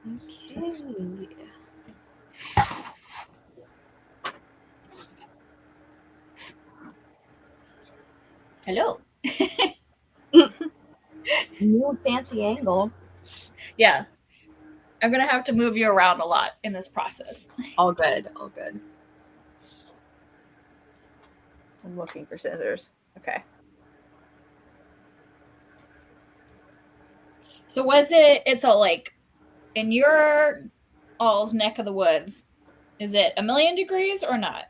Okay. Hello. New fancy angle. Yeah, I'm gonna have to move you around a lot in this process. All good. All good. I'm looking for scissors. Okay. So was it? It's a like in your all's neck of the woods. Is it 1,000,000 degrees or not?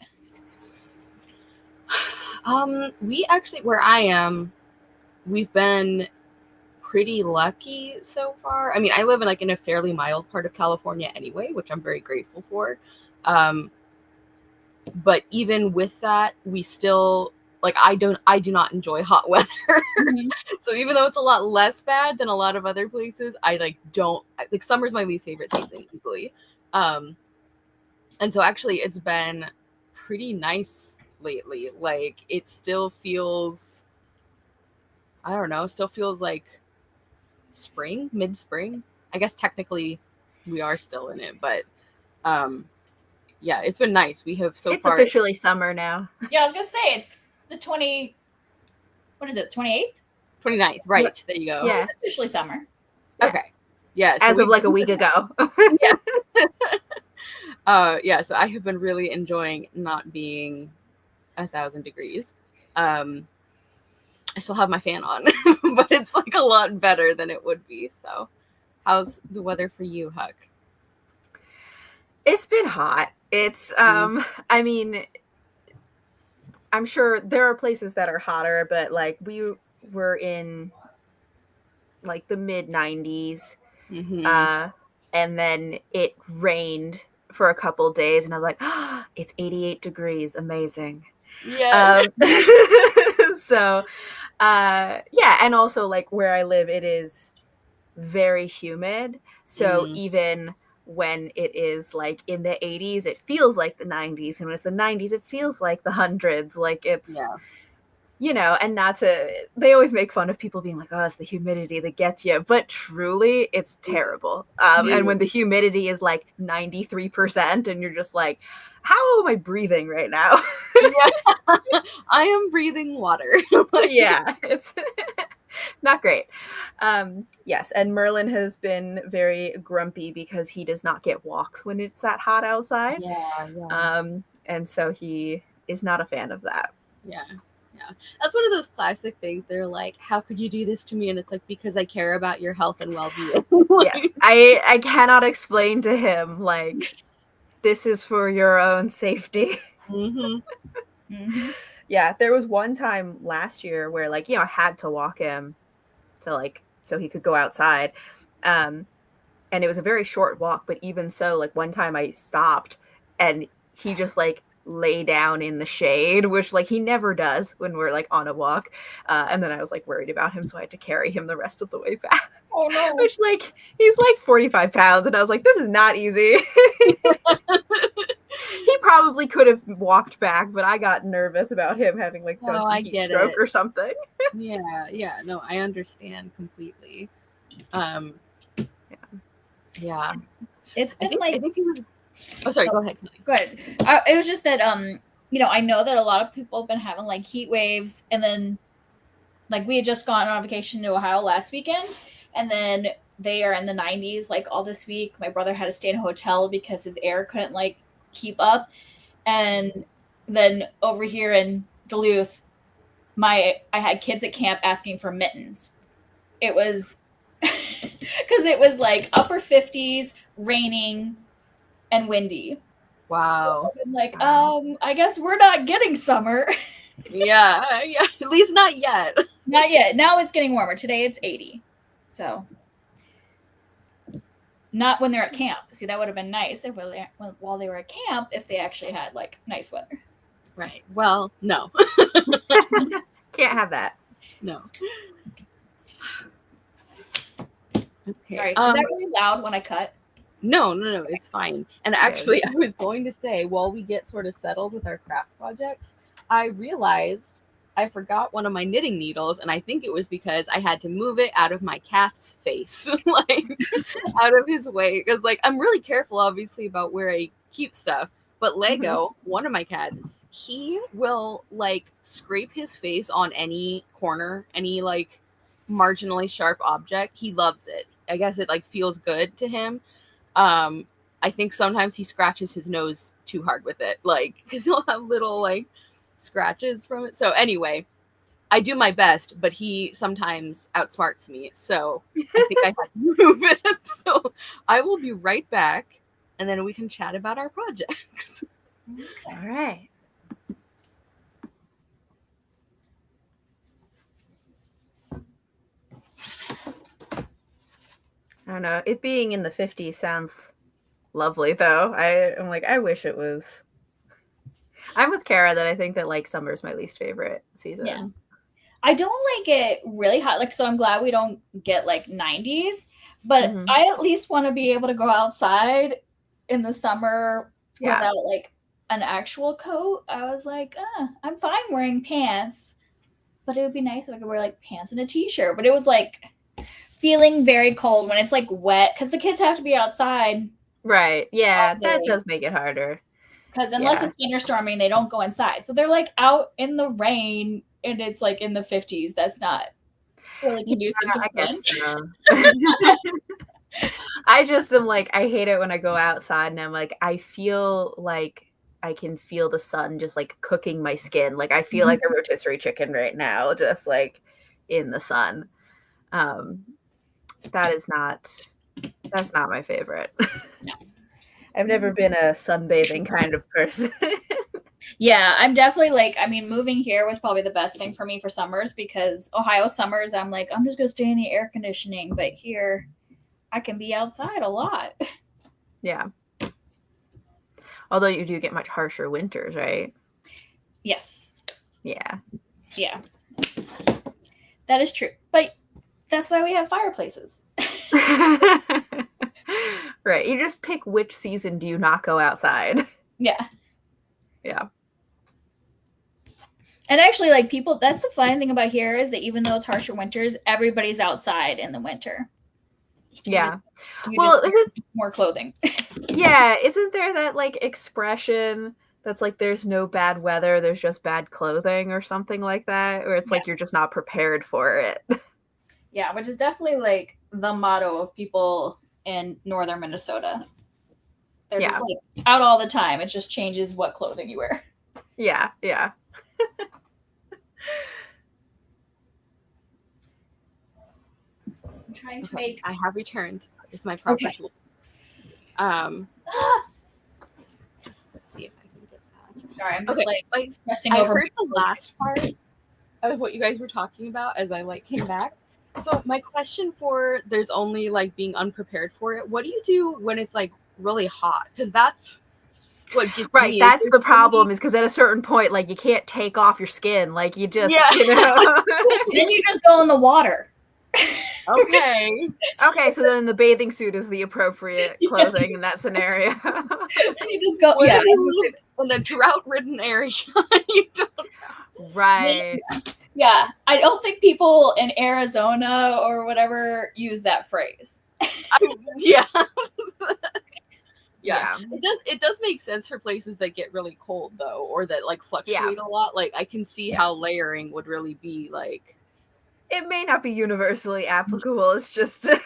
We actually, where I am, we've been pretty lucky so far. I mean, I live in like in a fairly mild part of California anyway, which I'm very grateful for. Um, but even with that, we still like I do not enjoy hot weather. Mhm. So even though it's a lot less bad than a lot of other places, I like don't like summer's my least favorite season easily. And so actually it's been pretty nice lately. Like it still feels, I don't know, still feels like spring, mid-spring. I guess technically we are still in it, but um yeah, it's been nice. We have so It's far officially summer now. Yeah, I was gonna say it's the 20. What is it? 28th. 29th, right? There you go. Yeah. It's officially summer. Yeah. Okay. Yeah. So As of we've like a been- week ago. yeah. Yeah, so I have been really enjoying not being 1,000 degrees. I still have my fan on, but it's like a lot better than it would be. So, how's the weather for you, Huck? It's been hot. It's I mean, I'm sure there are places that are hotter, but like we were in like the mid 90s. Mm-hmm. And then it rained for a couple days and I was like, oh, it's 88 degrees, amazing. Yeah. So yeah, and also like where I live it is very humid, so even when it is like in the 80s it feels like the 90s, and when it's the 90s it feels like the hundreds. Like it's you know, and not to, they always make fun of people being like, oh, it's the humidity that gets you, but truly it's terrible. And when the humidity is like 93% and you're just like, how am I breathing right now? Yeah. I am breathing water. Yeah, it's not great. Yes, and Merlin has been very grumpy because he does not get walks when it's that hot outside. Yeah. And so he is not a fan of that. Yeah. That's one of those classic things. They're like, how could you do this to me? And it's like, because I care about your health and well-being. Yes, I cannot explain to him like, this is for your own safety. Yeah, there was one time last year where like, you know, I had to walk him to like so he could go outside. And it was a very short walk, but even so, like one time I stopped and he just like lay down in the shade, which like he never does when we're like on a walk. And then I was like worried about him, so I had to carry him the rest of the way back. Oh no. Which like he's like 45 pounds, and I was like, this is not easy. He probably could have walked back, but I got nervous about him having like donkey heat stroke or something. Yeah, no, I understand completely. Yeah. It's been like. I think he was. Oh, sorry. Go ahead. Go ahead. It was just that you know, I know that a lot of people have been having like heat waves, and then like we had just gone on vacation to Ohio last weekend, and then they are in the 90s like all this week. My brother had to stay in a hotel because his air couldn't like keep up, and then over here in Duluth, I had kids at camp asking for mittens. It was because it was like upper 50s, raining, and windy. Wow. I'm like, I guess we're not getting summer. yeah, at least not yet. Not yet. Now it's getting warmer. Today it's 80. So not when they're at camp. See, that would have been nice if while they were at camp, if they actually had like nice weather. Right. Well, no. Can't have that. No. Okay. Sorry. Is that really loud when I cut? No, it's fine. And actually, I was going to say, while we get sort of settled with our craft projects, I realized I forgot one of my knitting needles, and I think it was because I had to move it out of my cat's face, like out of his way. Because like I'm really careful, obviously, about where I keep stuff. But Lego, one of my cats, he will like scrape his face on any corner, any like marginally sharp object. He loves it. I guess it like feels good to him. I think sometimes he scratches his nose too hard with it, like because he'll have little like scratches from it. So anyway, I do my best, but he sometimes outsmarts me. So I think I have to move it. So I will be right back, and then we can chat about our projects. All right. I don't know. It being in the 50s sounds lovely, though. I'm like, I wish it was. I'm with Kara that I think that like summer's my least favorite season. Yeah. I don't like it really hot. Like, so I'm glad we don't get like 90s, but I at least want to be able to go outside in the summer without like an actual coat. I was like, I'm fine wearing pants, but it would be nice if I could wear like pants and a t-shirt. But it was like feeling very cold when it's like wet because the kids have to be outside. Right. Yeah, that does make it harder. Because unless it's thunderstorming, they don't go inside. So they're like out in the rain and it's like in the 50s. That's not really conducive to fun. I just am like, I hate it when I go outside and I'm like, I feel like I can feel the sun just like cooking my skin. Like I feel like a rotisserie chicken right now, just like in the sun. That's not my favorite. No. I've never been a sunbathing kind of person. Yeah, I'm definitely like, I mean, moving here was probably the best thing for me for summers because Ohio summers, I'm like, I'm just going to stay in the air conditioning. But here, I can be outside a lot. Yeah. Although you do get much harsher winters, right? Yes. Yeah. Yeah. That is true. But that's why we have fireplaces. Right. You just pick which season do you not go outside. Yeah. Yeah. And actually, like people, that's the funny thing about here is that even though it's harsher winters, everybody's outside in the winter. Yeah. You just wear more clothing. Yeah. Isn't there that like expression that's like there's no bad weather, there's just bad clothing or something like that? Or it's like you're just not prepared for it. Yeah, which is definitely like the motto of people in northern Minnesota. They're just like out all the time. It just changes what clothing you wear. Yeah, yeah. I'm trying to make. I have returned. It's my proper tool. Let's see if I can get that. Sorry, I'm just like stressing I over. heard the last part of what you guys were talking about as I like came back. So my question for there's only like being unprepared for it. What do you do when it's like really hot? Because that's what gets me. That's the problem is because at a certain point, like you can't take off your skin. Like you just, you know. Then you just go in the water. Okay. Okay, so then the bathing suit is the appropriate clothing in that scenario. You just go, in a drought-ridden area. You don't know. Right. Yeah, I don't think people in Arizona or whatever use that phrase. Yeah. It does make sense for places that get really cold though, or that like fluctuate a lot. Like I can see how layering would really be like. It may not be universally applicable. It's just a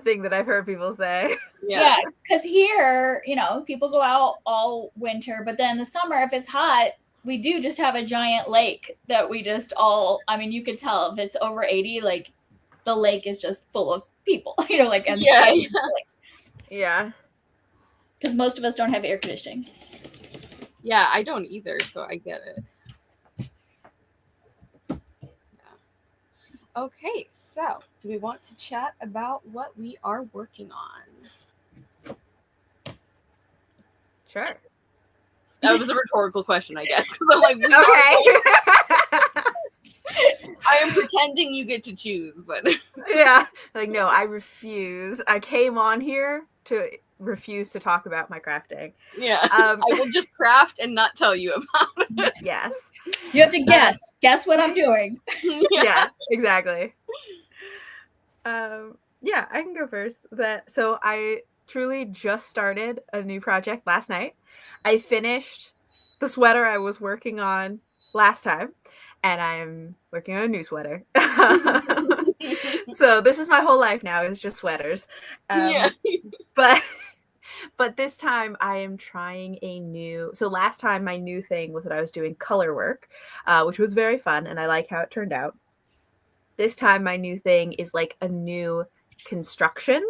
thing that I've heard people say. Yeah, because here, you know, people go out all winter, but then in the summer, if it's hot, we do just have a giant lake that we just all, I mean, you could tell if it's over 80, like the lake is just full of people, you know, like, and yeah. Because most of us don't have air conditioning. Yeah, I don't either, so I get it. Okay, so do we want to chat about what we are working on? Sure. That was a rhetorical question, I guess. I'm like, okay. I am pretending you get to choose, but yeah, like no, I refuse. I came on here to refuse to talk about my crafting. Yeah. I will just craft and not tell you about it. Yes. You have to guess. Guess what I'm doing. Yeah, exactly. Yeah, I can go first. So I truly just started a new project last night. I finished the sweater I was working on last time, and I'm working on a new sweater. So this is my whole life now, is just sweaters. Yeah. But this time I am trying a new. So last time my new thing was that I was doing color work, which was very fun, and I like how it turned out. This time my new thing is like a new construction.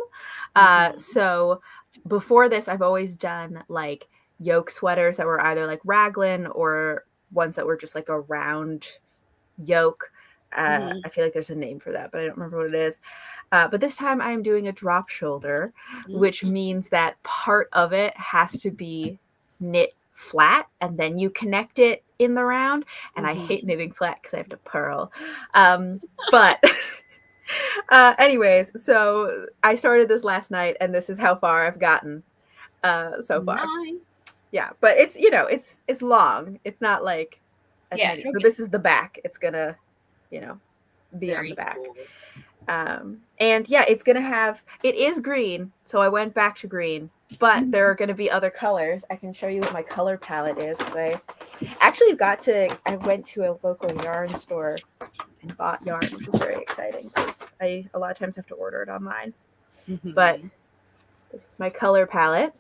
So before this, I've always done like yoke sweaters that were either like raglan or ones that were just like a round yoke. I feel like there's a name for that, but I don't remember what it is. But this time I'm doing a drop shoulder, which means that part of it has to be knit flat and then you connect it in the round. And I hate knitting flat because I have to purl. But anyways, so I started this last night and this is how far I've gotten so far. Nice. Yeah, but it's, you know, it's long. It's not like a Yeah, tiny. So this is the back. It's gonna, you know, be Very on the back. cool. And yeah, it is green. So I went back to green, but there are going to be other colors. I can show you what my color palette is. Because I went to a local yarn store and bought yarn, which is very exciting because I a lot of times have to order it online. But this is my color palette.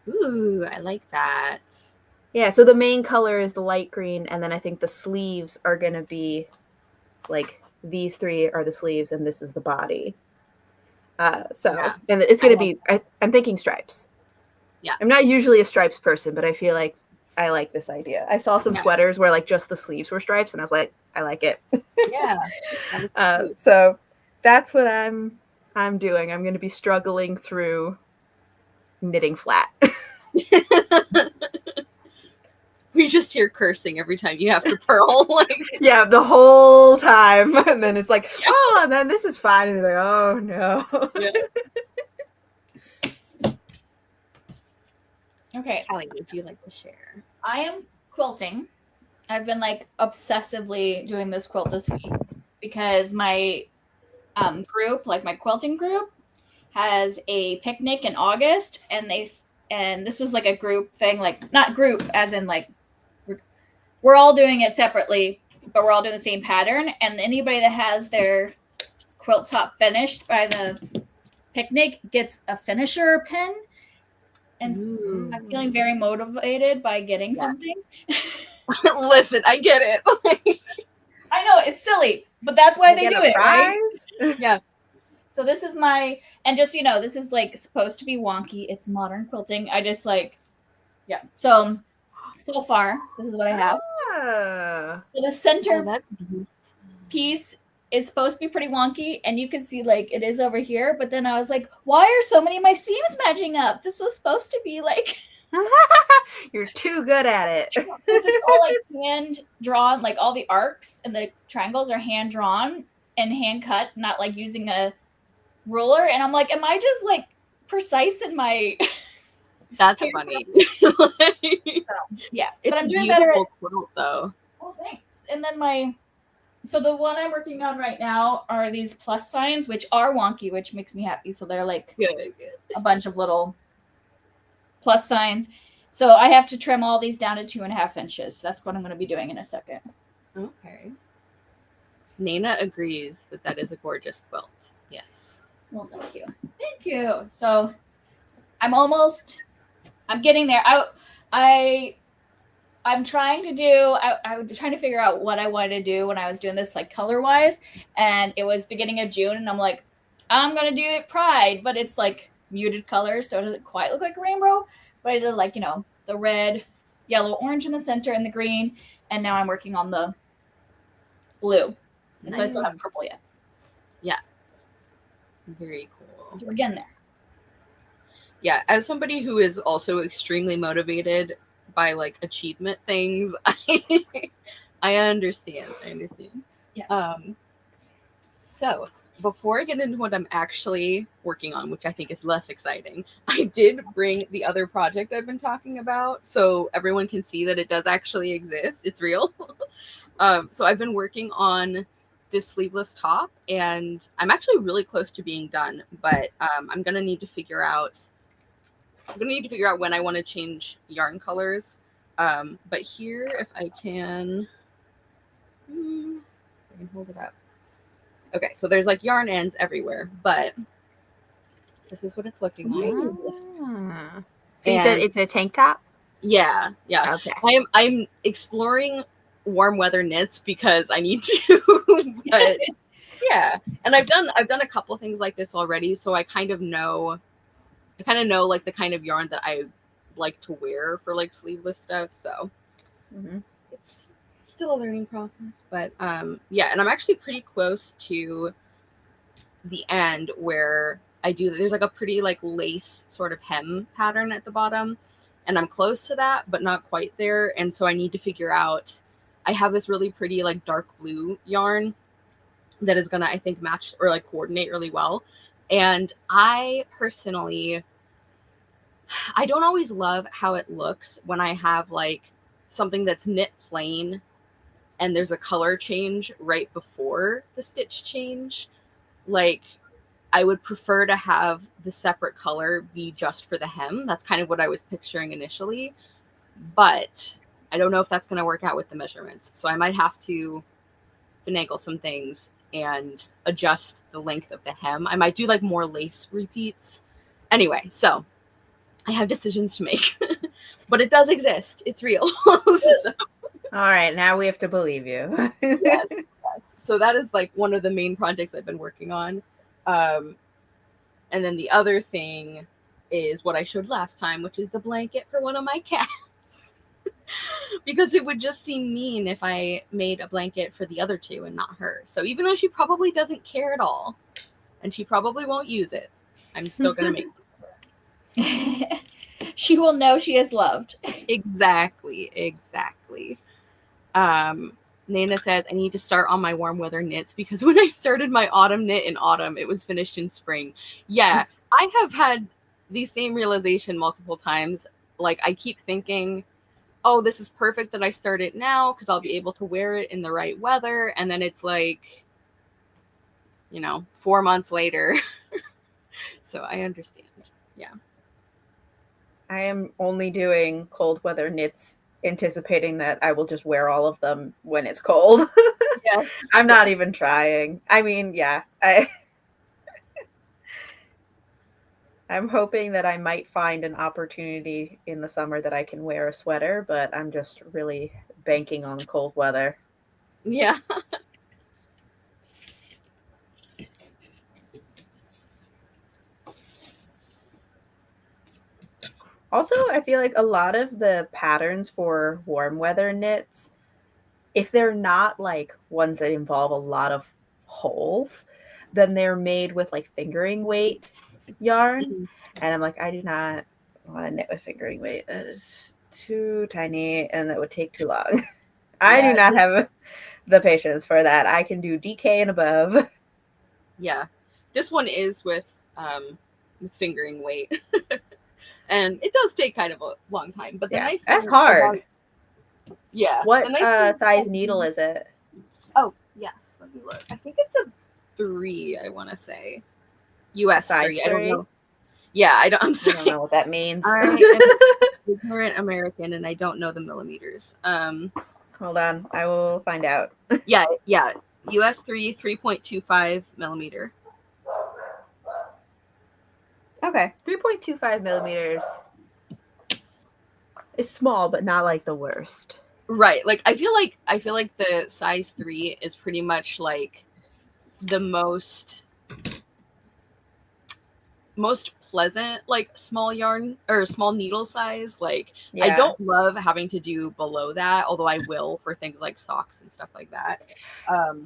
Ooh, I like that. Yeah, so the main color is the light green, and then I think the sleeves are going to be like these three are the sleeves, and this is the body. And it's going to be, I'm thinking stripes. Yeah. I'm not usually a stripes person, but I feel like I like this idea. I saw some sweaters where like just the sleeves were stripes, and I was like, I like it. Yeah. So that's what I'm doing. I'm going to be struggling through knitting flat. We just hear cursing every time you have to purl. Yeah, the whole time. And then it's like, oh, and then this is fine. And they're like, oh, no. Yeah. Okay. Callie, would you like to share? I am quilting. I've been like obsessively doing this quilt this week because my group, like my quilting group, has a picnic in August, and this was like a group thing, like not group as in like we're all doing it separately, but we're all doing the same pattern. And anybody that has their quilt top finished by the picnic gets a finisher pin. And I'm feeling very motivated by getting something. Listen, I get it. I know it's silly, but that's why they do it, right? Yeah. So this is and just, this is like supposed to be wonky. It's modern quilting. I just like, yeah. So far, this is what I have. So the center piece is supposed to be pretty wonky, and you can see like it is over here. But then I was like, why are so many of my seams matching up? This was supposed to be like. You're too good at it. It's all like hand drawn, like all the arcs and the triangles are hand drawn and hand cut, not like using a ruler. And I'm like, am I just like precise in my? That's funny. Yeah, it's but I'm doing better at quilt, though. Oh, thanks. And then so the one I'm working on right now are these plus signs, which are wonky, which makes me happy. So they're like a bunch of little plus signs. So I have to trim all these down to 2.5 inches. That's what I'm going to be doing in a second. Okay. Nana agrees that is a gorgeous quilt. Yes. Well, thank you. Thank you. So I'm getting there. I'm trying to I was trying to figure out what I wanted to do when I was doing this like color wise, and it was beginning of June, and I'm like, I'm gonna do it Pride, but it's like muted colors, so it doesn't quite look like a rainbow, but I did like, the red, yellow, orange in the center and the green, and now I'm working on the blue. And so I still have purple yet. Yeah. Very cool. So we're getting there. Yeah, as somebody who is also extremely motivated by like achievement things, I understand. Yeah. So before I get into what I'm actually working on, which I think is less exciting, I did bring the other project I've been talking about so everyone can see that it does actually exist. It's real. So I've been working on this sleeveless top, and I'm actually really close to being done, but I'm gonna need to figure out when I want to change yarn colors. But here, if I can hold it up. Okay, so there's like yarn ends everywhere, but this is what it's looking like. So you said it's a tank top? Yeah. Okay. I'm exploring warm weather knits because I need to. But yeah, and I've done a couple things like this already, so I kind of know like the kind of yarn that I like to wear for like sleeveless stuff. So it's still a learning process, but yeah, and I'm actually pretty close to the end where there's like a pretty like lace sort of hem pattern at the bottom, and I'm close to that but not quite there. And so I need to figure out, I have this really pretty like dark blue yarn that is gonna, I think, match or like coordinate really well. And I personally, I don't always love how it looks when I have like something that's knit plain and there's a color change right before the stitch change. Like, I would prefer to have the separate color be just for the hem. That's kind of what I was picturing initially, but I don't know if that's going to work out with the measurements. So I might have to finagle some things and adjust the length of the hem. I might do like more lace repeats. Anyway, so I have decisions to make, but it does exist. It's real. So. All right, now we have to believe you. Yes. So that is like one of the main projects I've been working on. And then the other thing is what I showed last time, which is the blanket for one of my cats. Because it would just seem mean if I made a blanket for the other two and not her. So even though she probably doesn't care at all, and she probably won't use it, I'm still going to make it. She will know she is loved. Exactly. Nana says, I need to start on my warm weather knits because when I started my autumn knit in autumn, it was finished in spring. Yeah, I have had the same realization multiple times. Like, I keep thinking, oh, this is perfect that I start it now because I'll be able to wear it in the right weather. And then it's like, 4 months later. So I understand. Yeah. I am only doing cold weather knits, anticipating that I will just wear all of them when it's cold. Yes. I'm not even trying. I mean, yeah, I'm hoping that I might find an opportunity in the summer that I can wear a sweater, but I'm just really banking on cold weather. Yeah. Also, I feel like a lot of the patterns for warm weather knits, if they're not like ones that involve a lot of holes, then they're made with like fingering weight yarn. Mm-hmm. And I'm like, I do not want to knit with fingering weight. That is too tiny and that would take too long. I do not have the patience for that. I can do DK and above. Yeah. This one is with fingering weight. And it does take kind of a long time, but the nice thing that's hard. What size needle is it? Oh, yes. Let me look. I think it's a 3, I want to say. US size 3. I don't know. Yeah, I'm sorry. I don't know what that means. I am ignorant American and I don't know the millimeters. Hold on. I will find out. Yeah. US 3, 3.25 millimeter. Okay, 3.25 millimeters is small, but not like the worst. Right. Like I feel like the size 3 is pretty much like the most pleasant like small yarn or small needle size. Like I don't love having to do below that, although I will for things like socks and stuff like that.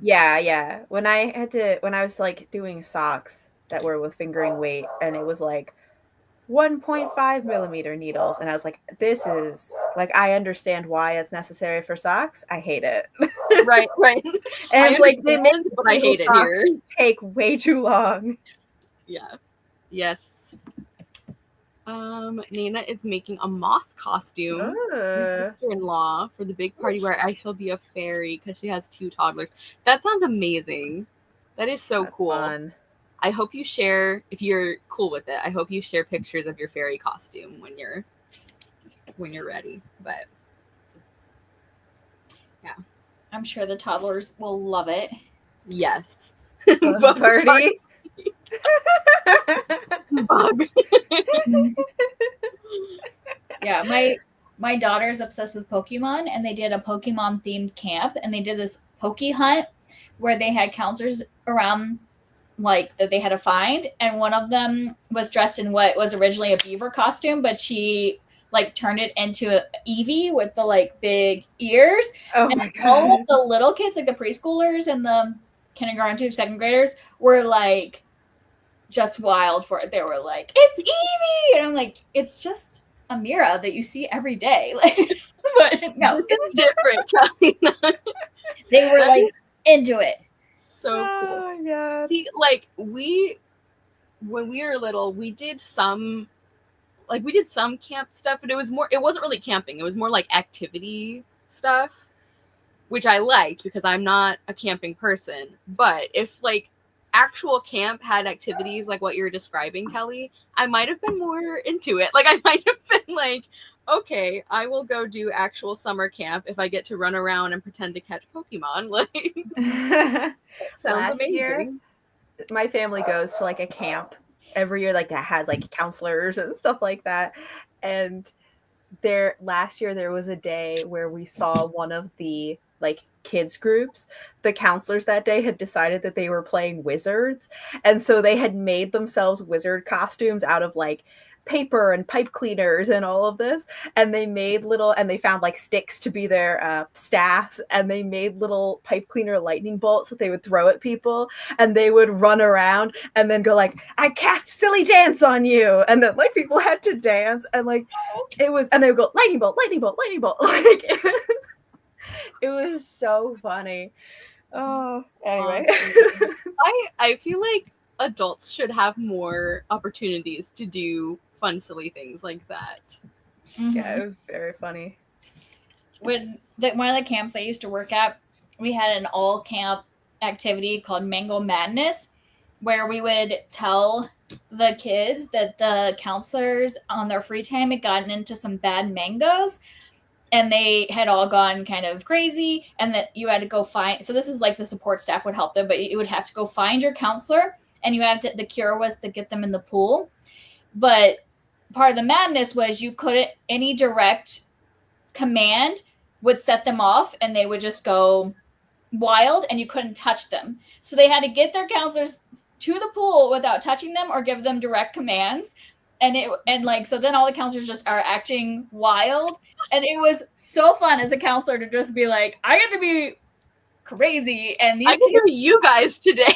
Yeah. When I was like doing socks that were with fingering weight, and it was like 1.5 millimeter needles, and I was like, this is like, I understand why it's necessary for socks. I hate it. Right. And it's like they make but I hate it here. take way too long. Yeah. Yes. Nina is making a moth costume for her sister-in-law for the big party where I shall be a fairy because she has 2 toddlers. That sounds amazing. That is so cool. Fun. I hope you share, if you're cool with it, I hope you share pictures of your fairy costume when you're ready. But yeah. I'm sure the toddlers will love it. Yes. Bug party. Bug. Yeah, my daughter's obsessed with Pokemon, and they did a Pokemon themed camp, and they did this Poke Hunt where they had counselors around like that they had to find, and one of them was dressed in what was originally a beaver costume, but she like turned it into an Eevee with the like big ears. Oh and my god! all of the little kids, like the preschoolers and the kindergarten to 2nd graders, were like just wild for it. They were like, "It's Eevee," and I'm like, "It's just a Mira that you see every day." Like, but no, it's different. They were like into it. So cool. Yeah. See, like when we were little, we did some camp stuff, but it wasn't really camping. It was more like activity stuff, which I liked because I'm not a camping person. But if like actual camp had activities like what you're describing, Kelly, I might have been more into it. Like I might have been like, okay, I will go do actual summer camp if I get to run around and pretend to catch Pokemon. Like sounds Last amazing. year, my family goes to like a camp every year, like that has like counselors and stuff like that. And last year there was a day where we saw one of the like kids groups. The counselors that day had decided that they were playing wizards, and so they had made themselves wizard costumes out of like paper and pipe cleaners and all of this, and they found like sticks to be their staffs, and they made little pipe cleaner lightning bolts that they would throw at people, and they would run around and then go like, "I cast silly dance on you," and then like people had to dance, and like and they would go lightning bolt, lightning bolt, lightning bolt. Like it was so funny. Oh, anyway. I feel like adults should have more opportunities to do fun, silly things like that. Yeah, it was very funny. When one of the camps I used to work at, we had an all camp activity called Mango Madness, where we would tell the kids that the counselors on their free time had gotten into some bad mangoes, and they had all gone kind of crazy, and that you had to go find. So this is like the support staff would help them, but you would have to go find your counselor, and the cure was to get them in the pool. But part of the madness was you couldn't, any direct command would set them off, and they would just go wild, and you couldn't touch them. So they had to get their counselors to the pool without touching them or give them direct commands. So then all the counselors just are acting wild. And it was so fun as a counselor to just be like, I get to be crazy, and I can do you guys today.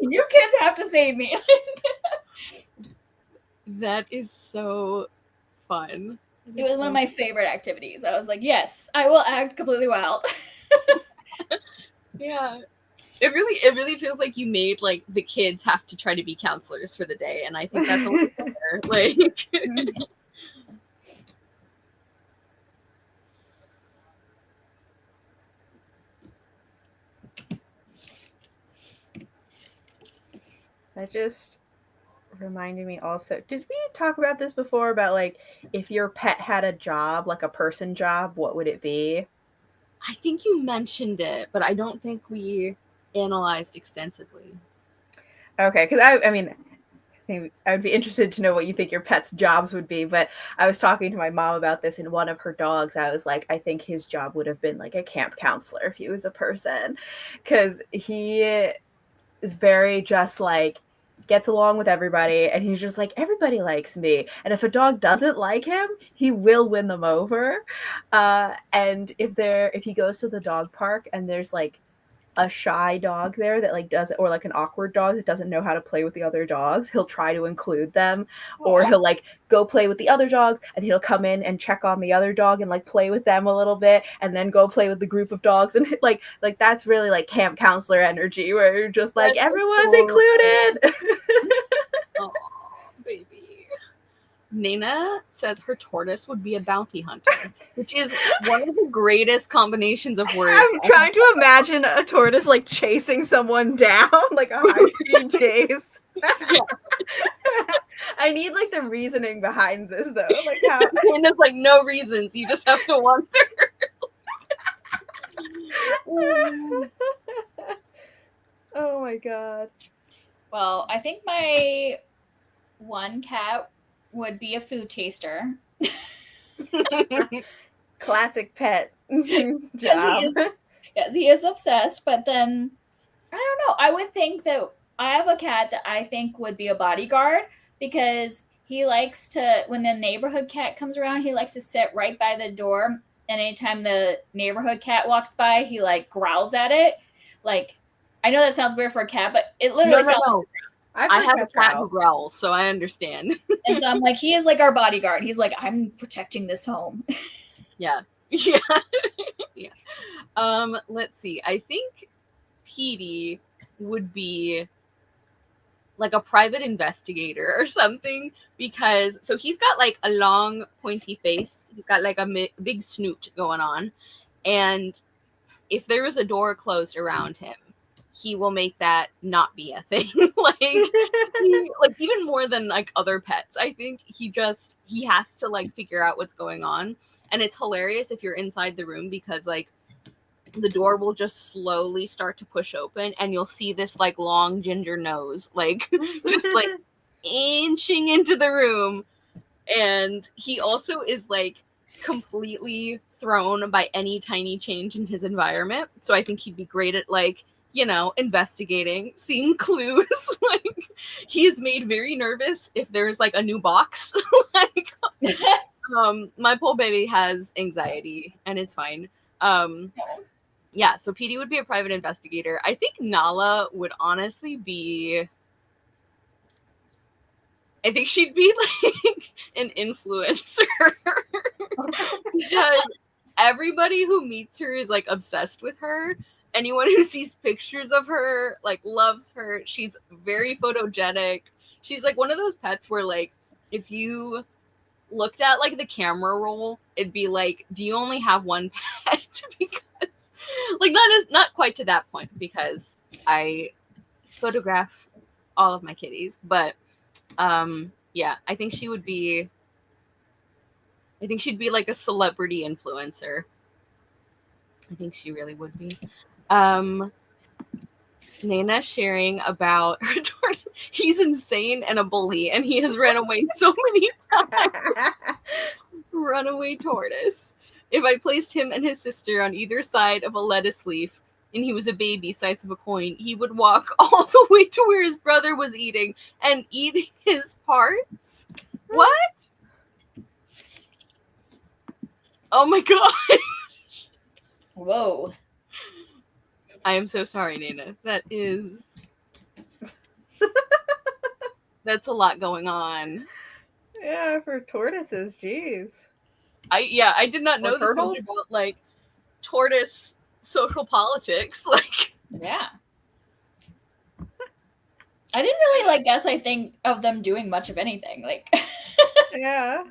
You kids have to save me. That is so fun. It was one of my favorite activities. I was like, yes, I will act completely wild. Yeah. It really feels like you made like the kids have to try to be counselors for the day, and I think that's a little better. Like That just reminded me also, did we talk about this before about like if your pet had a job, like a person job, what would it be? I think you mentioned it, but I don't think we analyzed extensively. Okay, because I think I would be interested to know what you think your pet's jobs would be, but I was talking to my mom about this, and one of her dogs, I was like, I think his job would have been like a camp counselor if he was a person, because he is very just like gets along with everybody, and he's just like, everybody likes me, and if a dog doesn't like him, he will win them over. And if he goes to the dog park and there's like a shy dog there that like doesn't, or like an awkward dog that doesn't know how to play with the other dogs, he'll try to include them, or he'll like go play with the other dogs and he'll come in and check on the other dog and like play with them a little bit and then go play with the group of dogs. And like that's really like camp counselor energy where you're just like, everyone's included. Oh, baby. Nana says her tortoise would be a bounty hunter, which is one of the greatest combinations of words. I'm trying to imagine a tortoise like chasing someone down, like a high-speed chase. I need like the reasoning behind this though. Like how Nana's like, no reasons, you just have to wonder. Oh my god. Well, I think my one cat would be a food taster. Classic pet job. Yes, he is obsessed, but then I don't know. I would think that I have a cat that I think would be a bodyguard because he likes to, when the neighborhood cat comes around, he likes to sit right by the door. And anytime the neighborhood cat walks by, he like growls at it. Like, I know that sounds weird for a cat, but it literally sounds. No. I have a cat who growls, so I understand. And so I'm like, he is like our bodyguard. He's like, I'm protecting this home. Yeah. Let's see. I think Petey would be like a private investigator or something because so he's got like a long pointy face. He's got like a big snoot going on, and if there is a door closed around him, he will make that not be a thing. like even more than like other pets. I think he has to like figure out what's going on. And it's hilarious if you're inside the room because like the door will just slowly start to push open and you'll see this like long ginger nose, like just like inching into the room. And he also is like completely thrown by any tiny change in his environment. So I think he'd be great at like, you know, investigating, seeing clues. Like he is made very nervous if there's like a new box. Like my poor baby has anxiety and it's fine. Yeah, so Petey would be a private investigator. I think Nala would honestly be, I think she'd be like an influencer. Because everybody who meets her is like obsessed with her. Anyone who sees pictures of her like loves her. She's very photogenic. She's like one of those pets where like if you looked at like the camera roll, it'd be like, do you only have one pet? Because like not quite to that point because I photograph all of my kitties, but yeah, I think she'd be like a celebrity influencer. I think she really would be. Nana sharing about her tortoise. He's insane and a bully, and he has ran away so many times. Runaway tortoise. If I placed him and his sister on either side of a lettuce leaf, and he was a baby size of a coin, he would walk all the way to where his brother was eating and eating his parts. What? Oh my god. Whoa. I am so sorry, Nana. That's a lot going on. Yeah, for tortoises, jeez. I did not know this much about like tortoise social politics. Like, yeah. I didn't really like guess I think of them doing much of anything. Like yeah.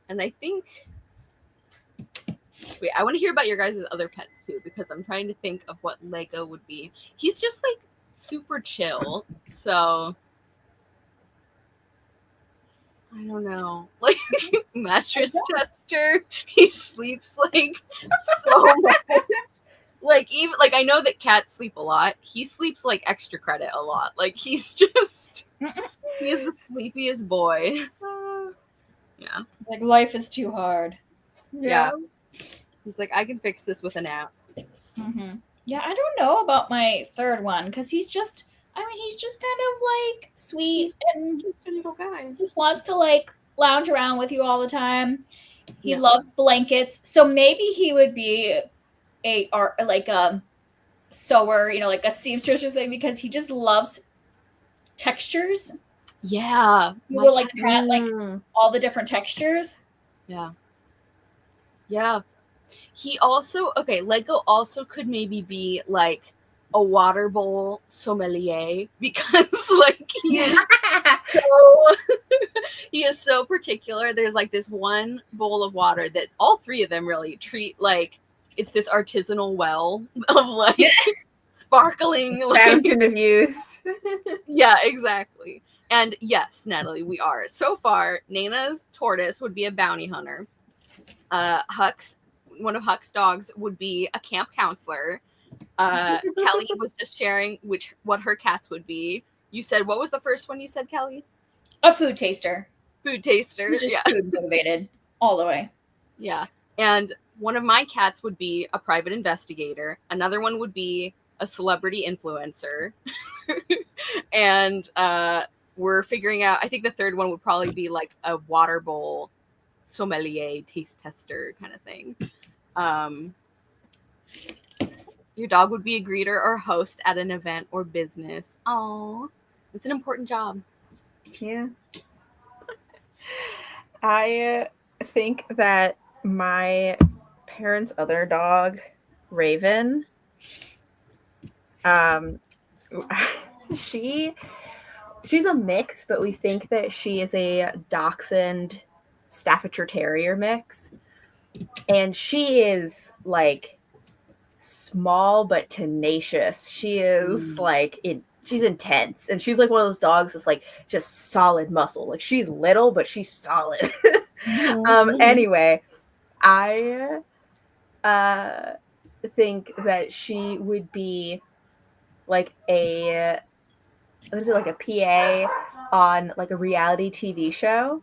And I think wait, I want to hear about your guys' other pets too, because I'm trying to think of what Lego would be. He's just like super chill, so I don't know. Like mattress tester, he sleeps like so much. Like even like I know that cats sleep a lot. He sleeps like extra credit a lot. Like he's just he is the sleepiest boy. Yeah. Like life is too hard. Yeah. He's like, I can fix this with a nap. Mm-hmm. Yeah, I don't know about my third one because he's just kind of like sweet and a little guy. Just wants to like lounge around with you all the time. He loves blankets. So maybe he would be a art like a sewer, you know, like a seamstress or something, because he just loves textures. Yeah. He will like pat like Mm. all the different textures. Yeah. Yeah. He also, okay, Lego also could maybe be like a water bowl sommelier because like he is so he is so particular. There's like this one bowl of water that all three of them really treat like it's this artisanal well of like sparkling like Fountain of youth. yeah, exactly. And yes, Natalie, we are. So far, Nana's tortoise would be a bounty hunter. Huck's one of Huck's dogs would be a camp counselor. Kelly was just sharing what her cats would be. You said what was the first one you said, Kelly? A food taster. Food taster. He's just Yeah. food motivated all the way. Yeah. And one of my cats would be a private investigator. Another one would be a celebrity influencer. And we're figuring out, I think the third one would probably be like a water bowl sommelier, taste tester kind of thing. Your dog would be a greeter or host at an event or business. Oh, it's an important job. Yeah. I think that my parents' other dog, Raven, she's a mix, but we think that she is a Dachshund Staffordshire Terrier mix. And she is like small but tenacious. She is like she's intense, and she's like one of those dogs that's like just solid muscle. Like she's little, but she's solid. Anyway, I think that she would be like a like a PA on like a reality TV show.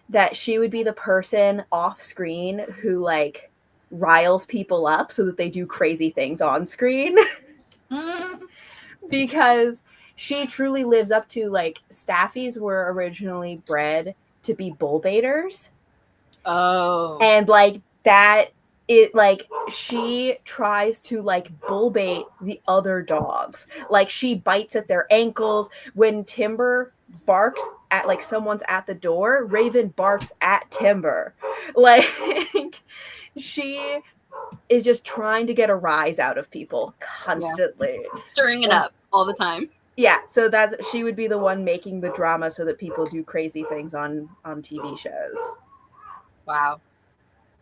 That she would be the person off screen who like riles people up so that they do crazy things on screen. Because she truly lives up to like Staffies were originally bred to be bull baiters. Oh. And like that it like she tries to like bull bait the other dogs. Like she bites at their ankles. When Timber barks at like someone's at the door, Raven barks at Timber. Like she is just trying to get a rise out of people constantly. Yeah. Stirring it up all the time. Yeah, so she would be the one making the drama so that people do crazy things on TV shows. Wow.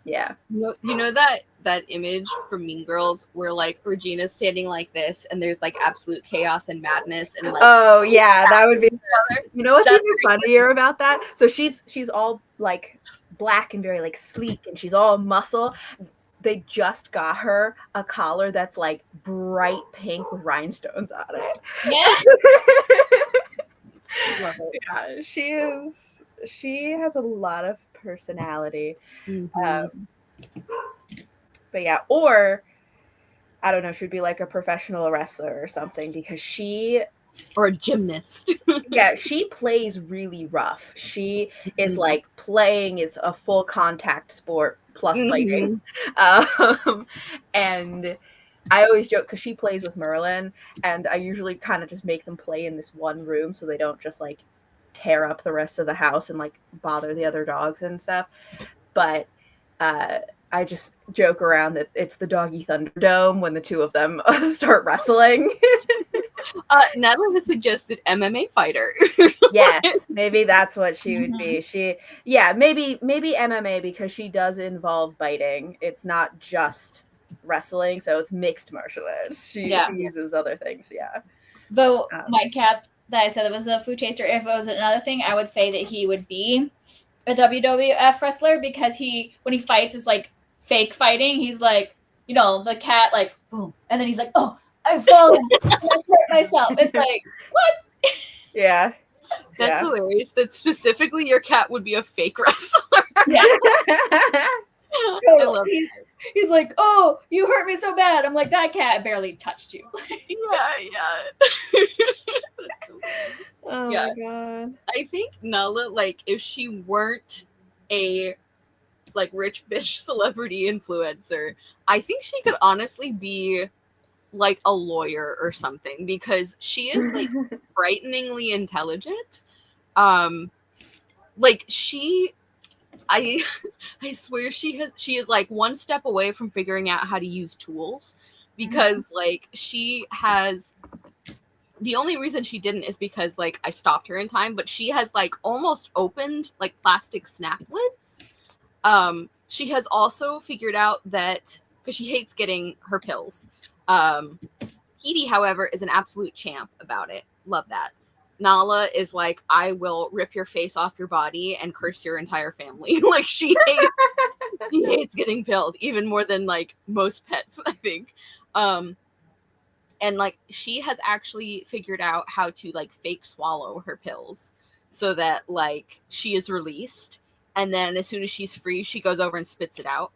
Yeah. You know that image from Mean Girls where like Regina's standing like this and there's like absolute chaos and madness and like oh yeah, that would be. You know what's That's even funnier about that? So she's all like black and very like sleek, and she's all muscle. They just got her a collar that's like bright pink with rhinestones on it. Yes. Love it. Yeah, she has a lot of personality. Mm-hmm. But yeah, or I don't know, she'd be like a professional wrestler or something because or a gymnast. Yeah, she plays really rough. She is like playing is a full contact sport plus biting. And I always joke because she plays with Merlin, and I usually kind of just make them play in this one room so they don't just like tear up the rest of the house and like bother the other dogs and stuff. But I just joke around that it's the Doggy Thunderdome when the two of them start wrestling. Natalie has suggested MMA fighter. Yes, maybe that's what she would be. Maybe MMA because she does involve biting. It's not just wrestling, so it's mixed martial arts. She uses other things. Yeah. Though my cat that I said it was a food taster, if it was another thing, I would say that he would be a WWF wrestler because when he fights, it's like fake fighting. He's like, you know, the cat like boom, and then he's like, oh, I've fallen, I hurt myself. It's like what? Yeah. That's hilarious. That specifically your cat would be a fake wrestler. Yeah. Totally. I love it. He's like, oh, you hurt me so bad. I'm like, that cat barely touched you. Yeah. Oh my god. I think Nala, like, if she weren't a like rich bitch celebrity influencer. I think she could honestly be like a lawyer or something, because she is like frighteningly intelligent. Like I I swear she is like one step away from figuring out how to use tools, because like she has, the only reason she didn't is because like I stopped her in time, but she has like almost opened like plastic snap lids. She has also figured out that, because she hates getting her pills. Petey, however, is an absolute champ about it. Love that. Nala is like, I will rip your face off your body and curse your entire family. Like she hates getting pilled even more than like most pets, I think. And like she has actually figured out how to like fake swallow her pills so that like she is released, and then as soon as she's free, she goes over and spits it out.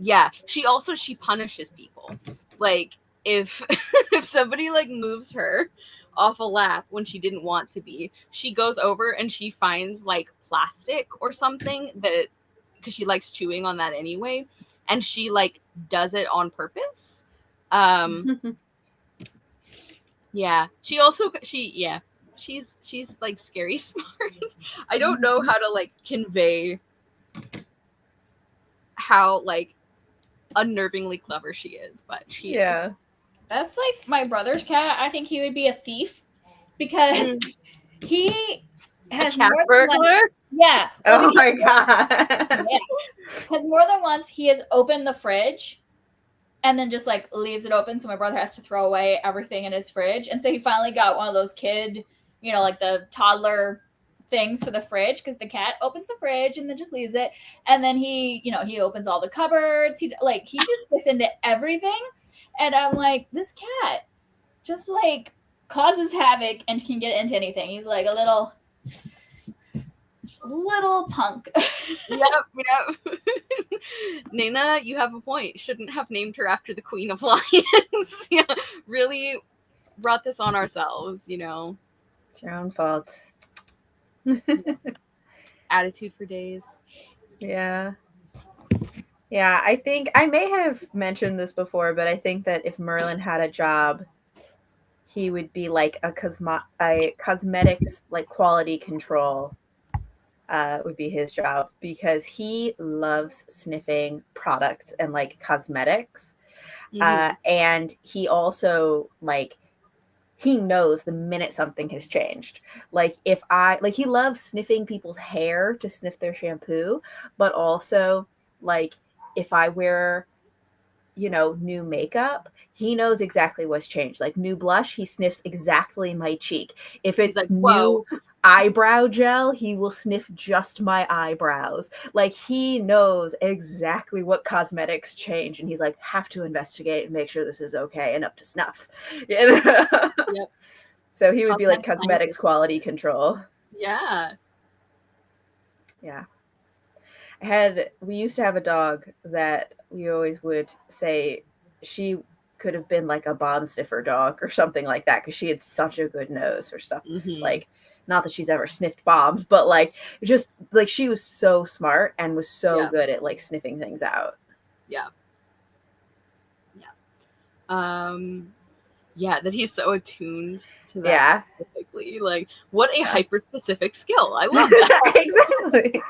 Yeah, she punishes people. Like if if somebody like moves her off a lap when she didn't want to be, she goes over and she finds like plastic or something, that because she likes chewing on that anyway, and she like does it on purpose. Yeah, she's like scary smart. I don't know how to like convey how like unnervingly clever she is, but she is. That's like my brother's cat. I think he would be a thief because he has more than once. Yeah. Oh my god. Yeah. Because more than once he has opened the fridge and then just like leaves it open, so my brother has to throw away everything in his fridge. And so he finally got one of those kid, like the toddler things for the fridge, because the cat opens the fridge and then just leaves it, and then he opens all the cupboards. He just gets into everything, and I'm like, this cat just like causes havoc and can get into anything. He's like a little punk. Yep. Nana, you have a point. Shouldn't have named her after the Queen of Lions. Yeah, really brought this on ourselves, It's your own fault. Attitude for days. Yeah, I think I may have mentioned this before, but I think that if Merlin had a job, he would be like a cosmetics like quality control would be his job, because he loves sniffing products and like cosmetics. And he also like, he knows the minute something has changed. Like he loves sniffing people's hair to sniff their shampoo, but also like if I wear, new makeup, he knows exactly what's changed. Like new blush, he sniffs exactly my cheek. If it's like, new eyebrow gel, he will sniff just my eyebrows. Like he knows exactly what cosmetics change, and he's like, have to investigate and make sure this is okay and up to snuff. Yep. So he would be like cosmetics quality control. Yeah. We used to have a dog that we always would say she could have been like a bomb sniffer dog or something like that, because she had such a good nose for stuff. Like, not that she's ever sniffed bombs, but like just like she was so smart and was so good at like sniffing things out. That he's so attuned to that specifically. Like, what a hyper specific skill. I love that. Exactly.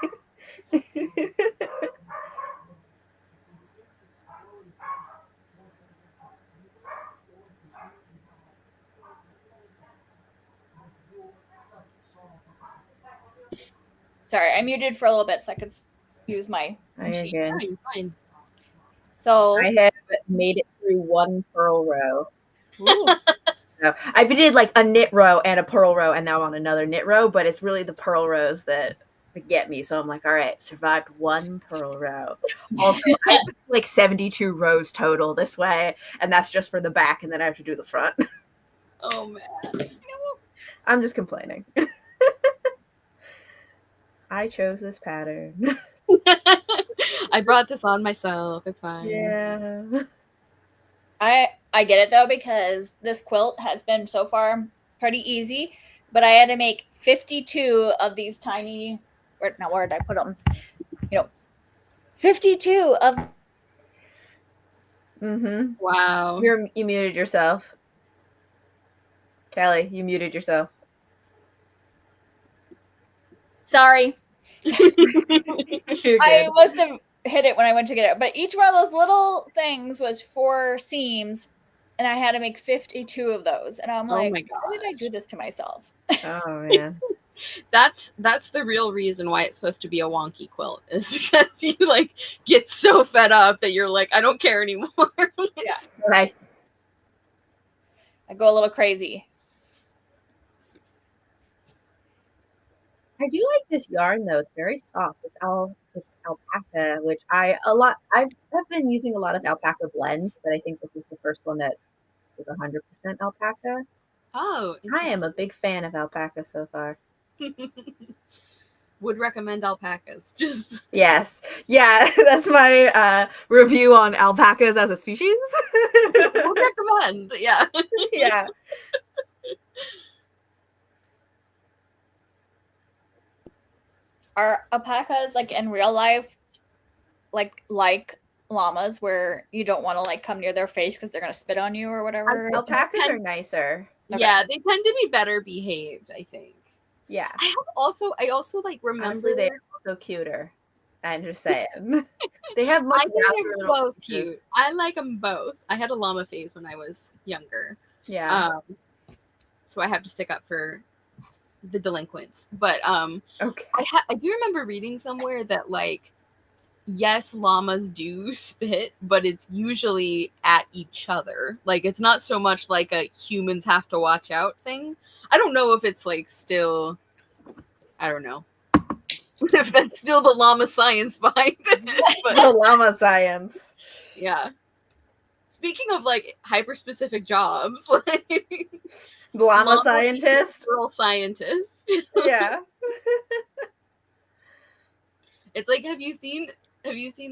Sorry, I muted for a little bit so I could use my machine. Fine. So I have made it through one purl row. So I did like a knit row and a purl row, and now on another knit row, but it's really the purl rows that get me. So I'm like, all right, survived one purl row. Also, I have like 72 rows total this way, and that's just for the back, and then I have to do the front. Oh man. I'm just complaining. I chose this pattern. I brought this on myself. It's fine. Yeah. I get it though, because this quilt has been so far pretty easy, but I had to make 52 of these tiny where did I put them? 52 of. Mm-hmm. Wow. You muted yourself. Kelly, you muted yourself. Sorry. I must have hit it when I went to get it. But each one of those little things was 4 seams, and I had to make 52 of those. And I'm like, why did I do this to myself? Oh man. That's the real reason why it's supposed to be a wonky quilt, is because you like get so fed up that you're like, I don't care anymore. Yeah. Right. I go a little crazy. I do like this yarn though. It's very soft. It's alpaca, which I've been using a lot of alpaca blends, but I think this is the first one that is 100% alpaca. Oh, I am a big fan of alpaca so far. Would recommend alpacas. Just yes, yeah, that's my review on alpacas as a species. would recommend, yeah, yeah. Are alpacas like in real life, like llamas, where you don't want to like come near their face because they're gonna spit on you or whatever? Alpacas are nicer. Okay. Yeah, they tend to be better behaved, I think. Yeah. I also like remember. Honestly, they're also cuter. I'm just saying. They have much. I think they're both cute. I like them both. I had a llama phase when I was younger. Yeah. So I have to stick up for the delinquents. But okay. I do remember reading somewhere that like, yes, llamas do spit, but it's usually at each other. Like, it's not so much like a humans have to watch out thing. I don't know if it's like still, I don't know if that's still the llama science behind it. But, the llama science. Yeah. Speaking of like hyper specific jobs, like the llama scientist, referral scientist. Yeah. It's like, have you seen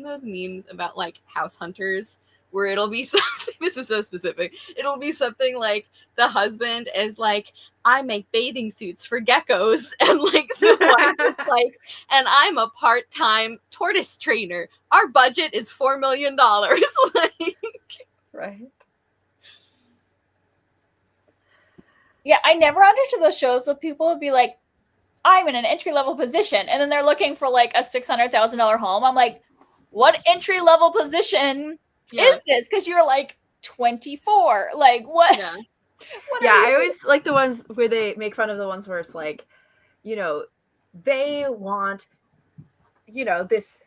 those memes about like house hunters where it'll be something, this is so specific, it'll be something like the husband is like, I make bathing suits for geckos, and like the wife is like, and I'm a part-time tortoise trainer. Our budget is $4 million. Like, right. Yeah, I never understood those shows where people would be like, I'm in an entry-level position, and then they're looking for like a $600,000 home. I'm like, what entry-level position is this? Because you're like 24. Like, what? Yeah. I always like the ones where they make fun of the ones where it's like, they want, this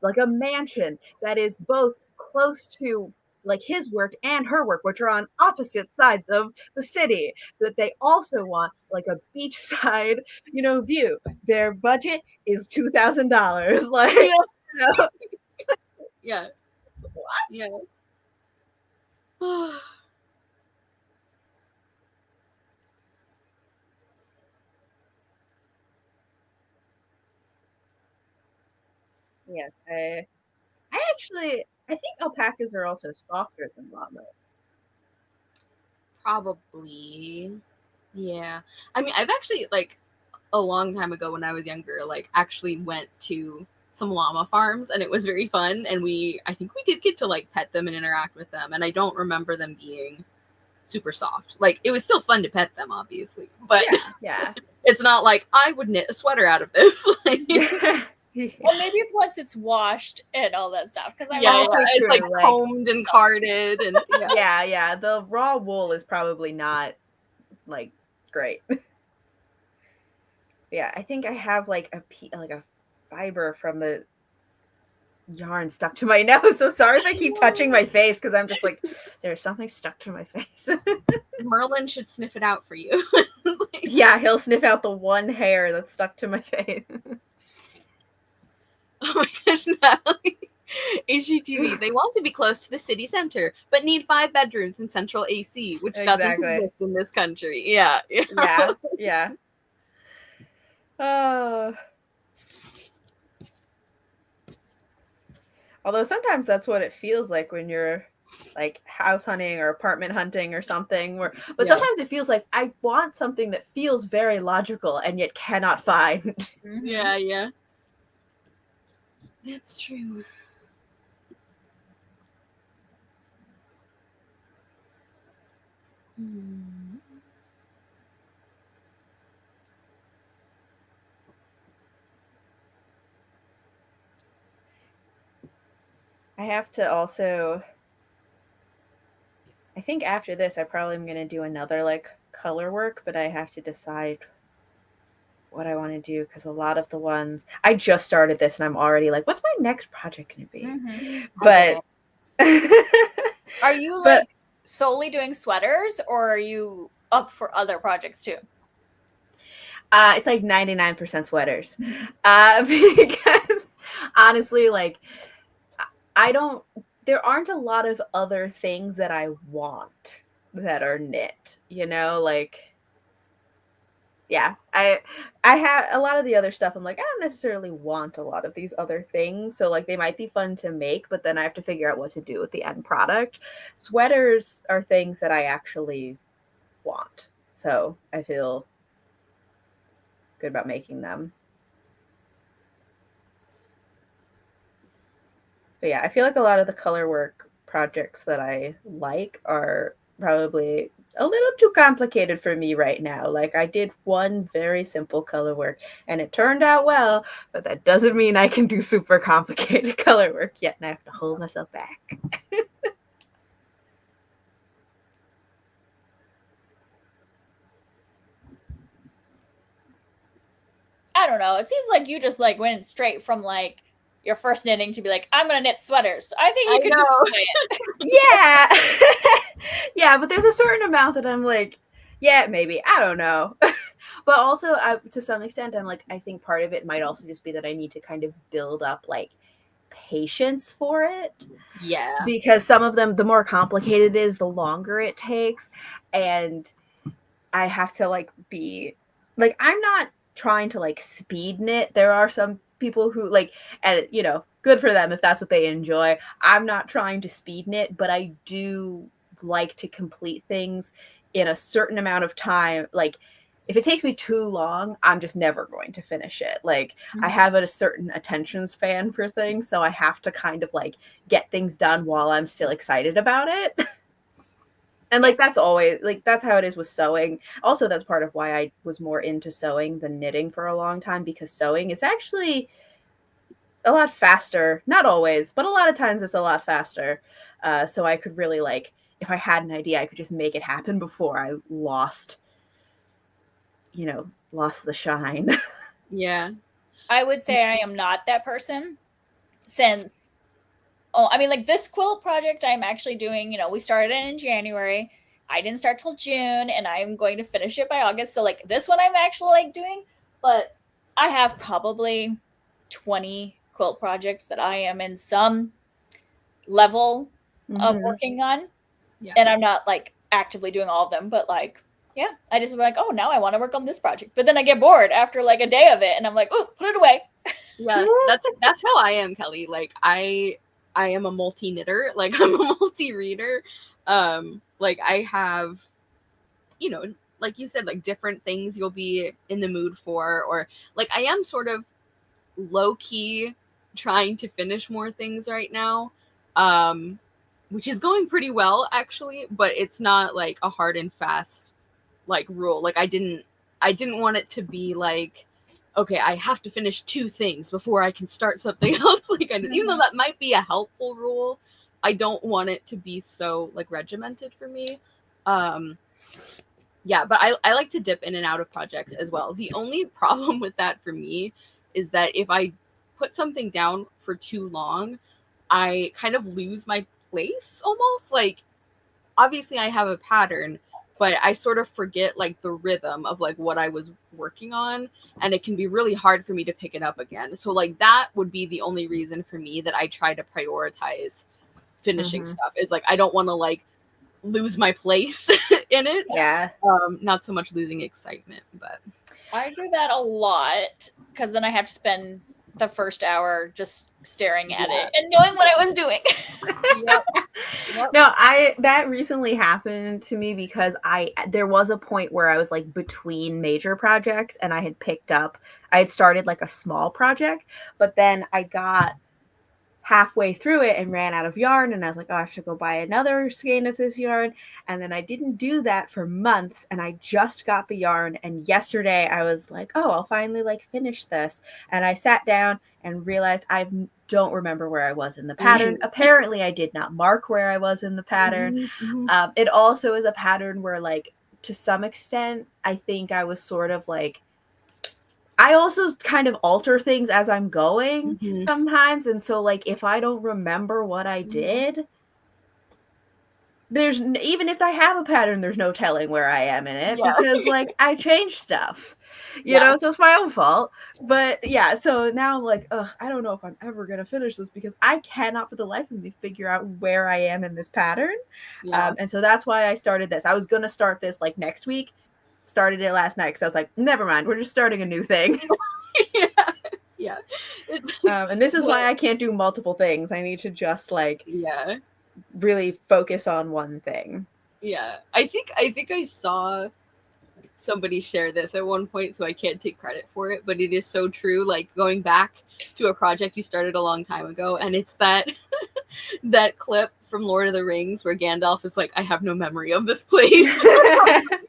like a mansion that is both close to like his work and her work, which are on opposite sides of the city, that they also want like a beachside, view. Their budget is $2,000. Like, yeah. What? Yeah. Yes, I think alpacas are also softer than llamas. Probably. Yeah. I mean, I've actually, like, a long time ago when I was younger, like, actually went to some llama farms, and it was very fun, and I think we did get to, like, pet them and interact with them, and I don't remember them being super soft. Like, it was still fun to pet them, obviously, but yeah. It's not like I would knit a sweater out of this. Like, well, maybe it's once it's washed and all that stuff. Because it's like combed and carded, and yeah. The raw wool is probably not like great. Yeah, I think I have like a fiber from the yarn stuck to my nose. So sorry if I keep touching my face, because I'm just like, there's something stuck to my face. Merlin should sniff it out for you. Yeah, he'll sniff out the one hair that's stuck to my face. Oh my gosh, Natalie. HGTV, they want to be close to the city center, but need 5 bedrooms and central AC, which doesn't exist in this country. Yeah. Although sometimes that's what it feels like when you're like house hunting or apartment hunting or something. But sometimes it feels like I want something that feels very logical and yet cannot find. Mm-hmm. Yeah. That's true. I have to also, I think after this, I probably am going to do another like color work, but I have to decide what I want to do because a lot of the ones I just started this and I'm already like, what's my next project going to be? Mm-hmm. But are you like solely doing sweaters, or are you up for other projects too? It's like 99% sweaters. Because honestly, like there aren't a lot of other things that I want that are knit, like yeah, I have a lot of the other stuff. I'm like, I don't necessarily want a lot of these other things. So like they might be fun to make, but then I have to figure out what to do with the end product. Sweaters are things that I actually want. So I feel good about making them. But yeah, I feel like a lot of the color work projects that I like are probably a little too complicated for me right now. Like I did one very simple color work and it turned out well, but that doesn't mean I can do super complicated color work yet, and I have to hold myself back. I don't know. It seems like you just like went straight from like your first knitting to be like, I'm gonna knit sweaters. I think you could just try Yeah. it. Yeah, but there's a certain amount that I'm like, yeah, maybe. I don't know. But also, to some extent, I'm like, I think part of it might also just be that I need to kind of build up like patience for it. Yeah. Because some of them, the more complicated it is, the longer it takes. And I have to like be like, I'm not trying to like speed knit. There are some people who like, and good for them if that's what they enjoy. I'm not trying to speed knit, but I do like to complete things in a certain amount of time. Like if it takes me too long, I'm just never going to finish it. Like I have a certain attention span for things, so I have to kind of like get things done while I'm still excited about it. And like that's always like that's how it is with sewing. Also, that's part of why I was more into sewing than knitting for a long time, because sewing is actually a lot faster. Not always, but a lot of times it's a lot faster. So I could really like, if I had an idea, I could just make it happen before I lost the shine. Yeah. I would say I am not that person, since I mean, like this quilt project I'm actually doing, we started it in January. I didn't start till June, and I'm going to finish it by August. So like this one I'm actually like doing, but I have probably 20 quilt projects that I am in some level of working on. Yeah. And I'm not like actively doing all of them, but like, yeah, I just like, oh, now I want to work on this project. But then I get bored after like a day of it, and I'm like, oh, put it away. Yeah, that's how I am, Kelly. Like I am a multi knitter. Like I'm a multi reader. Like I have, like you said, like different things you'll be in the mood for, or like I am sort of low key trying to finish more things right now, which is going pretty well actually. But it's not like a hard and fast like rule. Like I didn't want it to be like, okay, I have to finish 2 things before I can start something else. Like, even though that might be a helpful rule, I don't want it to be so like regimented for me. Yeah, but I like to dip in and out of projects as well. The only problem with that for me is that if I put something down for too long, I kind of lose my place almost. Like, obviously I have a pattern, but I sort of forget like the rhythm of like what I was working on, and it can be really hard for me to pick it up again. So like that would be the only reason for me that I try to prioritize finishing stuff, is like I don't want to like lose my place in it. Yeah. Not so much losing excitement, but I do that a lot because then I have to spend the first hour just staring at it and knowing what I was doing. Yep. No, that recently happened to me because there was a point where I was like between major projects and I had started like a small project, but then I got halfway through it and ran out of yarn, and I was like, oh, I have to go buy another skein of this yarn. And then I didn't do that for months, and I just got the yarn, and yesterday I was like, oh, I'll finally like finish this. And I sat down and realized I don't remember where I was in the pattern. Apparently I did not mark where I was in the pattern. It also is a pattern where, like, to some extent, I think I was sort of like, I also kind of alter things as I'm going sometimes. And so, like, if I don't remember what I did, even if I have a pattern, there's no telling where I am in it because, like, I change stuff, you know, so it's my own fault. But yeah, so now I'm like, ugh, I don't know if I'm ever going to finish this because I cannot for the life of me figure out where I am in this pattern. And so that's why I started this. I was going to start this like next week. Started it last night because I was like, never mind, we're just starting a new thing. And this is why I can't do multiple things. I need to just like really focus on one thing. I think I saw somebody share this at one point, so I can't take credit for it, but it is so true. Like, going back to a project you started a long time ago, and it's that that clip from Lord of the Rings where Gandalf is like, I have no memory of this place.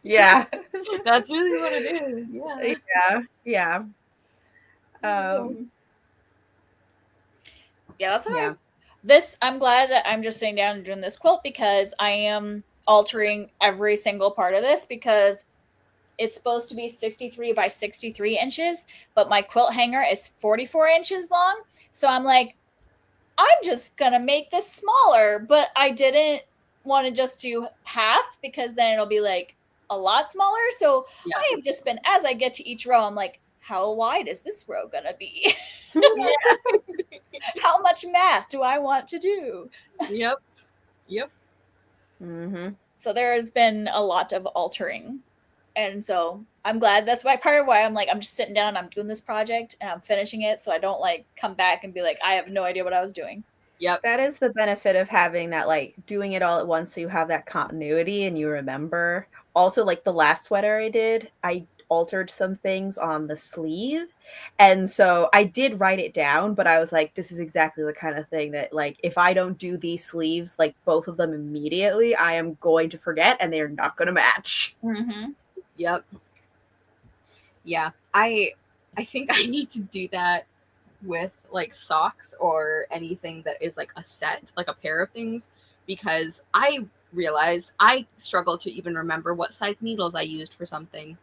Yeah. That's really what it is. Yeah. That's how I'm glad that I'm just sitting down and doing this quilt because I am altering every single part of this because it's supposed to be 63 by 63 inches, but my quilt hanger is 44 inches long. So I'm like, I'm just going to make this smaller, but I didn't want to just do half because then it'll be like a lot smaller. So I have just been, as I get to each row, I'm like, how wide is this row going to be? How much math do I want to do? Yep. So there's been a lot of altering. And so I'm glad that's part of why I'm like, I'm just sitting down, I'm doing this project and I'm finishing it. So I don't like come back and be like, I have no idea what I was doing. Yep. That is the benefit of having that, like, doing it all at once so you have that continuity and you remember. Also, like the last sweater I did, I altered some things on the sleeve. And so I did write it down, but I was like, this is exactly the kind of thing that, like, if I don't do these sleeves, like both of them immediately, I am going to forget and they're not going to match. Yep. Yeah. I think I need to do that with like socks or anything that is like a set, like a pair of things, because I realized I struggle to even remember what size needles I used for something.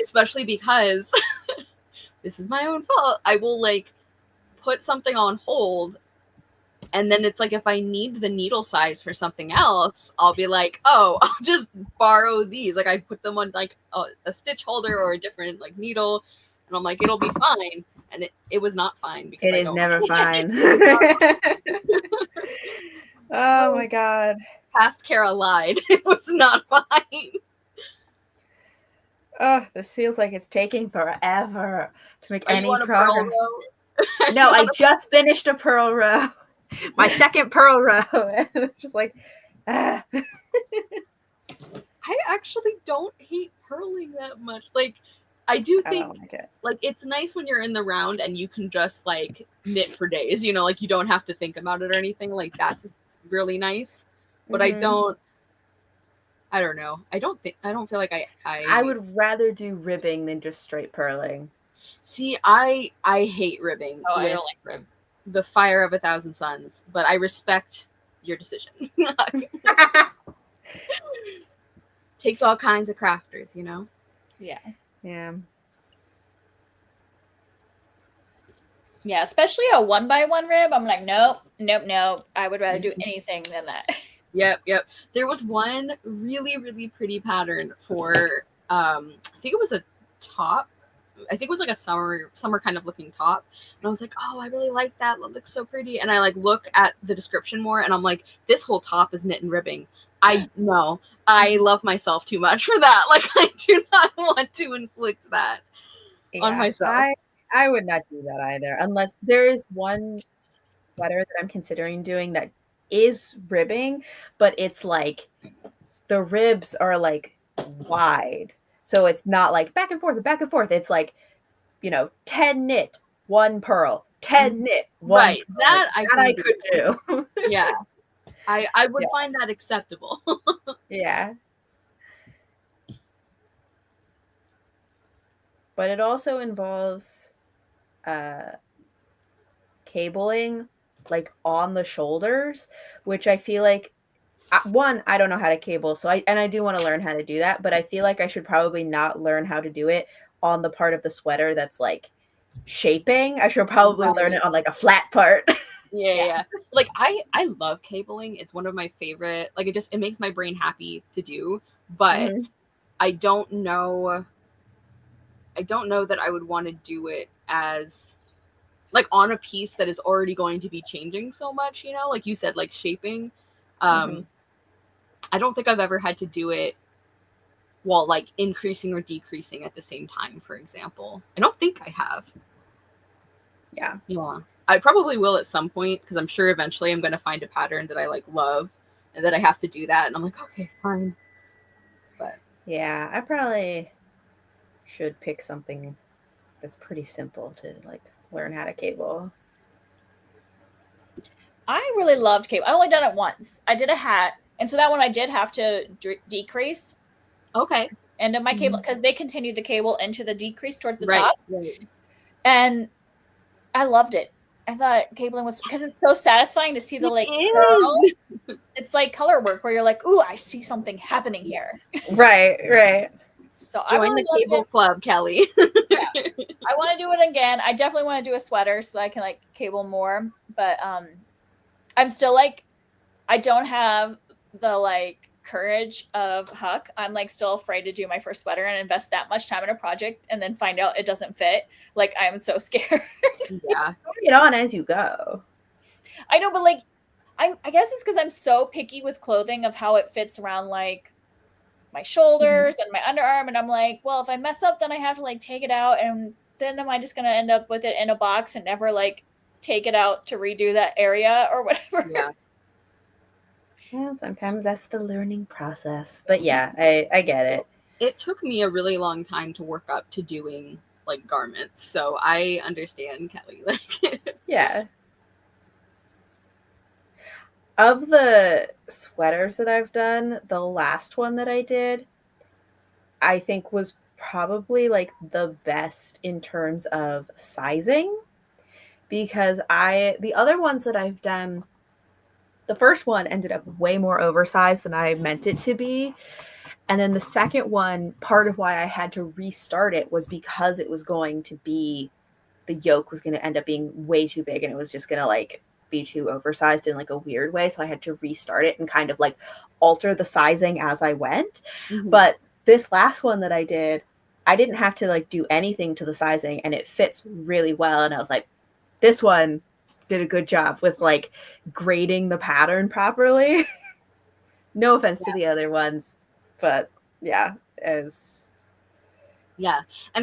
Especially because this is my own fault. I will like put something on hold, and then it's like if I need the needle size for something else, I'll be like, oh, I'll just borrow these. Like I put them on like a stitch holder or a different like needle, and I'm like, it'll be fine. And it was not fine because it is never fine. Oh my god. Past Kara lied. It was not fine. Oh, this feels like it's taking forever to make any progress. No, I just finished a purl row. My second purl row. And it's just like, I actually don't hate purling that much. Like, I do think like it's nice when you're in the round and you can just like knit for days, you know, like you don't have to think about it or anything. Like that's really nice. But I don't know. I don't feel like I would rather do ribbing than just straight purling. See, I hate ribbing. Oh, I don't like rib. The Fire of 1,000 Suns, but I respect your decision. Takes all kinds of crafters, you know? Yeah. Yeah, especially a 1x1 rib. I'm like, nope. I would rather do anything than that. Yep. There was one really, really pretty pattern for, I think it was a top. I think it was like a summer kind of looking top. And I was like, oh, I really like that. That looks so pretty. And I like look at the description more and I'm like, this whole top is knit and ribbing. I love myself too much for that. Like, I do not want to inflict that on myself. I would not do that either, unless there is one sweater that I'm considering doing that is ribbing, but it's like the ribs are like wide. So it's not like back and forth, back and forth. It's like, 10 knit, 1 purl, 10 knit, 1 Right. purl. That Like, I that I can could do. Yeah. I would Yeah. find that acceptable. Yeah. But it also involves cabling like on the shoulders, which I feel like one, I don't know how to cable, so I do want to learn how to do that, but I feel like I should probably not learn how to do it on the part of the sweater that's like shaping. I should probably learn it on like a flat part. Yeah. Like I love cabling. It's one of my favorite. Like it makes my brain happy to do, but I don't know that I would want to do it as like on a piece that is already going to be changing so much, like you said, like shaping. I don't think I've ever had to do it while like increasing or decreasing at the same time, for example. I don't think I have. Yeah. I probably will at some point, because I'm sure eventually I'm going to find a pattern that I like love and that I have to do that, and I'm like, okay, fine. But yeah, I probably should pick something that's pretty simple to like learn how to cable. I really loved cable. I only done it once. I did a hat, and so that one I did have to decrease. Okay. End of my cable, because they continued the cable into the decrease towards the Right. top. And I loved it. I thought cabling was, because it's so satisfying to see the like curl. It's like color work where you're like, ooh, I see something happening here. Right. So Join I really the cable club, Kelly. Yeah. I want to do it again. I definitely want to do a sweater so that I can like cable more. But I'm still like, I don't have the like courage of Huck. I'm like still afraid to do my first sweater and invest that much time in a project and then find out it doesn't fit. Like I'm so scared. Yeah. Put it on as you go. I know, but like I guess it's because I'm so picky with clothing of how it fits around like my shoulders and my underarm, and I'm like, well, if I mess up, then I have to like take it out, and then am I just gonna end up with it in a box and never like take it out to redo that area or whatever? Yeah, sometimes that's the learning process. But yeah, I get it. It took me a really long time to work up to doing like garments, so I understand, Kelly. Like, yeah. Of the sweaters that I've done, the last one that I did, I think was probably like the best in terms of sizing, because the other ones that I've done, the first one ended up way more oversized than I meant it to be. And then the second one, part of why I had to restart it was because it was going to be, the yoke was going to end up being way too big, and it was just going to like be too oversized in like a weird way. So I had to restart it and kind of like alter the sizing as I went. But this last one that I didn't have to like do anything to the sizing, and it fits really well. And I was like, this one did a good job with like grading the pattern properly. No offense to the other ones, but yeah, and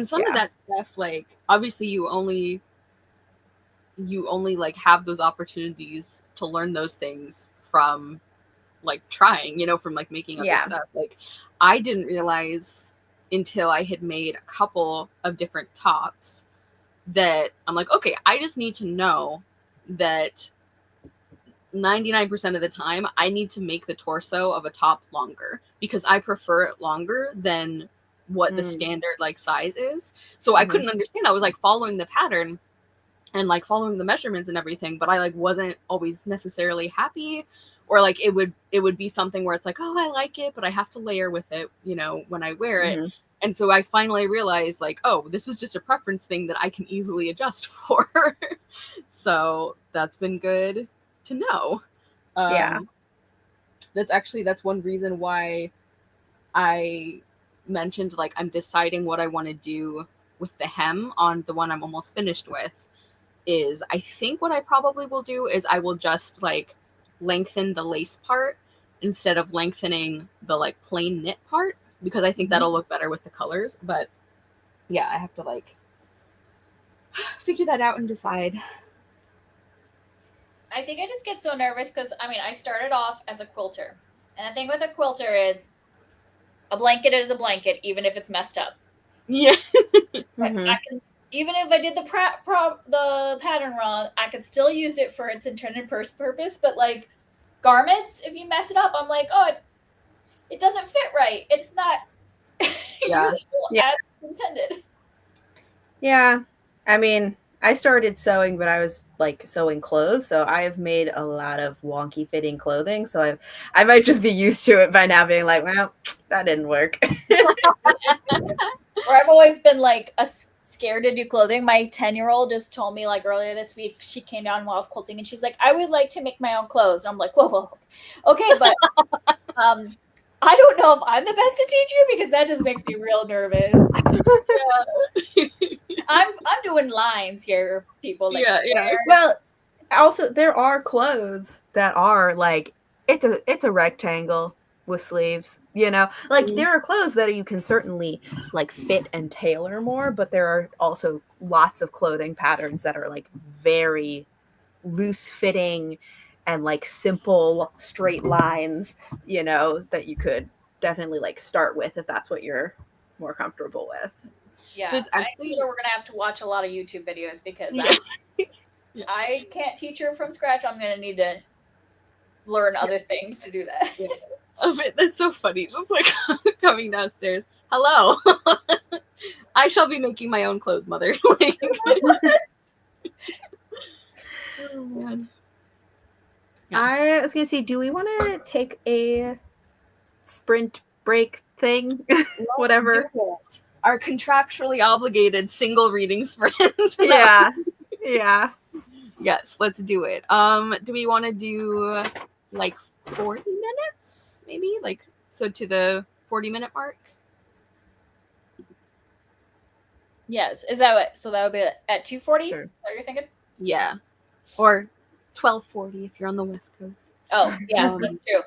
some of that stuff, like obviously you only like have those opportunities to learn those things from like trying, from like making other stuff. Like I didn't realize until I had made a couple of different tops that I'm like, okay, I just need to know that 99% of the time I need to make the torso of a top longer, because I prefer it longer than what the standard like size is. So I couldn't understand. I was like following the pattern and like following the measurements and everything, but I like wasn't always necessarily happy, or like it would be something where it's like, oh, I like it, but I have to layer with it, when I wear it. And so I finally realized like, oh, this is just a preference thing that I can easily adjust for. So that's been good to know. That's one reason why I mentioned like I'm deciding what I want to do with the hem on the one I'm almost finished with. Is I think what I probably will do is I will just like lengthen the lace part instead of lengthening the like plain knit part, because I think that'll look better with the colors. But yeah, I have to like figure that out and decide. I think I just get so nervous because I started off as a quilter, and the thing with a quilter is a blanket is a blanket, even if it's messed up. Yeah. Like, I can, even if I did the pattern wrong, I could still use it for its intended purpose. But like garments, if you mess it up, I'm like, oh, it doesn't fit right. It's not usable as intended. Yeah. I mean, I started sewing, but I was like sewing clothes, so I have made a lot of wonky fitting clothing. So I might just be used to it by now, being like, well, that didn't work. Or I've always been like scared to do clothing. My 10-year-old just told me like earlier this week, she came down while I was quilting and she's like, I would like to make my own clothes. And I'm like, whoa. Okay, but I don't know if I'm the best to teach you because that just makes me real nervous. Yeah. I'm doing lines here, people. Like, yeah. Well, also there are clothes that are like it's a rectangle with sleeves, you know, like there are clothes that you can certainly like fit and tailor more, but there are also lots of clothing patterns that are like very loose fitting and like simple straight lines, you know, that you could definitely like start with if that's what you're more comfortable with. Yeah, There's I actually- think we're gonna have to watch a lot of YouTube videos because Yeah. I can't teach her from scratch. I'm gonna need to learn other things to do that. Yeah. That's so funny. Just like coming downstairs. Hello. I shall be making my own clothes, mother. Like, oh man. Yeah. I was gonna say, do we want to take a sprint break thing? Whatever. Our contractually obligated single reading sprint. Yeah. Yeah. Yes, let's do it. Do we want to do like 40 minutes? Maybe? Like so to the 40-minute mark? Yes. Is that what? So that would be at 2:40? Sure. Is that what you're thinking? Yeah. Or 12:40 if you're on the West Coast. Oh, yeah, that's true.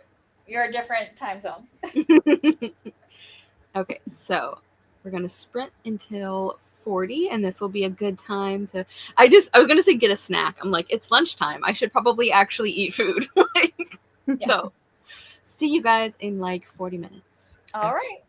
You're different time zones. Okay, so we're gonna sprint until 40, and this will be a good time to. I was gonna say get a snack. I'm like, it's lunchtime. I should probably actually eat food. So, see you guys in like 40 minutes. All right.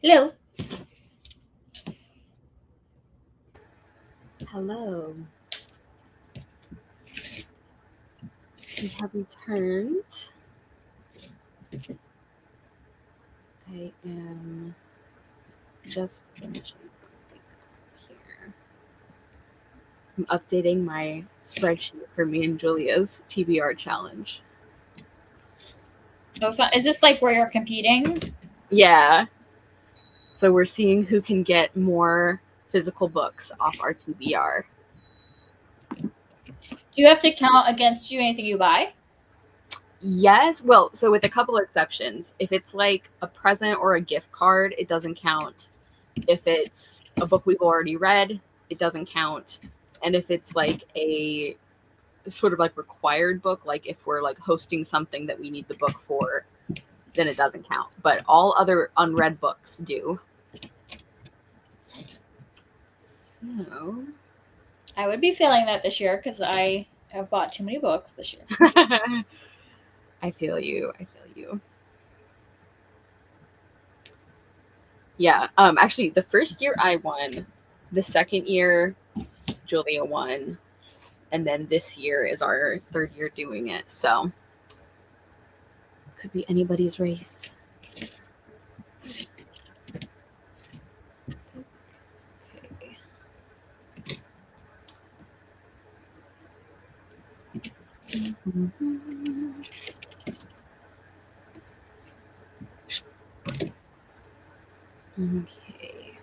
Hello. Hello. We have returned. I am just finishing something here. I'm updating my spreadsheet for me and Julia's TBR challenge. Oh, is this like where you're competing? Yeah. So we're seeing who can get more physical books off our TBR. Do you have to count against you anything you buy? Yes. Well, so with a couple of exceptions. If it's like a present or a gift card, it doesn't count. If it's a book we've already read, it doesn't count. And if it's like a sort of like required book, like if we're like hosting something that we need the book for, then it doesn't count. But all other unread books do. So I would be failing that this year because I have bought too many books this year. I feel you. Yeah. Actually, the first year I won. The second year, Julia won. And then this year is our third year doing it. So could be anybody's race. Okay. Okay.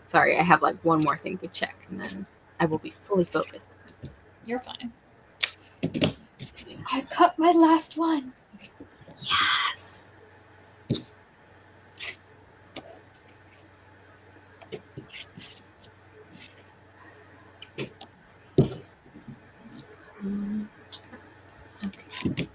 Sorry, I have like one more thing to check and then I will be fully focused. You're fine. I cut my last one. Yes. Okay.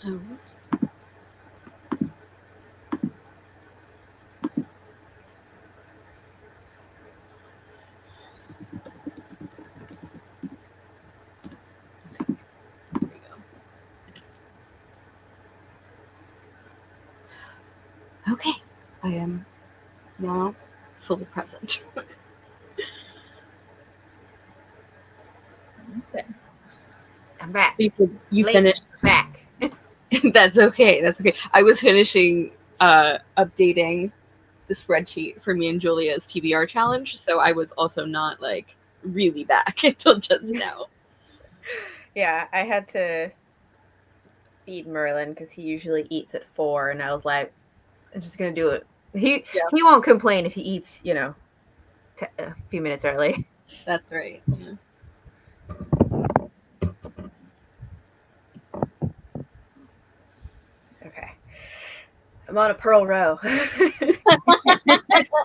Oh, whoops. There we go. Okay, I am now fully present. Okay. I'm back. You Late, finished. Back. That's okay. That's okay. I was finishing updating the spreadsheet for me and Julia's TBR challenge, so I was also not like really back until just now. Yeah, I had to feed Merlin because he usually eats at 4, and I was like, I'm just gonna do it. He won't complain if he eats, a few minutes early. That's right. Yeah. Okay. I'm on a pearl row. I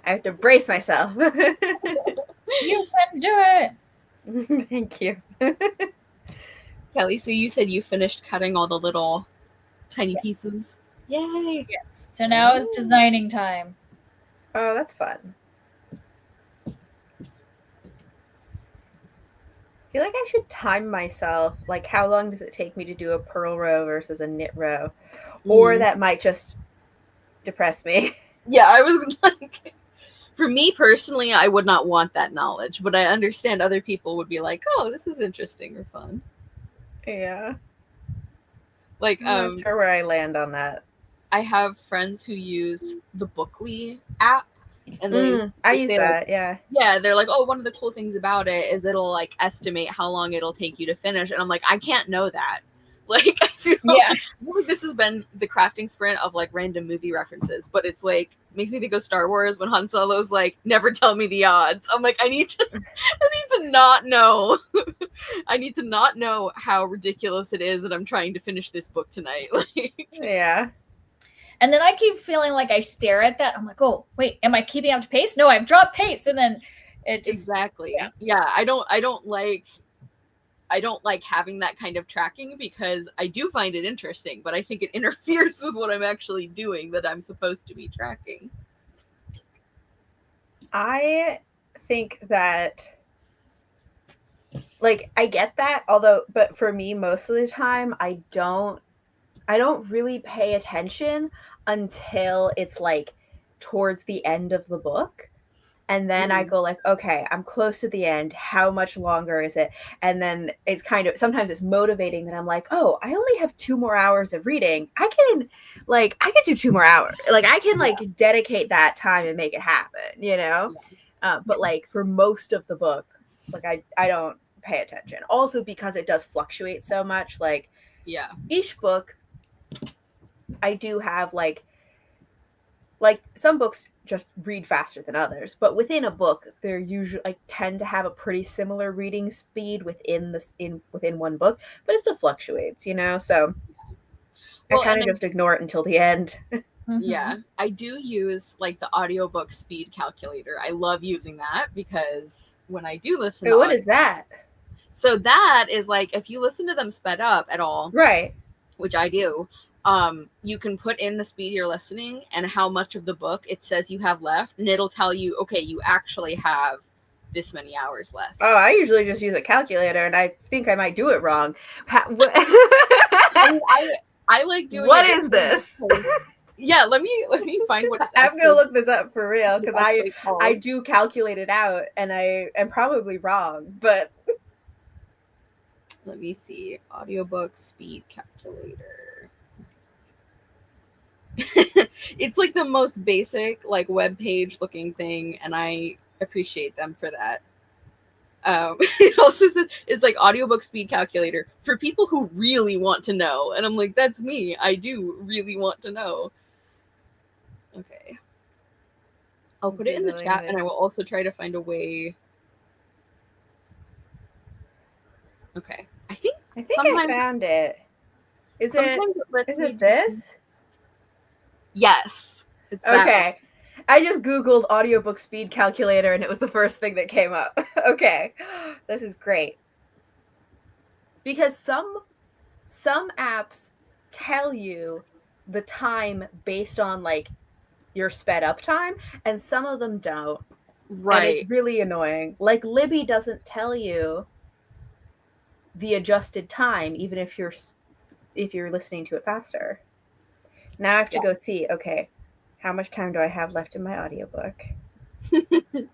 have to brace myself. You can do it. Thank you. Kelly, so you said you finished cutting all the little tiny pieces. Yay! Yes. So now it's designing time. Oh, that's fun. I feel like I should time myself. Like, how long does it take me to do a purl row versus a knit row? Or that might just depress me. Yeah, I was like, for me personally, I would not want that knowledge, but I understand other people would be like, oh, this is interesting or fun. Yeah. Like, I'm not sure where I land on that. I have friends who use the Bookly app. And I use that, yeah. Yeah, they're like, oh, one of the cool things about it is it'll like estimate how long it'll take you to finish. And I'm like, I can't know that. Like, I feel like this has been the crafting sprint of like random movie references, but it's like makes me think of Star Wars when Han Solo's like, never tell me the odds. I'm like, I need to not know. I need to not know how ridiculous it is that I'm trying to finish this book tonight. Like, yeah. And then I keep feeling like I stare at that. I'm like, oh, wait, am I keeping up to pace? No, I've dropped pace. And then it just... Exactly. Yeah, I don't like having that kind of tracking because I do find it interesting, but I think it interferes with what I'm actually doing that I'm supposed to be tracking. I think that, like, I get that, but for me, most of the time, I don't really pay attention until it's like towards the end of the book. And then I go like, okay, I'm close to the end. How much longer is it? And then it's kind of, sometimes it's motivating that I'm like, oh, I only have 2 more hours of reading. I can do 2 more hours. Like I can dedicate that time and make it happen, you know? But like for most of the book, like I don't pay attention. Also because it does fluctuate so much. Like each book, I do have like some books just read faster than others, but within a book, they're usually tend to have a pretty similar reading speed within one book, but it still fluctuates, you know. So I kind of just ignore it until the end. Yeah, I do use like the audiobook speed calculator. I love using that because when I do listen to what is that? So that is like if you listen to them sped up at all, right? Which I do. You can put in the speed you're listening and how much of the book it says you have left, and it'll tell you, okay, you actually have this many hours left. Oh, I usually just use a calculator, and I think I might do it wrong. I like doing. What is this? Yeah, let me find what. I'm gonna look this up for real because I do calculate it out, and I am probably wrong, but let me see. Audiobook speed calculator. It's like the most basic like web page looking thing, and I appreciate them for that. It also says it's like audiobook speed calculator for people who really want to know, and I'm like, that's me. I do really want to know. Okay, I'll put it in the chat, and I will also try to find a way. Okay, I think I found it. Is it this? Yes. It's okay. I just Googled audiobook speed calculator and it was the first thing that came up. Okay. This is great. Because some apps tell you the time based on like your sped up time and some of them don't. Right. And it's really annoying. Like Libby doesn't tell you the adjusted time even if you're listening to it faster. Now I have to go see, okay, how much time do I have left in my audiobook? I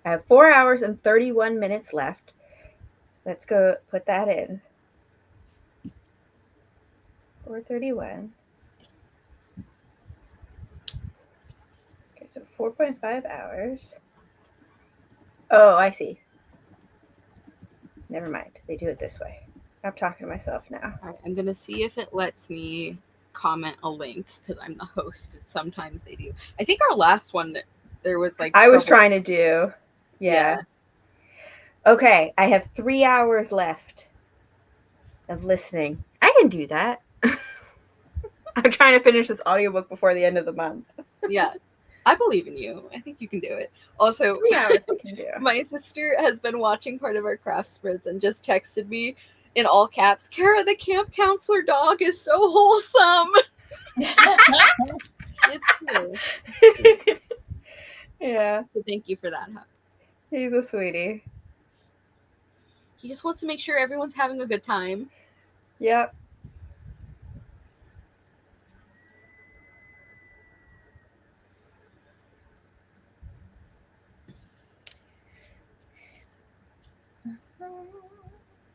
have 4 hours and 31 minutes left. Let's go put that in. 4:31. Okay, so 4.5 hours. Oh, I see. Never mind. They do it this way. I'm talking to myself now. All right, I'm going to see if it lets me comment a link because I'm the host and sometimes they do. I think our last one there was like I was trying to do. Yeah. Okay, I have 3 hours left of listening. I can do that. I'm trying to finish this audiobook before the end of the month. Yeah. I believe in you. I think you can do it. Also, 3 hours I can do. My sister has been watching part of our craft sprints and just texted me in all caps, Kara, the camp counselor dog is so wholesome. It's true. Yeah. So thank you for that, Huck. He's a sweetie. He just wants to make sure everyone's having a good time. Yep.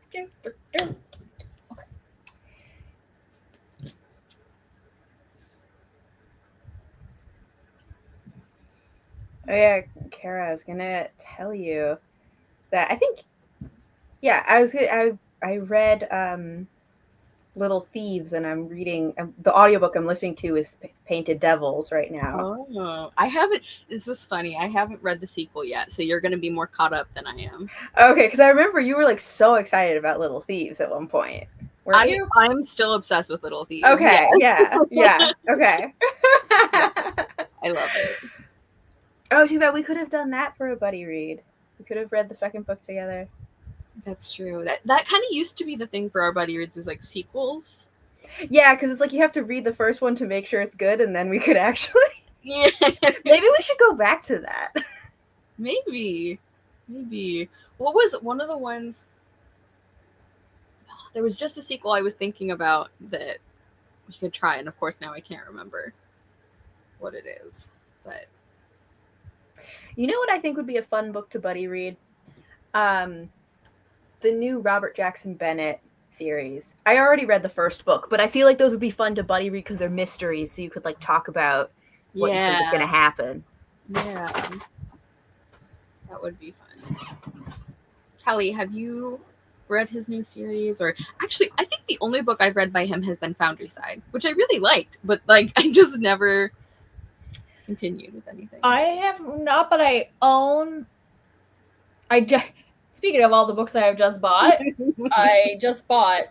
Okay. Oh yeah, Kara, I was gonna tell you that I read Little Thieves and I'm reading the audiobook I'm listening to is Painted Devils right now. Oh, I haven't. This is funny. I haven't read the sequel yet, so you're gonna be more caught up than I am. Okay, because I remember you were like so excited about Little Thieves at one point. Weren't you? I'm still obsessed with Little Thieves. Okay, yeah, okay. I love it. Oh, too bad we could have done that for a buddy read. We could have read the second book together. That's true. That kind of used to be the thing for our buddy reads, is like sequels. Yeah, because it's like you have to read the first one to make sure it's good, and then we could actually. Yeah. Maybe we should go back to that. Maybe. What was one of the ones? There was just a sequel I was thinking about that we could try, and of course now I can't remember what it is. But you know what I think would be a fun book to buddy read? The new Robert Jackson Bennett series. I already read the first book, but I feel like those would be fun to buddy read because they're mysteries, so you could like talk about what you think is going to happen. Yeah, that would be fun. Kelly, have you read his new series? Or actually, I think the only book I've read by him has been Foundryside, which I really liked, but like I just never continued with anything. I have not, but I own. Speaking of all the books I have just bought, I just bought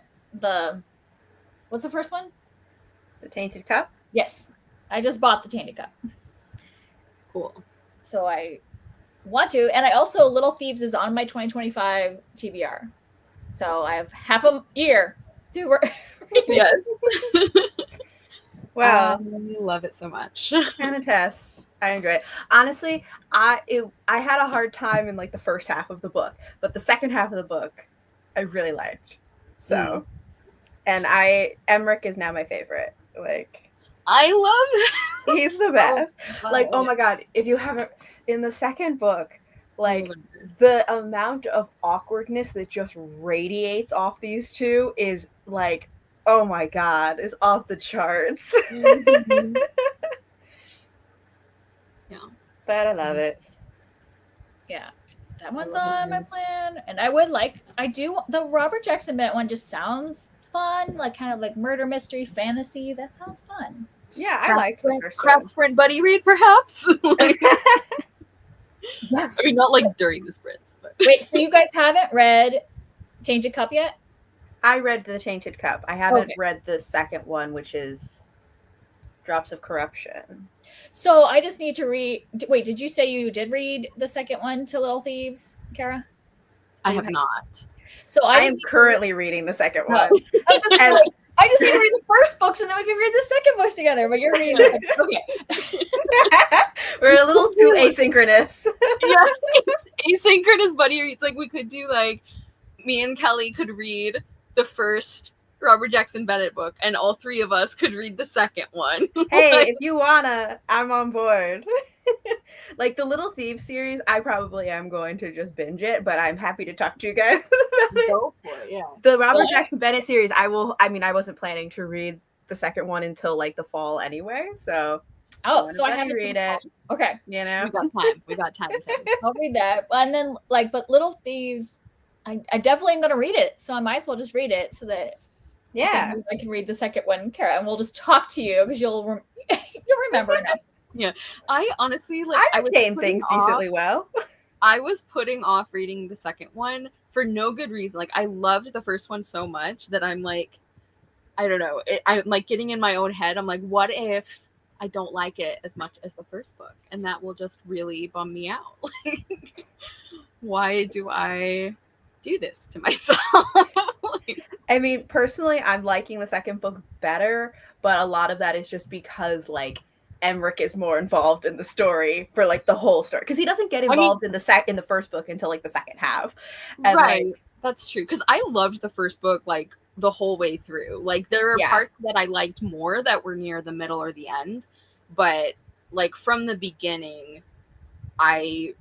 what's the first one? The Tainted Cup? Yes. I just bought the Tainted Cup. Cool. So I want to. And I also, Little Thieves is on my 2025 TBR. So I have half a year to read. Yes. Wow. I love it so much. Kind of test. I enjoy it. Honestly, I had a hard time in like the first half of the book, but the second half of the book I really liked. So, and Emmerich is now my favorite. Like, I love he's the best. Like, oh yeah. my god, if you haven't, in the second book, like the amount of awkwardness that just radiates off these two is like, oh my god, is off the charts. Mhm. Yeah. But I love it. Yeah. That one's on my plan. And I do, the Robert Jackson Bennett one just sounds fun, like kind of like murder mystery fantasy. That sounds fun. Yeah, I liked the first Craft one. sprint buddy read, perhaps. Yes. I mean, not like during the sprints, but Wait, so you guys haven't read Tainted Cup yet? I read the Tainted Cup. I haven't read the second one, which is Drops of Corruption. So I just need to read. Wait, did you say you did read the second one to Little Thieves, Kara? I have not. So I am currently reading the second one. I was gonna say, like, I just need to read the first books and then we can read the second books together. But you're reading the second. Okay. We're a little too asynchronous. Yeah, asynchronous buddy reads. Like we could do like me and Kelly could read the first Robert Jackson Bennett book, and all three of us could read the second one. Hey, if you wanna, I'm on board. Like the Little Thieves series, I probably am going to just binge it, but I'm happy to talk to you guys about it. Go for it, yeah. The Robert Jackson Bennett series, I wasn't planning to read the second one until like the fall anyway, so so I have to read it. Okay. You know? We got time. I'll read that. And then but Little Thieves, I definitely am gonna read it. So I might as well just read it so that I can read the second one, Kara, and we'll just talk to you because you'll remember enough. Yeah, I honestly I retain things decently well. I was putting off reading the second one for no good reason. Like I loved the first one so much that I'm like, I don't know. I'm like getting in my own head. I'm like, what if I don't like it as much as the first book, and that will just really bum me out. Like, why do I do this to myself? I mean, personally, I'm liking the second book better, but a lot of that is just because like Emmerich is more involved in the story for like the whole story, because he doesn't get involved in the first book until like the second half. And, right, like, that's true. Because I loved the first book like the whole way through. Like there are parts that I liked more that were near the middle or the end, but like from the beginning, I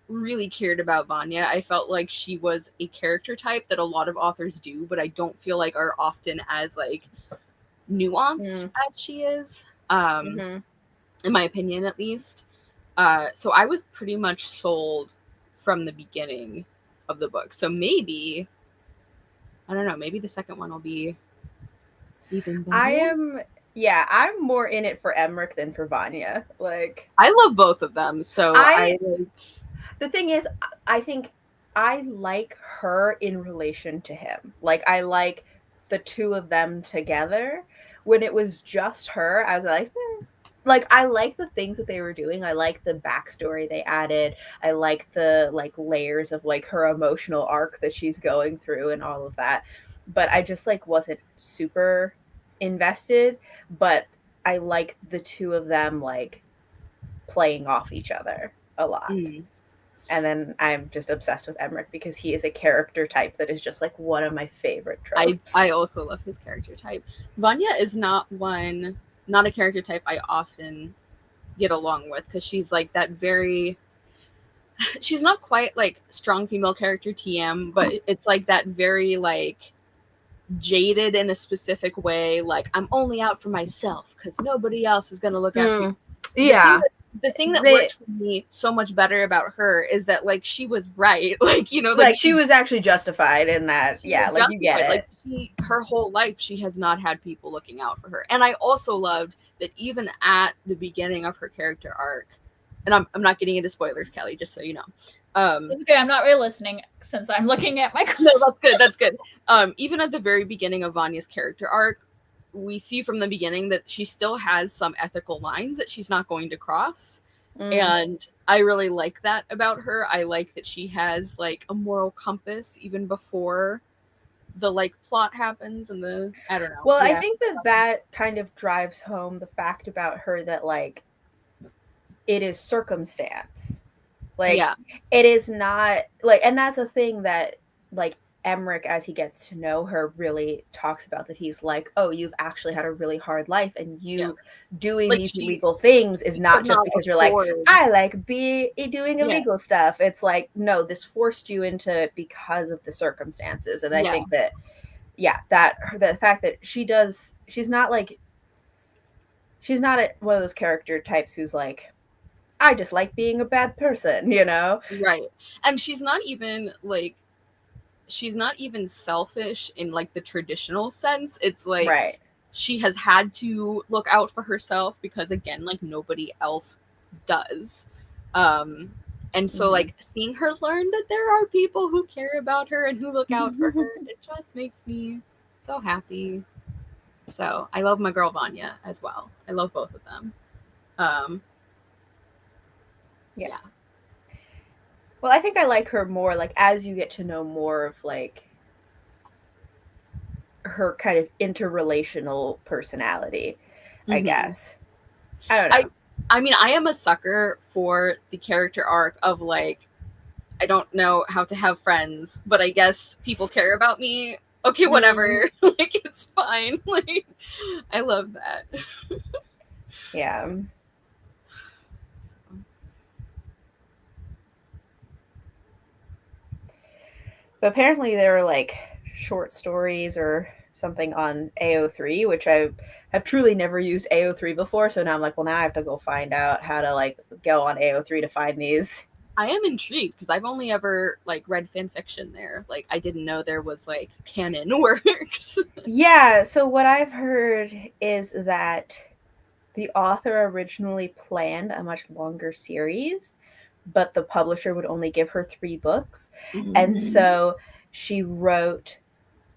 really cared about Vanya. I felt like she was a character type that a lot of authors do, but I don't feel like are often as like nuanced as she is. In my opinion, at least. So I was pretty much sold from the beginning of the book. So maybe, I don't know, maybe the second one will be even better. I'm more in it for Emmerich than for Vanya. Like, I love both of them. So the thing is, I think I like her in relation to him. Like, I like the two of them together. When it was just her, I was like, like, I like the things that they were doing. I like the backstory they added. I like the like layers of like her emotional arc that she's going through and all of that. But I just like wasn't super invested. But I like the two of them like playing off each other a lot. And then I'm just obsessed with Emmerich because he is a character type that is just like one of my favorite tropes. I also love his character type. Vanya is not a character type I often get along with, because she's like that she's not quite like strong female character TM, but it's like that very like jaded in a specific way, like I'm only out for myself because nobody else is gonna look out for me. Yeah. The thing that worked for me so much better about her is that like she was right, like, you know, like she was actually justified in that. Yeah, like you get it. Like her whole life she has not had people looking out for her. And I also loved that even at the beginning of her character arc, and I'm not getting into spoilers, Kelly, just so you know. It's okay, I'm not really listening since I'm looking at my No, that's good. Even at the very beginning of Vanya's character arc, we see from the beginning that she still has some ethical lines that she's not going to cross. And I really like that about her. I like that she has like a moral compass even before the like plot happens and the, I don't know. Well, yeah. I think that kind of drives home the fact about her that like it is circumstance. Like, it is not like, and that's a thing that like Emmerich, as he gets to know her, really talks about, that he's like, oh, you've actually had a really hard life, and you doing like these illegal things is not just because you're like, I like doing illegal stuff. It's like, no, this forced you into it because of the circumstances. And I think that, the fact that she's not one of those character types who's like, I just like being a bad person, you know? Right. And she's not even selfish in like the traditional sense. It's like she has had to look out for herself because, again, like nobody else does. And so like seeing her learn that there are people who care about her and who look out for her, it just makes me so happy. So I love my girl Vanya as well. I love both of them. Yeah. Well, I think I like her more, like, as you get to know more of, like, her kind of interrelational personality, I guess. I don't know. I mean, I am a sucker for the character arc of, like, I don't know how to have friends, but I guess people care about me. Okay, whatever. Like, it's fine. Like, I love that. Yeah. But apparently there are like short stories or something on AO3, which I have truly never used AO3 before. So now I'm like, well, now I have to go find out how to like go on AO3 to find these. I am intrigued because I've only ever like read fan fiction there. Like I didn't know there was like canon works. Yeah. So what I've heard is that the author originally planned a much longer series, but the publisher would only give her 3 books. And so she wrote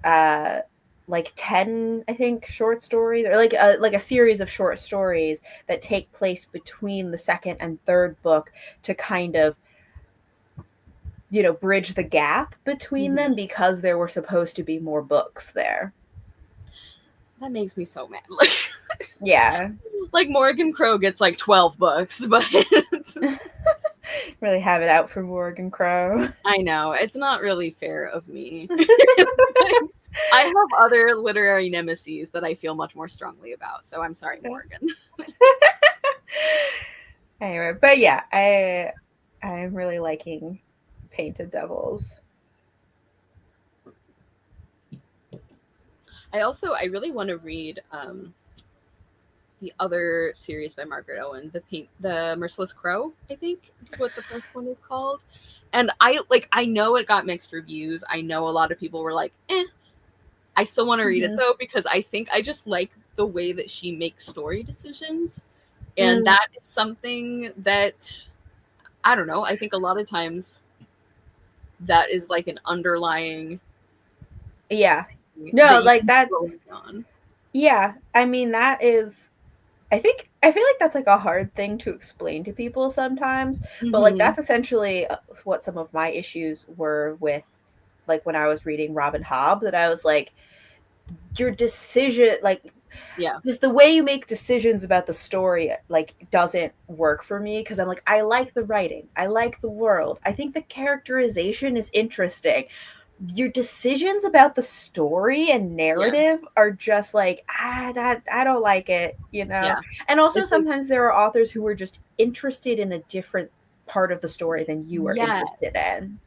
like 10, I think, short stories, or like a series of short stories that take place between the second and third book to kind of, you know, bridge the gap between them, because there were supposed to be more books there. That makes me so mad. Like, yeah. Like Morgan Crow gets like 12 books, but really have it out for Morgan Crow. I know. It's not really fair of me. I have other literary nemesis that I feel much more strongly about, so I'm sorry, Morgan. Anyway, but yeah, I'm really liking Painted Devils. I really want to read the other series by Margaret Owen, the Merciless Crow, I think is what the first one is called. And I know it got mixed reviews. I know a lot of people were like, I still want to read it though, because I think I just like the way that she makes story decisions. And that is something that, I don't know, I think a lot of times that is like an underlying No, you like can that. go on. Yeah, I mean that is. I feel like that's like a hard thing to explain to people sometimes, but like that's essentially what some of my issues were with, like when I was reading Robin Hobb. That I was like, your decision, like Yeah. just the way you make decisions about the story like doesn't work for me, because I'm like, I like the writing, I like the world, I think the characterization is interesting. Your decisions about the story and narrative are just like, that I don't like it, you know. Yeah. And also It's sometimes there are authors who are just interested in a different part of the story than you are interested in.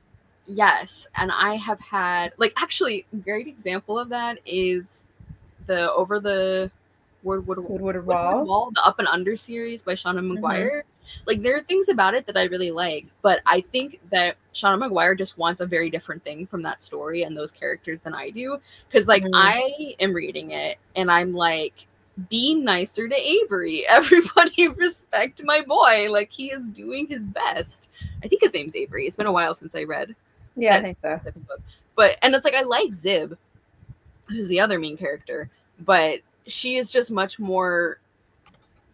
Yes, and I have had, like, actually a great example of that is the Over the Woodward Wall, the Up and Under series by Shauna McGuire. Like, there are things about it that I really like, but I think that Shauna McGuire just wants a very different thing from that story and those characters than I do. Because, like, I am reading it and I'm like, be nicer to Avery. Everybody respect my boy. Like, he is doing his best. I think his name's Avery. It's been a while since I read. Yeah, I think so. But, and it's like, I like Zib, who's the other main character, but she is just much more,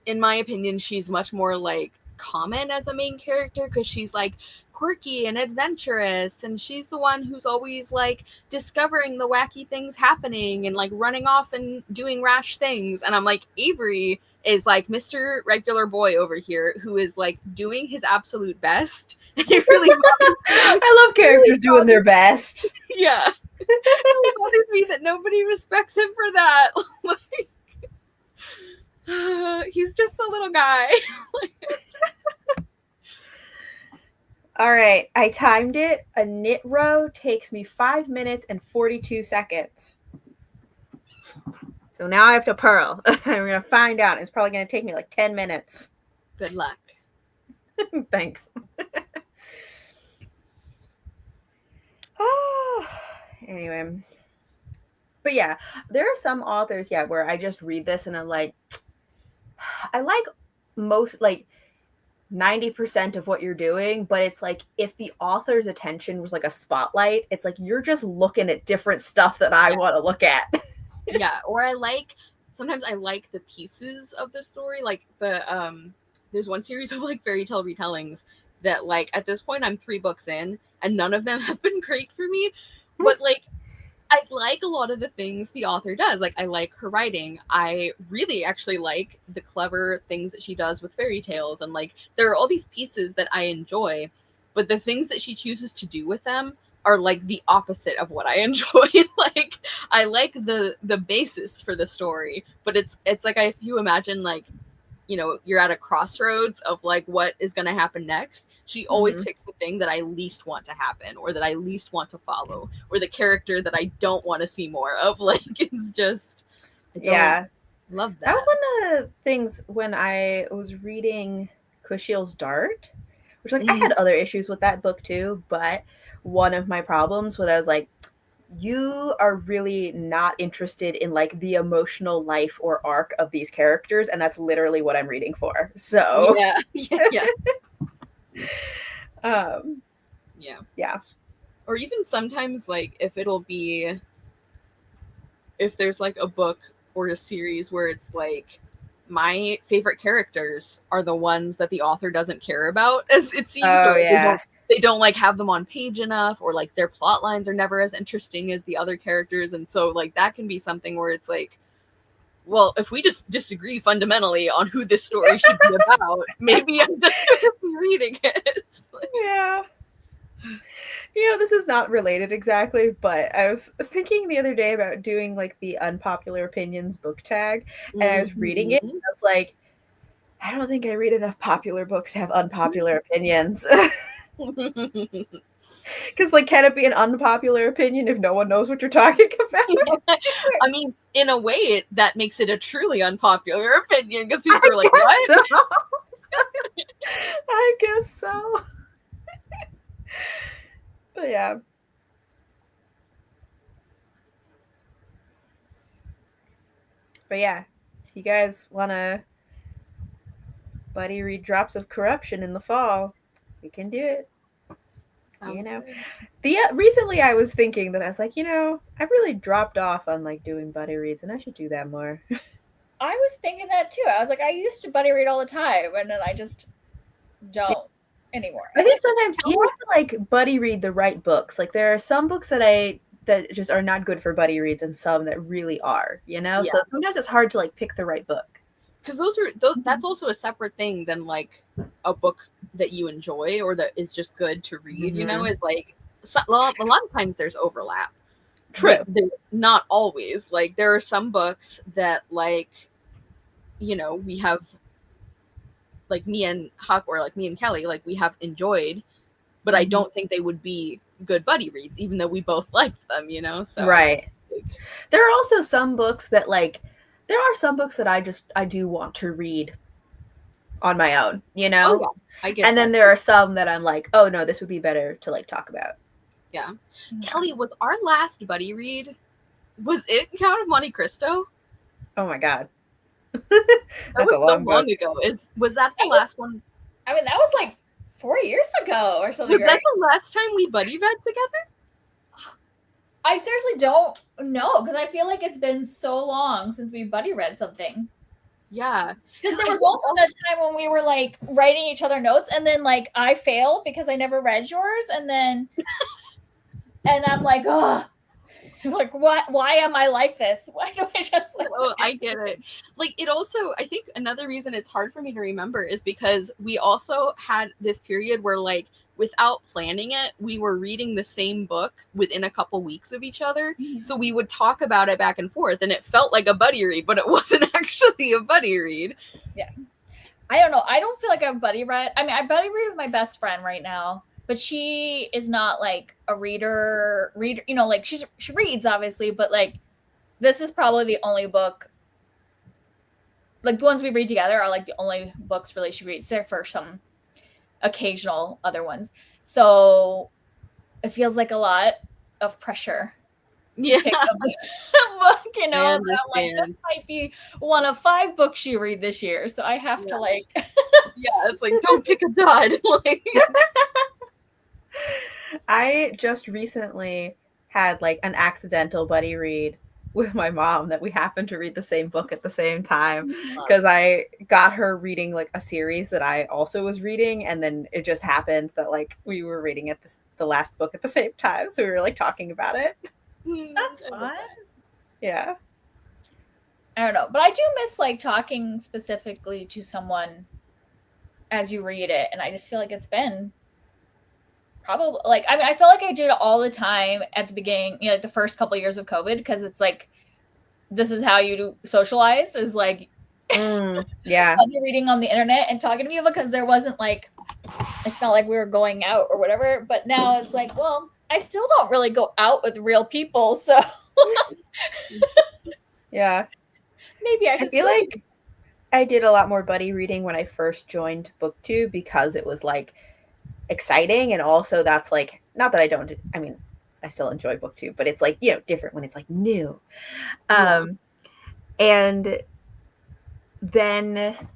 in my opinion, she's much more like common as a main character, because she's like quirky and adventurous, and she's the one who's always like discovering the wacky things happening and like running off and doing rash things. And I'm like, Avery is like Mr. Regular Boy over here, who is like doing his absolute best. And it really I love characters doing their best. Yeah. It bothers me that nobody respects him for that. Like, he's just a little guy. All right, I timed it. A knit row takes me 5 minutes and 42 seconds. So now I have to purl. I'm going to find out. It's probably going to take me like 10 minutes. Good luck. Thanks. Oh, anyway. But yeah, there are some authors, where I just read this and I'm like, I like most, like 90% of what you're doing, but it's like if the author's attention was like a spotlight, it's like you're just looking at different stuff that I want to look at. Yeah, or sometimes I like the pieces of the story, like there's one series of like fairy tale retellings that, like, at this point I'm 3 books in and none of them have been great for me, but like I like a lot of the things the author does. Like, I like her writing. I really actually like the clever things that she does with fairy tales. And, like, there are all these pieces that I enjoy, but the things that she chooses to do with them are, like, the opposite of what I enjoy. Like, I like the basis for the story, but it's like, if you imagine, like, you know, you're at a crossroads of, like, what is going to happen next. She always picks the thing that I least want to happen, or that I least want to follow, or the character that I don't want to see more of. Like, it's just, I love that. That was one of the things when I was reading Kushiel's Dart, which, like, I had other issues with that book too, but one of my problems was I was like, you are really not interested in like the emotional life or arc of these characters, and that's literally what I'm reading for. So yeah. Yeah. Or even sometimes, like, if there's like a book or a series where it's like, my favorite characters are the ones that the author doesn't care about, as it seems, they don't like have them on page enough, or like their plot lines are never as interesting as the other characters. And so, like, that can be something where it's like, well, if we just disagree fundamentally on who this story should be about, maybe I'm just gonna be reading it. Yeah. You know, this is not related exactly, but I was thinking the other day about doing like the unpopular opinions book tag, and I was reading it, and I was like, I don't think I read enough popular books to have unpopular opinions. Because, like, can it be an unpopular opinion if no one knows what you're talking about? I mean, in a way, that makes it a truly unpopular opinion, because people are like, what? So. I guess so. But yeah. But yeah, if you guys want to buddy read Drops of Corruption in the fall, we can do it. You know, recently I was thinking that I was like, I've really dropped off on like doing buddy reads, and I should do that more. I was thinking that too. I was like, I used to buddy read all the time, and then I just don't anymore. I think sometimes you have to like buddy read the right books. Like there are some books that just are not good for buddy reads, and some that really are. So sometimes it's hard to like pick the right book. Because that's also a separate thing than like a book that you enjoy or that is just good to read. Is like a lot of times there's overlap. True. Not always. Like there are some books that like, we have like me and Huck or like me and Kelly, like we have enjoyed, but I don't think they would be good buddy reads, even though we both liked them, So right. Like, there are also some books that like. There are some books that I do want to read on my own, Oh, yeah. I get and then there are some that I'm like, oh no, this would be better to like talk about. Yeah. Kelly, was our last buddy read, was it Count of Monte Cristo? Oh my god. That was so long ago. Was that the last one? I mean, that was like 4 years ago or something. Was that the last time we buddy read together? I seriously don't know, because I feel like it's been so long since we buddy read something. Yeah. Because there was also that time when we were like writing each other notes, and then like I failed because I never read yours, and then and I'm like, oh, like why am I like this? Why do I just like I get it. Like it also, I think another reason it's hard for me to remember is because we also had this period where like without planning it, we were reading the same book within a couple weeks of each other. Mm-hmm. So we would talk about it back and forth, and it felt like a buddy read, but it wasn't actually a buddy read. Yeah. I don't know. I don't feel like I've buddy read. I mean, I buddy read with my best friend right now, but she is not like a reader, like she reads obviously, but like this is probably the only book, like the ones we read together are like the only books really she reads, except for some occasional other ones. So it feels like a lot of pressure to pick up a book, and I'm like, this might be one of 5 books you read this year, so I have to like it's like, don't pick a dud. Like I just recently had like an accidental buddy read with my mom that we happened to read the same book at the same time, because I got her reading like a series that I also was reading, and then it just happened that like we were reading the last book at the same time, so we were like talking about it. That's fun. Yeah. I don't know, but I do miss like talking specifically to someone as you read it, and I just feel like it's been probably like, I mean, I feel like I did it all the time at the beginning, like the first couple of years of COVID, because it's like, this is how you socialize, is like, reading on the internet and talking to people, because there wasn't like, it's not like we were going out or whatever. But now it's like, well, I still don't really go out with real people, so yeah, maybe I should. I feel like I did a lot more buddy reading when I first joined BookTube, because it was like exciting, and also that's like, not that I mean I still enjoy BookTube, but it's like, different when it's like new. And then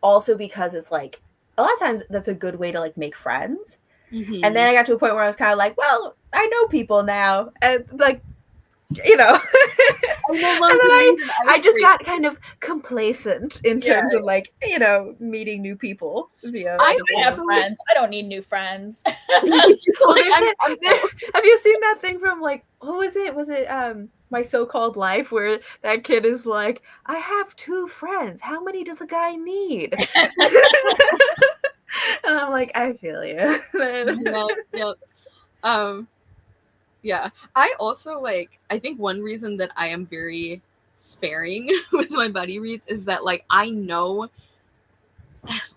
also because it's like a lot of times that's a good way to like make friends. Mm-hmm. And then I got to a point where I was kind of like, well, I know people now, and like, and then I just got kind of complacent in terms of like, meeting new people. I have friends. I don't need new friends. Have you seen that thing from like, what was it? Was it My So-Called Life, where that kid is like, I have 2 friends. How many does a guy need? And I'm like, I feel you. Yeah. I also like, I think one reason that I am very sparing with my buddy reads is that like, I know,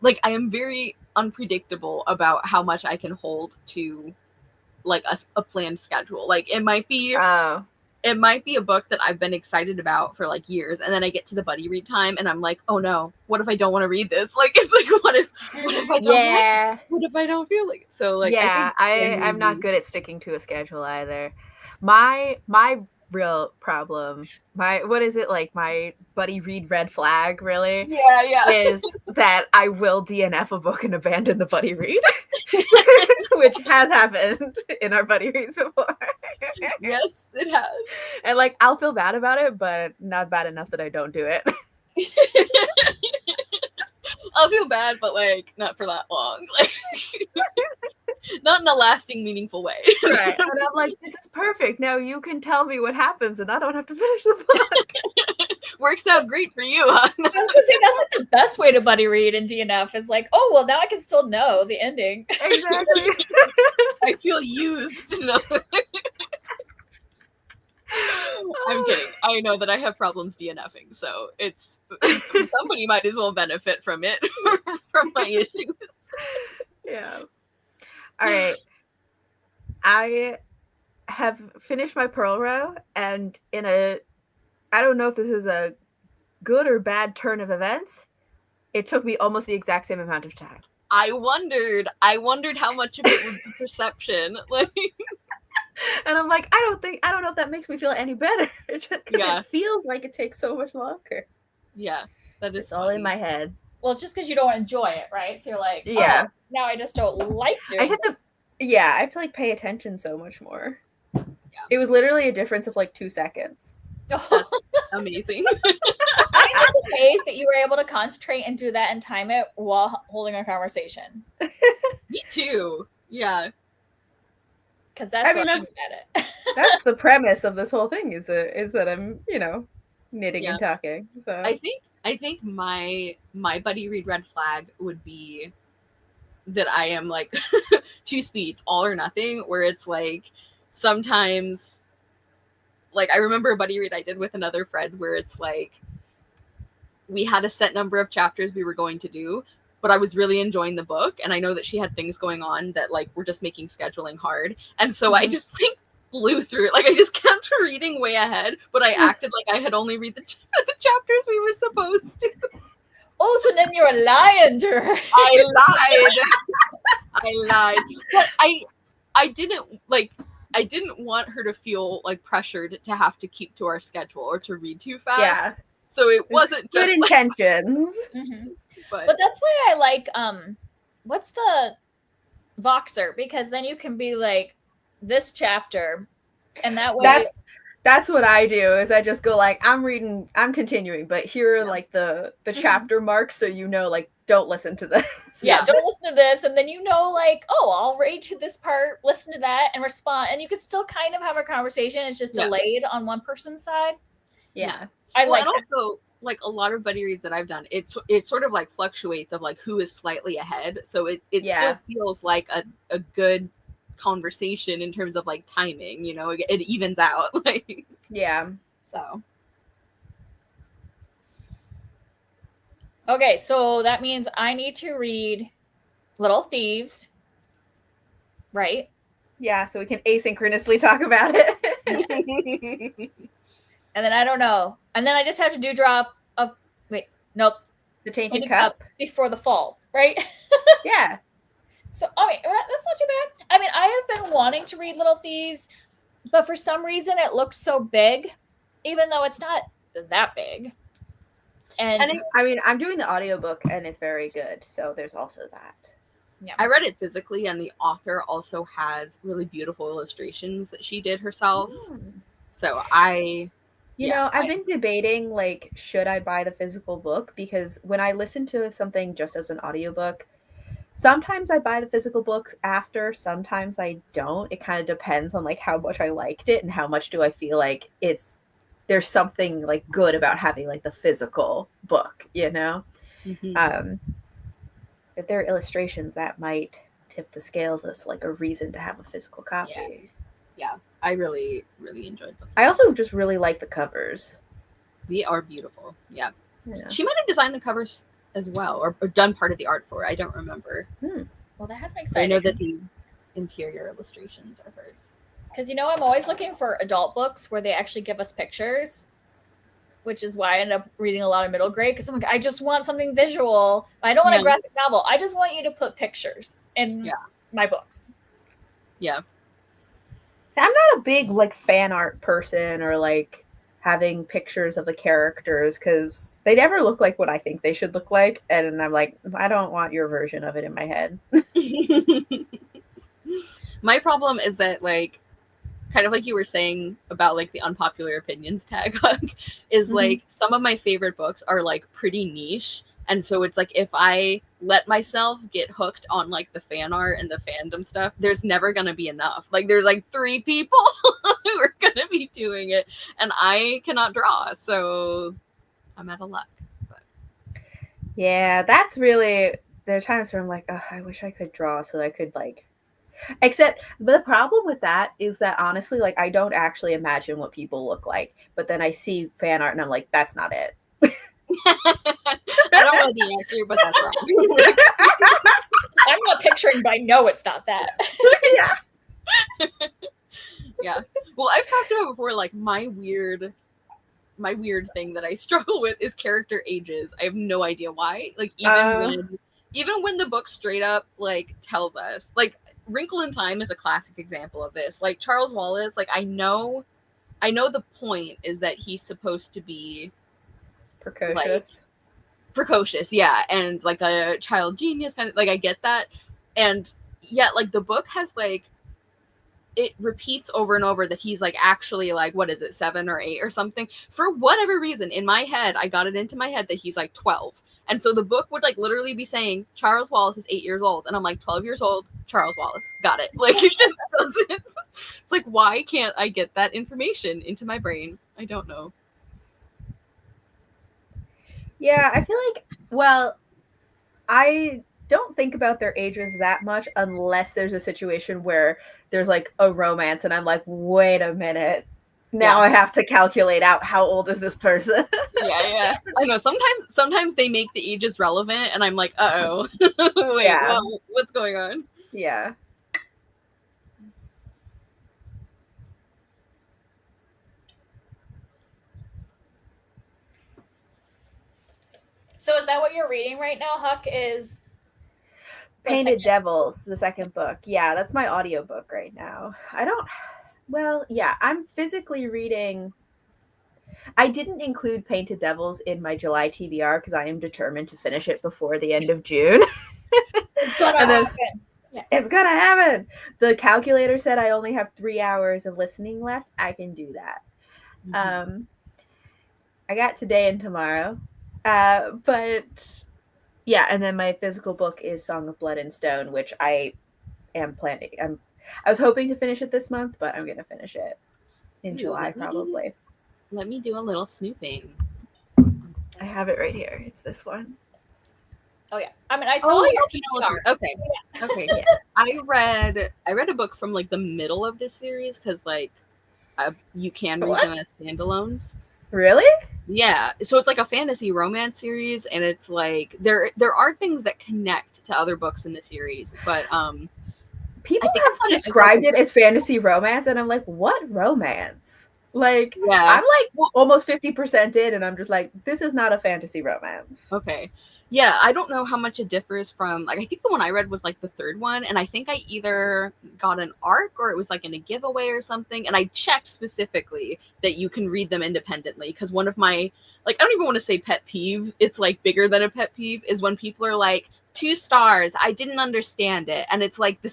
like, I am very unpredictable about how much I can hold to like a planned schedule. Like it might be a book that I've been excited about for like years, and then I get to the buddy read time and I'm like, oh no, what if I don't want to read this? Like it's like, what if I don't what if I don't feel like it? So like, I'm not good at sticking to a schedule either. My real problem, my buddy read red flag really is that I will DNF a book and abandon the buddy read which has happened in our buddy reads before. Yes, it has. And like, I'll feel bad about it, but not bad enough that I don't do it. I'll feel bad, but like not for that long. Like not in a lasting, meaningful way. Right. And I'm like, this is perfect. Now you can tell me what happens and I don't have to finish the book. Works out great for you, huh? I was gonna say that's like the best way to buddy read in DNF is like, oh well, now I can still know the ending. Exactly. I feel used. No. I'm kidding. I know that I have problems DNFing, so it's somebody might as well benefit from it, from my issues. Yeah. All right. I have finished my Pearl Row, and I don't know if this is a good or bad turn of events, it took me almost the exact same amount of time. I wondered how much of it was perception. Like, and I'm like, I don't know if that makes me feel any better. Because it feels like it takes so much longer. Yeah, that is all in my head. Well, it's just because you don't enjoy it, right? So you're like, yeah, now I just don't like doing it. I have to like pay attention so much more. Yeah. It was literally a difference of like 2 seconds. That's amazing. I'm just amazed that you were able to concentrate and do that and time it while holding a conversation. Me too. Yeah. Because that's what I'm at it. That's the premise of this whole thing is that I'm, knitting and talking. So I think my buddy read red flag would be that I am like 2 speeds, all or nothing, where it's like sometimes, like I remember a buddy read I did with another friend where it's like we had a set number of chapters we were going to do, but I was really enjoying the book, and I know that she had things going on that like were just making scheduling hard, and so I just like flew through it. Like I just kept reading way ahead, but I acted like I had only read the chapters we were supposed to. Oh, so then you're lying to her. I lied. But I didn't want her to feel like pressured to have to keep to our schedule or to read too fast. Yeah. So it wasn't good intentions. But that's why I like what's the Voxer, because then you can be like this chapter, and that way that's what I do is I just go like I'm continuing, but here are like the chapter marks, so like don't listen to this. Yeah, don't listen to this, and then like, oh, I'll read to this part, listen to that, and respond, and you can still kind of have a conversation. It's just delayed on one person's side. Yeah. And also like a lot of buddy reads that I've done, it sort of like fluctuates of like who is slightly ahead, so it still feels like a good conversation in terms of like timing, it evens out. Like so okay, so that means I need to read Little Thieves, right? Yeah, so we can asynchronously talk about it. And then I don't know. And then I just have to do drop of the Tainted Cup before the fall, right? Yeah. So that's not too bad. I mean, I have been wanting to read Little Thieves, but for some reason it looks so big, even though it's not that big. And I mean, I'm doing the audiobook and it's very good, so there's also that. Yeah. I read it physically, and the author also has really beautiful illustrations that she did herself. So I've been debating, like, should I buy the physical book? Because when I listen to something just as an audiobook, sometimes I buy the physical book after, sometimes I don't. It kind of depends on, like, how much I liked it and how much do I feel like there's something, like, good about having, like, the physical book, If there are illustrations that might tip the scales as, like, a reason to have a physical copy. Yeah. I really, really enjoyed them. I also just really like the covers. They are beautiful. Yeah. She might have designed the covers as well, or done part of the art for it. I don't remember. Well, that has me excited. I know that the interior illustrations are hers. Because, I'm always looking for adult books where they actually give us pictures, which is why I end up reading a lot of middle grade, because I'm like, I just want something visual. I don't want a graphic novel. I just want you to put pictures in my books. Yeah. I'm not a big like fan art person or like having pictures of the characters because they never look like what I think they should look like, and I'm like, I don't want your version of it in my head. My problem is that, like, kind of like you were saying about like the unpopular opinions tag is like some of my favorite books are like pretty niche, and so it's like if I let myself get hooked on like the fan art and the fandom stuff, there's never gonna be enough. Like there's like 3 people who are gonna be doing it, and I cannot draw, so I'm out of luck. But yeah, that's really, there are times where I'm like, oh, I wish I could draw so I could like, except the problem with that is that honestly, like I don't actually imagine what people look like, but then I see fan art and I'm like, that's not it. I don't know the answer, but that's wrong. I'm not picturing, but I know it's not that. Yeah. Yeah. Well, I've talked about before, like my weird thing that I struggle with is character ages. I have no idea why. Like even when the book straight up like tells us, like Wrinkle in Time is a classic example of this. Like Charles Wallace, like I know the point is that he's supposed to be precocious, yeah, and like a child genius kind of, like I get that. And yet like the book has like, it repeats over and over that he's like actually like, what is it, 7 or 8 or something. For whatever reason, in my head, I got it into my head that he's like 12. And so the book would like literally be saying Charles Wallace is 8 years old. And I'm like, 12 years old, Charles Wallace. Got it. Like it just doesn't. It's like, why can't I get that information into my brain? I don't know. Yeah, I feel like, well, I don't think about their ages that much unless there's a situation where there's like a romance and I'm like, wait a minute. Now I have to calculate out how old is this person. Yeah. I know. Sometimes they make the ages relevant and I'm like, uh-oh. Wait, Yeah. what's going on? Yeah. So is that what you're reading right now, Huck? Is Painted Devils, the second book. Yeah, that's my audiobook right now. I'm physically reading. I didn't include Painted Devils in my July TBR because I am determined to finish it before the end of June. It's gonna happen. Yeah. It's gonna happen. The calculator said I only have 3 hours of listening left. I can do that. I got today and tomorrow. But yeah, and then my physical book is Song of Blood and Stone, which I am planning. I was hoping to finish it this month, but I'm gonna finish it in July probably. Let me do a little snooping. I have it right here. It's this one. Oh yeah. I mean, I saw your TBR. Okay. Okay. Yeah. I read a book from like the middle of this series because like you can read them as standalones. Really? Yeah. So it's like a fantasy romance series, and it's like there are things that connect to other books in the series, but people have described it as fantasy romance, and I'm like, what romance? Like, yeah. I'm like almost 50% in, and I'm just like, this is not a fantasy romance. Okay. Yeah, I don't know how much it differs from, like, I think the one I read was like the third one, and I think I either got an arc or it was like in a giveaway or something, and I checked specifically that you can read them independently, because one of my, like, I don't even want to say pet peeve, it's like bigger than a pet peeve, is when people are like, 2 stars, I didn't understand it, and it's like the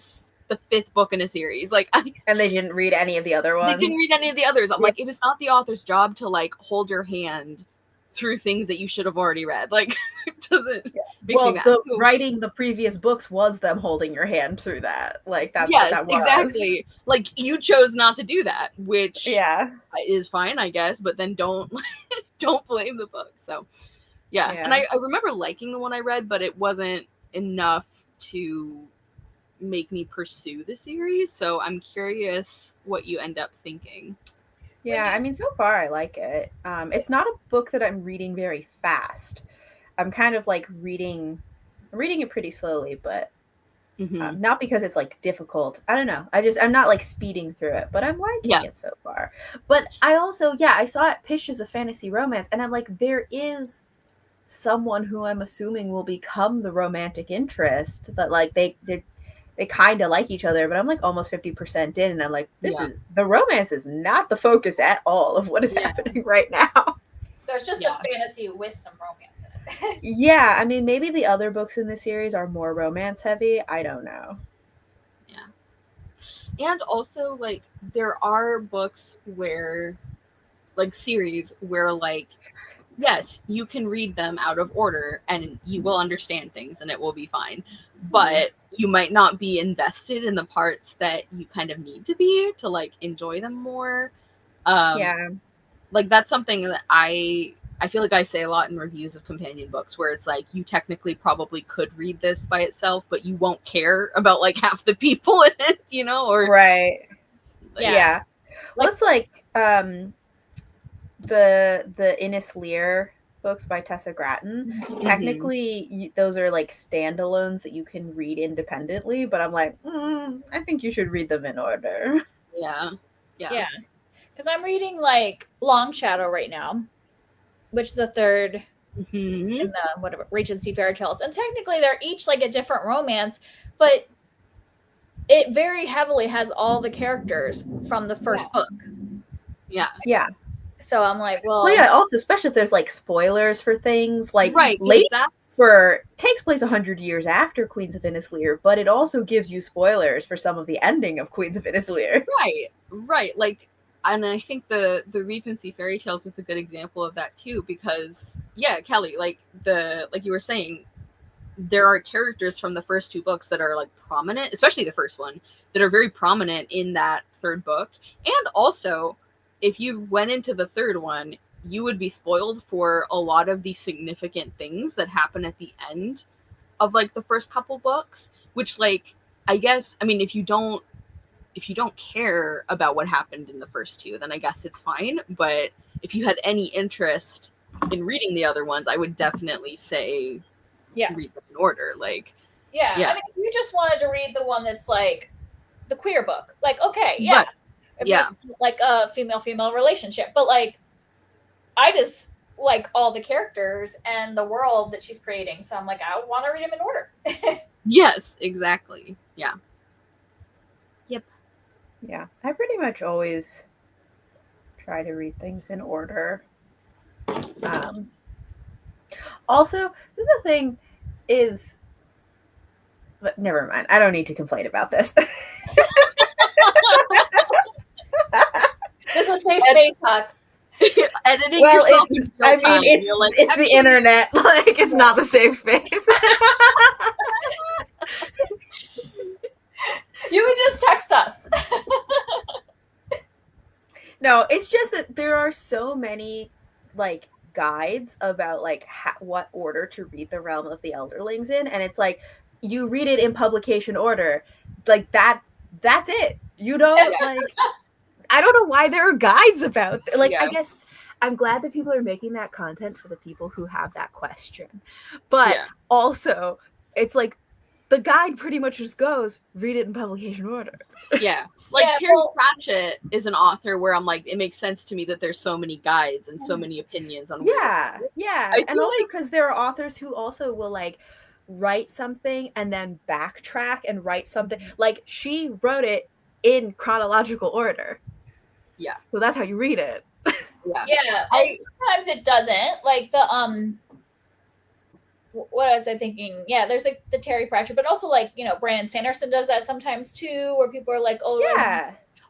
5th book in a series, like, and they didn't read any of the other ones. They didn't read any of the others. I'm like, it is not the author's job to like hold your hand through things that you should have already read. Like, it doesn't make me mad. So writing the previous books was them holding your hand through that. Like, that's what that was. Exactly. Like, you chose not to do that, which is fine, I guess, but then don't blame the book. So yeah. And I remember liking the one I read, but it wasn't enough to make me pursue the series. So I'm curious what you end up thinking. Yeah, I mean, so far I like it. It's not a book that I'm reading very fast. I'm kind of like reading it pretty slowly, but not because it's like difficult. I don't know. I'm not like speeding through it, but I'm liking it so far. But I also, I saw it pitched as a fantasy romance, and I'm like, there is someone who I'm assuming will become the romantic interest, but like they kind of like each other, but I'm like almost 50% in, and I'm like, the romance is not the focus at all of what is happening right now. So it's just a fantasy with some romance in it. Yeah, I mean, maybe the other books in the series are more romance heavy. I don't know. Yeah. And also, like, there are books where, like, series where, like, yes, you can read them out of order and you will understand things and it will be fine. But you might not be invested in the parts that you kind of need to be to, like, enjoy them more. Yeah. Like, that's something that I feel like I say a lot in reviews of companion books, where it's like, you technically probably could read this by itself, but you won't care about, like, half the people in it, you know? Or Right. like, Yeah. Well, it's like the Innis Lear books by Tessa Gratton. Technically, those are like standalones that you can read independently, but I'm like, I think you should read them in order. Yeah. Because I'm reading like Long Shadow right now, which is the third in the whatever Regency fairy tales, and technically they're each like a different romance, but it very heavily has all the characters from the first book. Yeah. So I'm like, well, yeah. Also, especially if there's like spoilers for things, like Lady for takes place 100 years after Queens of Innis Lear, but it also gives you spoilers for some of the ending of Queens of Innis Lear. Right. Like, and I think the Regency fairy tales is a good example of that too, because Kelly, like you were saying, there are characters from the first two books that are like prominent, especially the first one, that are very prominent in that third book. And also, if you went into the third one, you would be spoiled for a lot of the significant things that happen at the end of like the first couple books, which, like, I guess, I mean, if you don't care about what happened in the first two, then I guess it's fine. But if you had any interest in reading the other ones, I would definitely say read them in order. Like, I mean, if you just wanted to read the one that's like the queer book, like, okay, if it's like a female relationship, but like, I just like all the characters and the world that she's creating, so I'm like, I want to read them in order. Yes, exactly. Yeah, I pretty much always try to read things in order. Also, the thing is, but never mind. I don't need to complain about this. This is a safe space, Huck. Editing yourself in real time. I mean, it's the internet. Like, it's not the safe space. You can just text us. No, it's just that there are so many like guides about like what order to read the Realm of the Elderlings in, and it's like you read it in publication order, like that's it. You don't like. I don't know why there are guides about like. I guess I'm glad that people are making that content for the people who have that question, but also it's like the guide pretty much just goes read it in publication order. Terry Pratchett is an author where I'm like, it makes sense to me that there's so many guides and so many opinions on and also because there are authors who also will like write something and then backtrack and write something, like she wrote it in chronological order, so that's how you read it. And sometimes it doesn't, like the what was I thinking? Yeah, there's like the Terry Pratchett, but also like, you know, Brandon Sanderson does that sometimes too, where people are like, oh,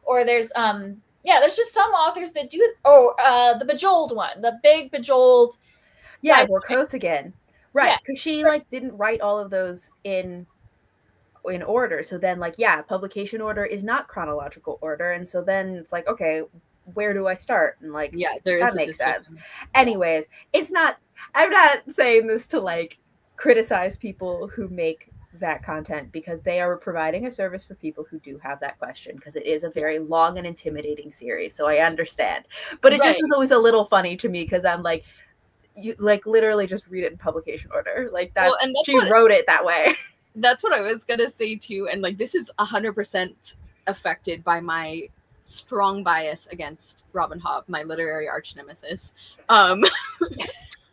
or there's there's just some authors that do it. The Bejeweled one, the big Bejeweled. Vorkosigan, right? Because she like didn't write all of those in order, so then like publication order is not chronological order, and so then it's like, okay, where do I start? And like that makes sense. Anyways, it's not. I'm not saying this to like criticize people who make that content, because they are providing a service for people who do have that question, because it is a very long and intimidating series, so I understand. But it just is always a little funny to me, because I'm like, you like literally just read it in publication order, like that. She wrote it that way. That's what I was gonna say too, and like this is 100% affected by my strong bias against Robin Hobb, my literary arch nemesis.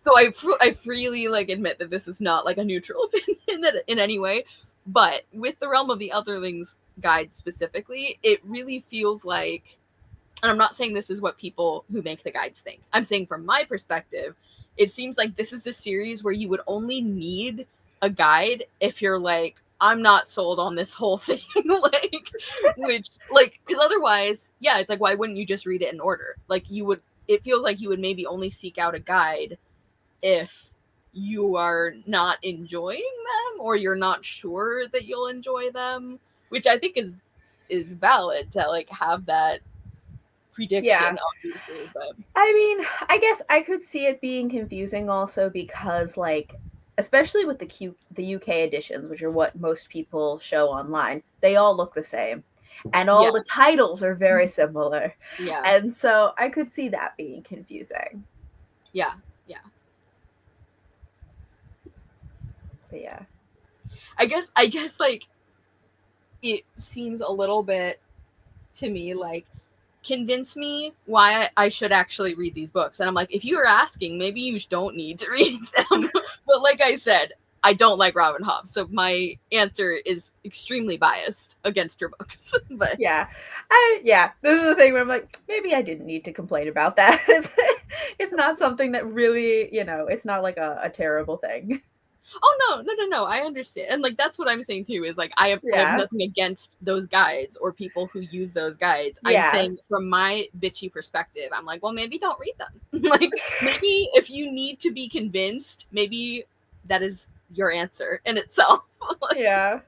So I freely like admit that this is not like a neutral opinion in any way, but with the Realm of the Elderlings guide specifically, it really feels like, and I'm not saying this is what people who make the guides think, I'm saying from my perspective, it seems like this is a series where you would only need a guide if you're like, I'm not sold on this whole thing. Like, Which, like, because otherwise, yeah, it's like, why wouldn't you just read it in order? Like, you would, it feels like you would maybe only seek out a guide if you are not enjoying them or you're not sure that you'll enjoy them, which I think is valid to like have that prediction, obviously. But I mean, I guess I could see it being confusing also because, like, especially with the UK editions, which are what most people show online, they all look the same, and all the titles are very similar. Yeah, and so I could see that being confusing. Yeah. But yeah, I guess like it seems a little bit to me like, convince me why I should actually read these books. And I'm like, if you are asking, maybe you don't need to read them. But like I said, I don't like Robin Hobb, so my answer is extremely biased against her books. But this is the thing where I'm like, maybe I didn't need to complain about that. It's not something that really, it's not like a terrible thing. Oh no, I understand. And like that's what I'm saying too, is like I have nothing against those guides or people who use those guides. I'm saying from my bitchy perspective, I'm like, well, maybe don't read them. Like, maybe if you need to be convinced, maybe that is your answer in itself. Yeah.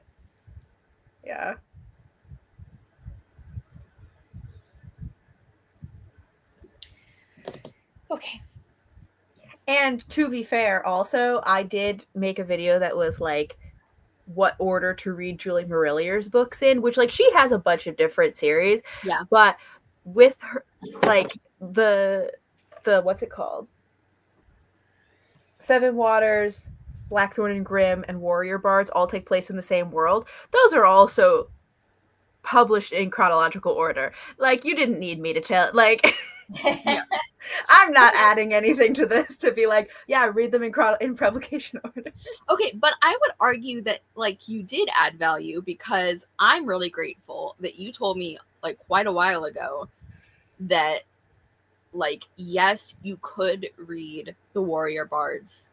Okay. And to be fair, also, I did make a video that was like what order to read Julie Marillier's books in, which like she has a bunch of different series. Yeah. But with her, like the what's it called? Seven Waters, Blackthorn and Grimm, and Warrior Bards all take place in the same world. Those are also published in chronological order. Like, you didn't need me to tell, like, I'm not adding anything to this to be like, yeah, read them in publication order. Okay, but I would argue that, like, you did add value because I'm really grateful that you told me, like, quite a while ago that, like, yes, you could read the Warrior Bards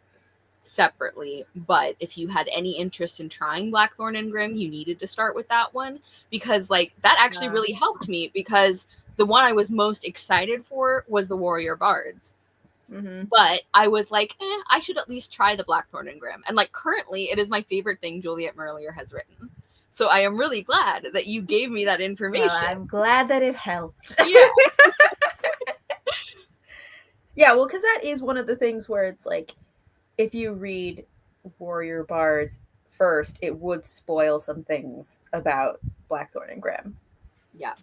separately, but if you had any interest in trying Blackthorn and Grimm, you needed to start with that one, because like that actually really helped me, because the one I was most excited for was the Warrior Bards. But I was like, I should at least try the Blackthorn and Grimm, and like currently it is my favorite thing Juliet Marillier has written. So I am really glad that you gave me that information. Well, I'm glad that it helped. Yeah. Yeah, well, because that is one of the things where it's like, if you read Warrior Bards first, it would spoil some things about Blackthorn and Grimm. Yeah.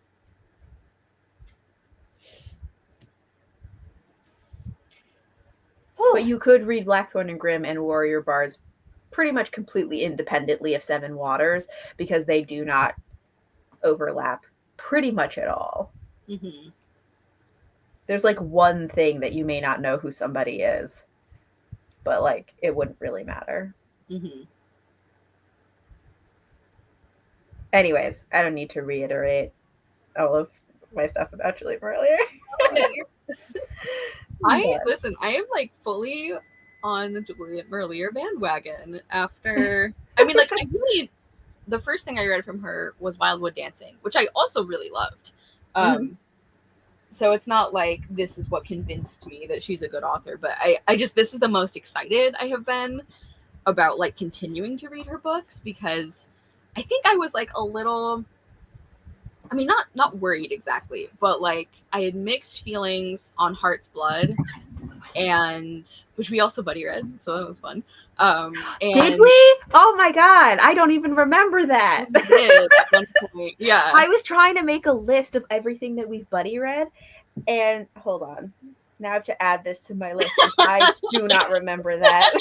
But you could read Blackthorn and Grimm and Warrior Bards pretty much completely independently of Seven Waters, because they do not overlap pretty much at all. Mm-hmm. There's like one thing that you may not know who somebody is, but like it wouldn't really matter. Mm-hmm. Anyways, I don't need to reiterate all of my stuff about Julie Marillier. Listen, I am like fully on the Juliet Marillier bandwagon after, I mean, like, I really, the first thing I read from her was Wildwood Dancing, which I also really loved. So it's not like this is what convinced me that she's a good author, but I just, this is the most excited I have been about like continuing to read her books, because I think I was like a little, I mean, not worried exactly, but like I had mixed feelings on Heart's Blood, and which we also buddy read, so that was fun. And did we? Oh my god, I don't even remember that. We did at one point. Yeah, I was trying to make a list of everything that we've buddy read, and hold on, now I have to add this to my list. I do not remember that.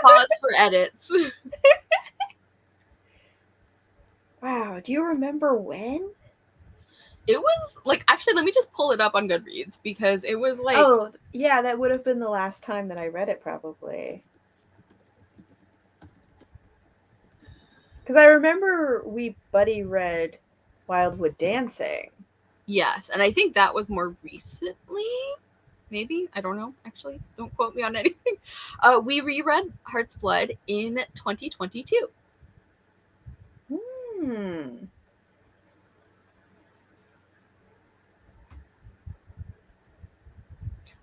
Pause for edits. Wow, do you remember when? It was like, actually, let me just pull it up on Goodreads, because it was like, oh yeah, that would have been the last time that I read it, probably. Because I remember we buddy read Wildwood Dancing. Yes, and I think that was more recently. Maybe, I don't know, actually, don't quote me on anything. We reread Heart's Blood in 2022.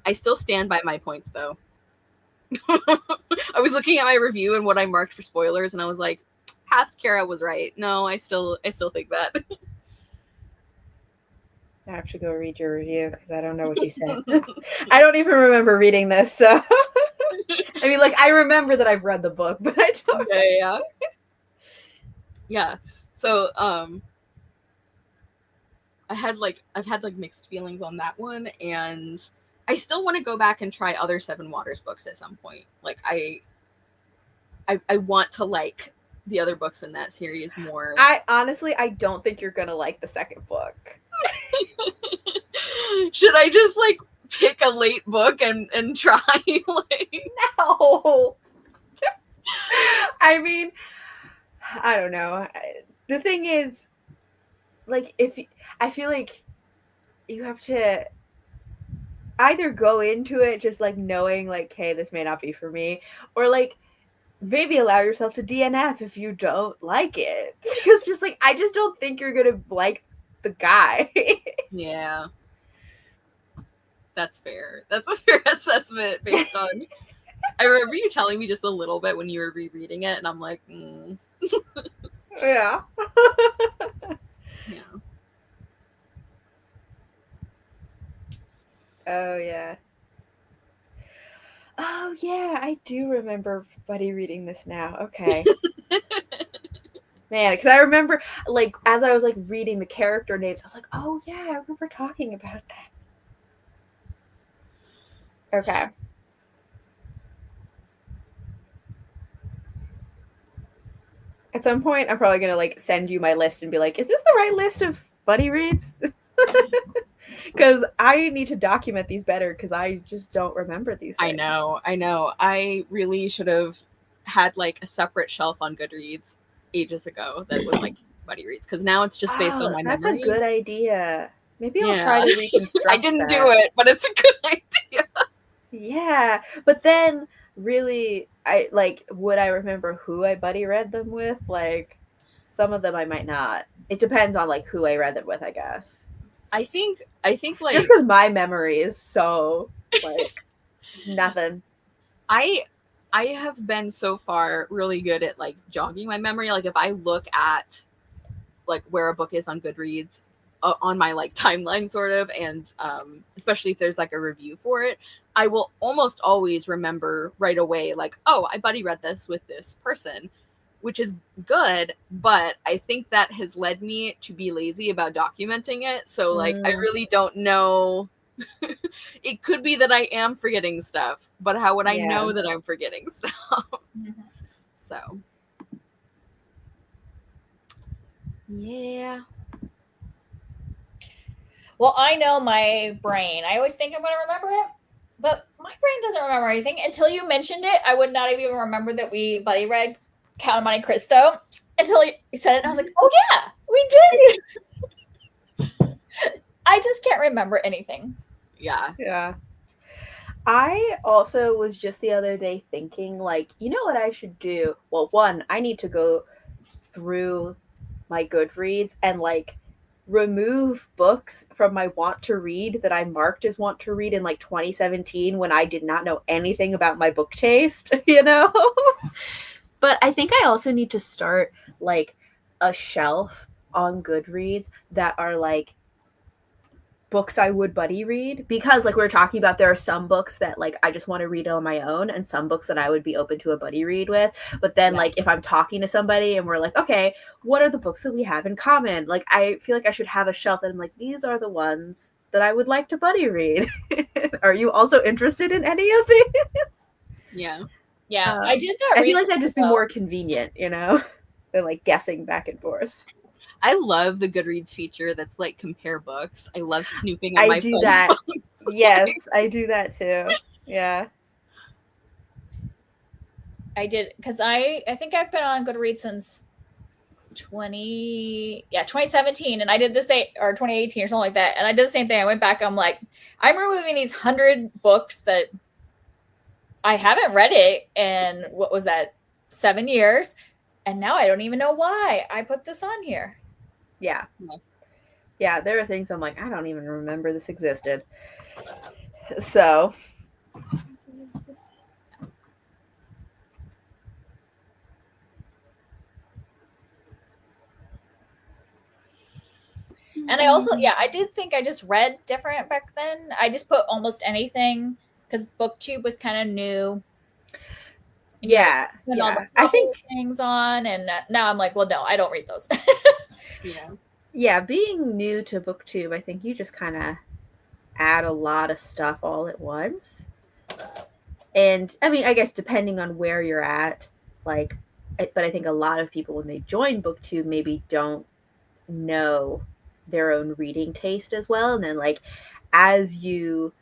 I still stand by my points though. I was looking at my review and what I marked for spoilers, and I was like, past Kara was right. No, I still think that. I have to go read your review because I don't know what you said. I don't even remember reading this, so I mean, like, I remember that I've read the book, but I don't. Yeah. So I've had like mixed feelings on that one, and I still want to go back and try other Seven Waters books at some point. Like I want to like the other books in that series more. I honestly don't think you're gonna like the second book. Should I just like pick a late book and try? Like, no. I mean, I don't know. The thing is, like, I feel like you have to either go into it just like knowing like, hey, this may not be for me, or like maybe allow yourself to DNF if you don't like it. Because just like, I just don't think you're gonna like the guy. Yeah. That's fair. That's a fair assessment based on. I remember you telling me just a little bit when you were rereading it, and I'm like, Yeah. Yeah. Oh yeah. Oh yeah, I do remember Buddy reading this now. Okay. Man, because I remember, like, as I was like reading the character names, I was like, oh yeah, I remember talking about that. Okay. At some point, I'm probably gonna like send you my list and be like, is this the right list of Buddy reads? Because I need to document these better because I just don't remember these things. I know. I really should have had like a separate shelf on Goodreads ages ago that was like Buddy reads, because now it's just based on my memory. That's a good idea. Maybe I'll try to reconstruct I didn't do it, but it's a good idea. Yeah, but then really, I like, would I remember who I Buddy read them with? Like, some of them I might not. It depends on like who I read them with, I guess. I think like, just because my memory is so like nothing. I have been so far really good at like jogging my memory. Like if I look at like where a book is on Goodreads on my like timeline sort of, and especially if there's like a review for it, I will almost always remember right away like, oh, I Buddy read this with this person, which is good, but I think that has led me to be lazy about documenting it. So like I really don't know. It could be that I am forgetting stuff, but how would I know that I'm forgetting stuff? So yeah. Well, I know my brain. I always think I'm going to remember it, but my brain doesn't remember anything. Until you mentioned it, I would not have even remembered that we Buddy read Count of Monte Cristo until you said it, and I was like, oh yeah, we did. I just can't remember anything. Yeah. I also was just the other day thinking, like, you know what I should do? Well, one, I need to go through my Goodreads and like remove books from my want to read that I marked as want to read in like 2017 when I did not know anything about my book taste, you know? But I think I also need to start like a shelf on Goodreads that are like books I would Buddy read, because like we were talking about, there are some books that like I just want to read on my own and some books that I would be open to a Buddy read with. But then like if I'm talking to somebody and we're like, okay, what are the books that we have in common? Like I feel like I should have a shelf and I'm like, these are the ones that I would like to Buddy read. Are you also interested in any of these? Yeah. I did that. I feel like that'd just be more convenient, you know, than like guessing back and forth. I love the Goodreads feature that's like compare books. I love snooping on I my do friends' that. books. Yes, I do that too. Yeah. I did, because I think I've been on Goodreads since 2017, and I did the same, or 2018 or something like that, and I did the same thing. I went back, I'm like, I'm removing these 100 books that I haven't read it in, what was that, 7 years, and now I don't even know why I put this on here. Yeah, there are things I'm like, I don't even remember this existed. So And I also, I did think I just read different back then. I just put almost anything because BookTube was kind of new. Yeah, and all the I think things on, and now I'm like, well, no, I don't read those. Yeah, being new to BookTube, I think you just kind of add a lot of stuff all at once. And I mean, I guess depending on where you're at, like, but I think a lot of people when they join BookTube maybe don't know their own reading taste as well. And then, like, as you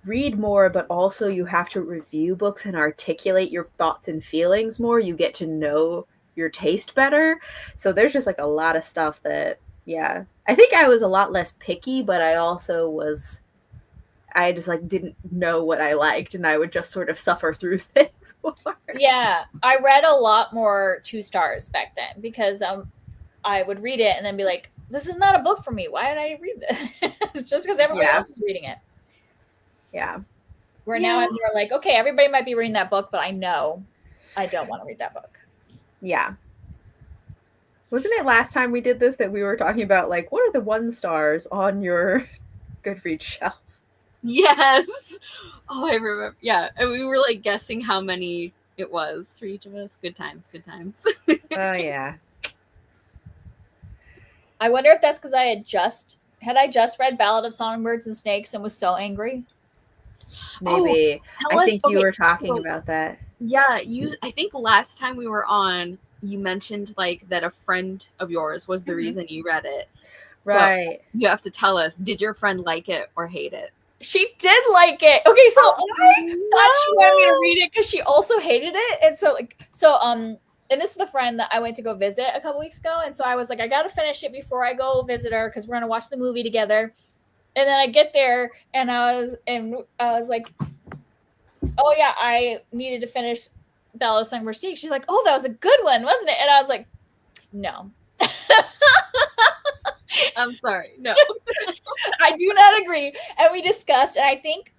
read more, but also you have to review books and articulate your thoughts and feelings more, you get to know your taste better. So there's just like a lot of stuff that, yeah, I think I was a lot less picky, but I also was, I just like didn't know what I liked, and I would just sort of suffer through things more. Yeah, I read a lot more 2 stars back then because I would read it and then be like, this is not a book for me. Why did I read this? It's just because everybody else is reading it. Yeah. Where now I'm more like, okay, everybody might be reading that book, but I know I don't want to read that book. Yeah. Wasn't it last time we did this that we were talking about, like, what are the 1 stars on your Goodreads shelf? Yes. Oh, I remember. Yeah. And we were like guessing how many it was for each of us. Good times. Good times. Oh, yeah. I wonder if that's because I had just read Ballad of Songbirds and Snakes and was so angry. Maybe. I think you were talking about that. Yeah, I think last time we were on, you mentioned like that a friend of yours was the reason you read it. Right. But you have to tell us, did your friend like it or hate it? She did like it. Okay, so I thought she wanted me to read it because she also hated it. And and this is the friend that I went to go visit a couple weeks ago. And so I was like, I got to finish it before I go visit her because we're going to watch the movie together. And then I get there and I was like, oh yeah, I needed to finish Ballad of Songbirds and Snakes. She's like, oh, that was a good one, wasn't it? And I was like, no. I'm sorry. No. I do not agree. And we discussed, and I think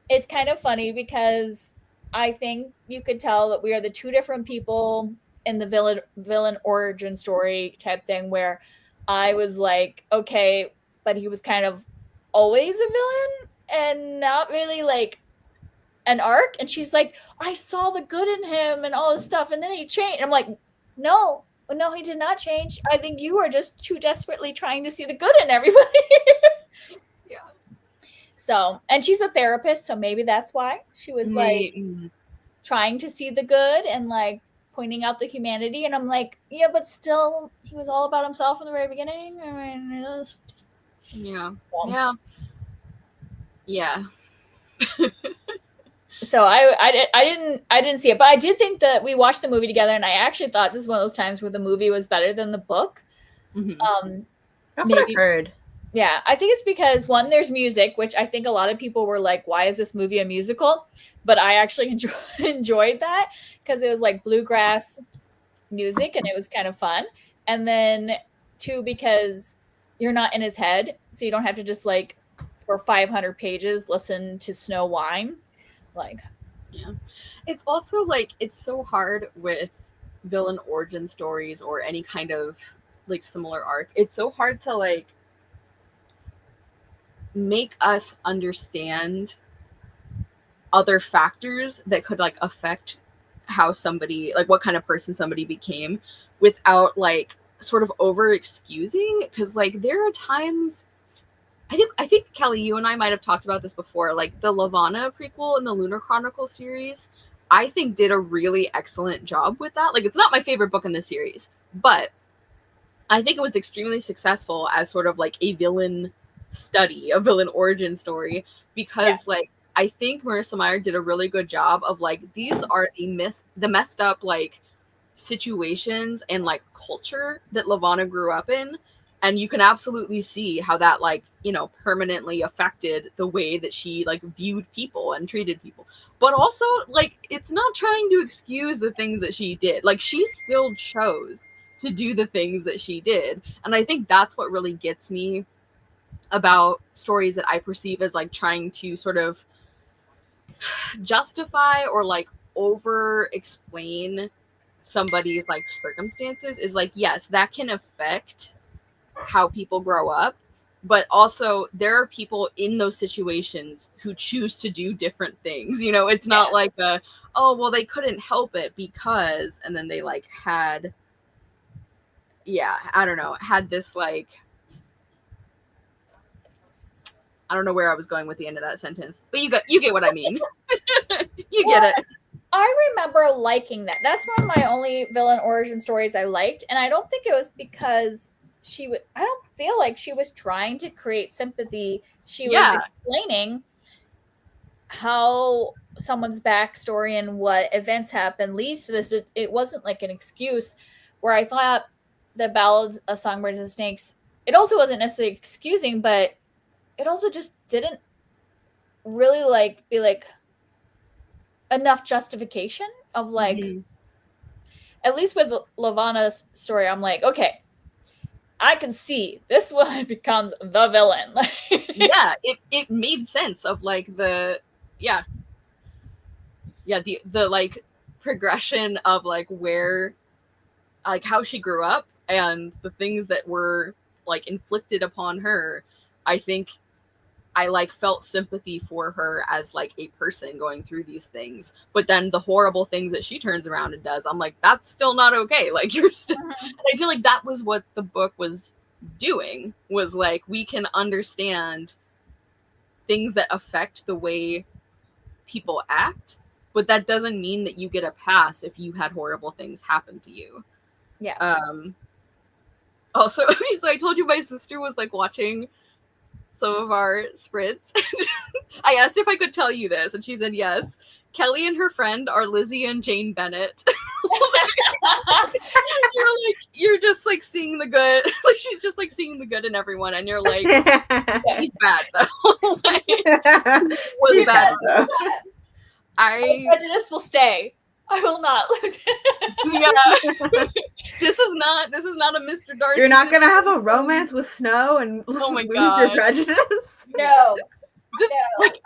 it's kind of funny because I think you could tell that we are the 2 different people in the villain origin story type thing, where I was like, okay, but he was kind of always a villain and not really like an arc. And she's like, I saw the good in him and all this stuff, and then he changed. I'm like, no, he did not change. I think you are just too desperately trying to see the good in everybody. Yeah. So, and she's a therapist, so maybe that's why she was like trying to see the good and like pointing out the humanity. And I'm like, yeah, but still, he was all about himself in the very beginning. I mean, it was. Yeah. Yeah. Yeah. So I didn't see it, but I did think that we watched the movie together, and I actually thought this is one of those times where the movie was better than the book. Mm-hmm. That's what I've heard. Yeah, I think it's because 1, there's music, which I think a lot of people were like, why is this movie a musical? But I actually enjoyed that because it was like bluegrass music and it was kind of fun. And then 2, because you're not in his head, so you don't have to just like for 500 pages listen to Snow whine. Like, yeah, it's also like it's so hard with villain origin stories or any kind of like similar arc. It's so hard to like make us understand other factors that could like affect how somebody, like what kind of person somebody became, without like sort of over excusing. Because like there are times, I think Kelly, you and I might have talked about this before, like the Lavana prequel and the Lunar Chronicle series, I think did a really excellent job with that. Like it's not my favorite book in the series, but I think it was extremely successful as sort of like a villain study, a villain origin story, because like I think Marissa Meyer did a really good job of like, these are the messed up like situations and like culture that Lavana grew up in. And you can absolutely see how that like, you know, permanently affected the way that she like viewed people and treated people. But also like, it's not trying to excuse the things that she did. Like she still chose to do the things that she did. And I think that's what really gets me about stories that I perceive as like trying to sort of justify or like over explain somebody's like circumstances is like, yes, that can affect how people grow up, but also there are people in those situations who choose to do different things. You know, it's not like a, oh, well, they couldn't help it because, and then they like had, I don't know, had this like, I don't know where I was going with the end of that sentence, but you get what I mean. You get it. I remember liking that. That's one of my only villain origin stories I liked, and I don't think it was because I don't feel like she was trying to create sympathy. She was explaining how someone's backstory and what events happened leads to this. It wasn't like an excuse, where I thought the Ballad of Songbirds and Snakes, it also wasn't necessarily excusing, but it also just didn't really like be like enough justification of like, at least with Lavana's story, I'm like, okay, I can see this one becomes the villain. It made sense of like the like progression of like where, like how she grew up and the things that were like inflicted upon her. I think I like felt sympathy for her as like a person going through these things, but then the horrible things that she turns around and does, I'm like, that's still not okay. Like you're still, and I feel like that was what the book was doing, was like, we can understand things that affect the way people act, but that doesn't mean that you get a pass if you had horrible things happen to you. Also, so I told you my sister was like watching some of our sprints. I asked if I could tell you this, and she said yes. Kelly and her friend are Lizzie and Jane Bennett. You're just like seeing the good. Like she's just like seeing the good in everyone, and you're like, he's bad though. Like, was bad though. Prejudice will stay. I will not lose it. This is not a Mr. Darcy. You're not gonna have a romance with Snow and lose your prejudice. No. Like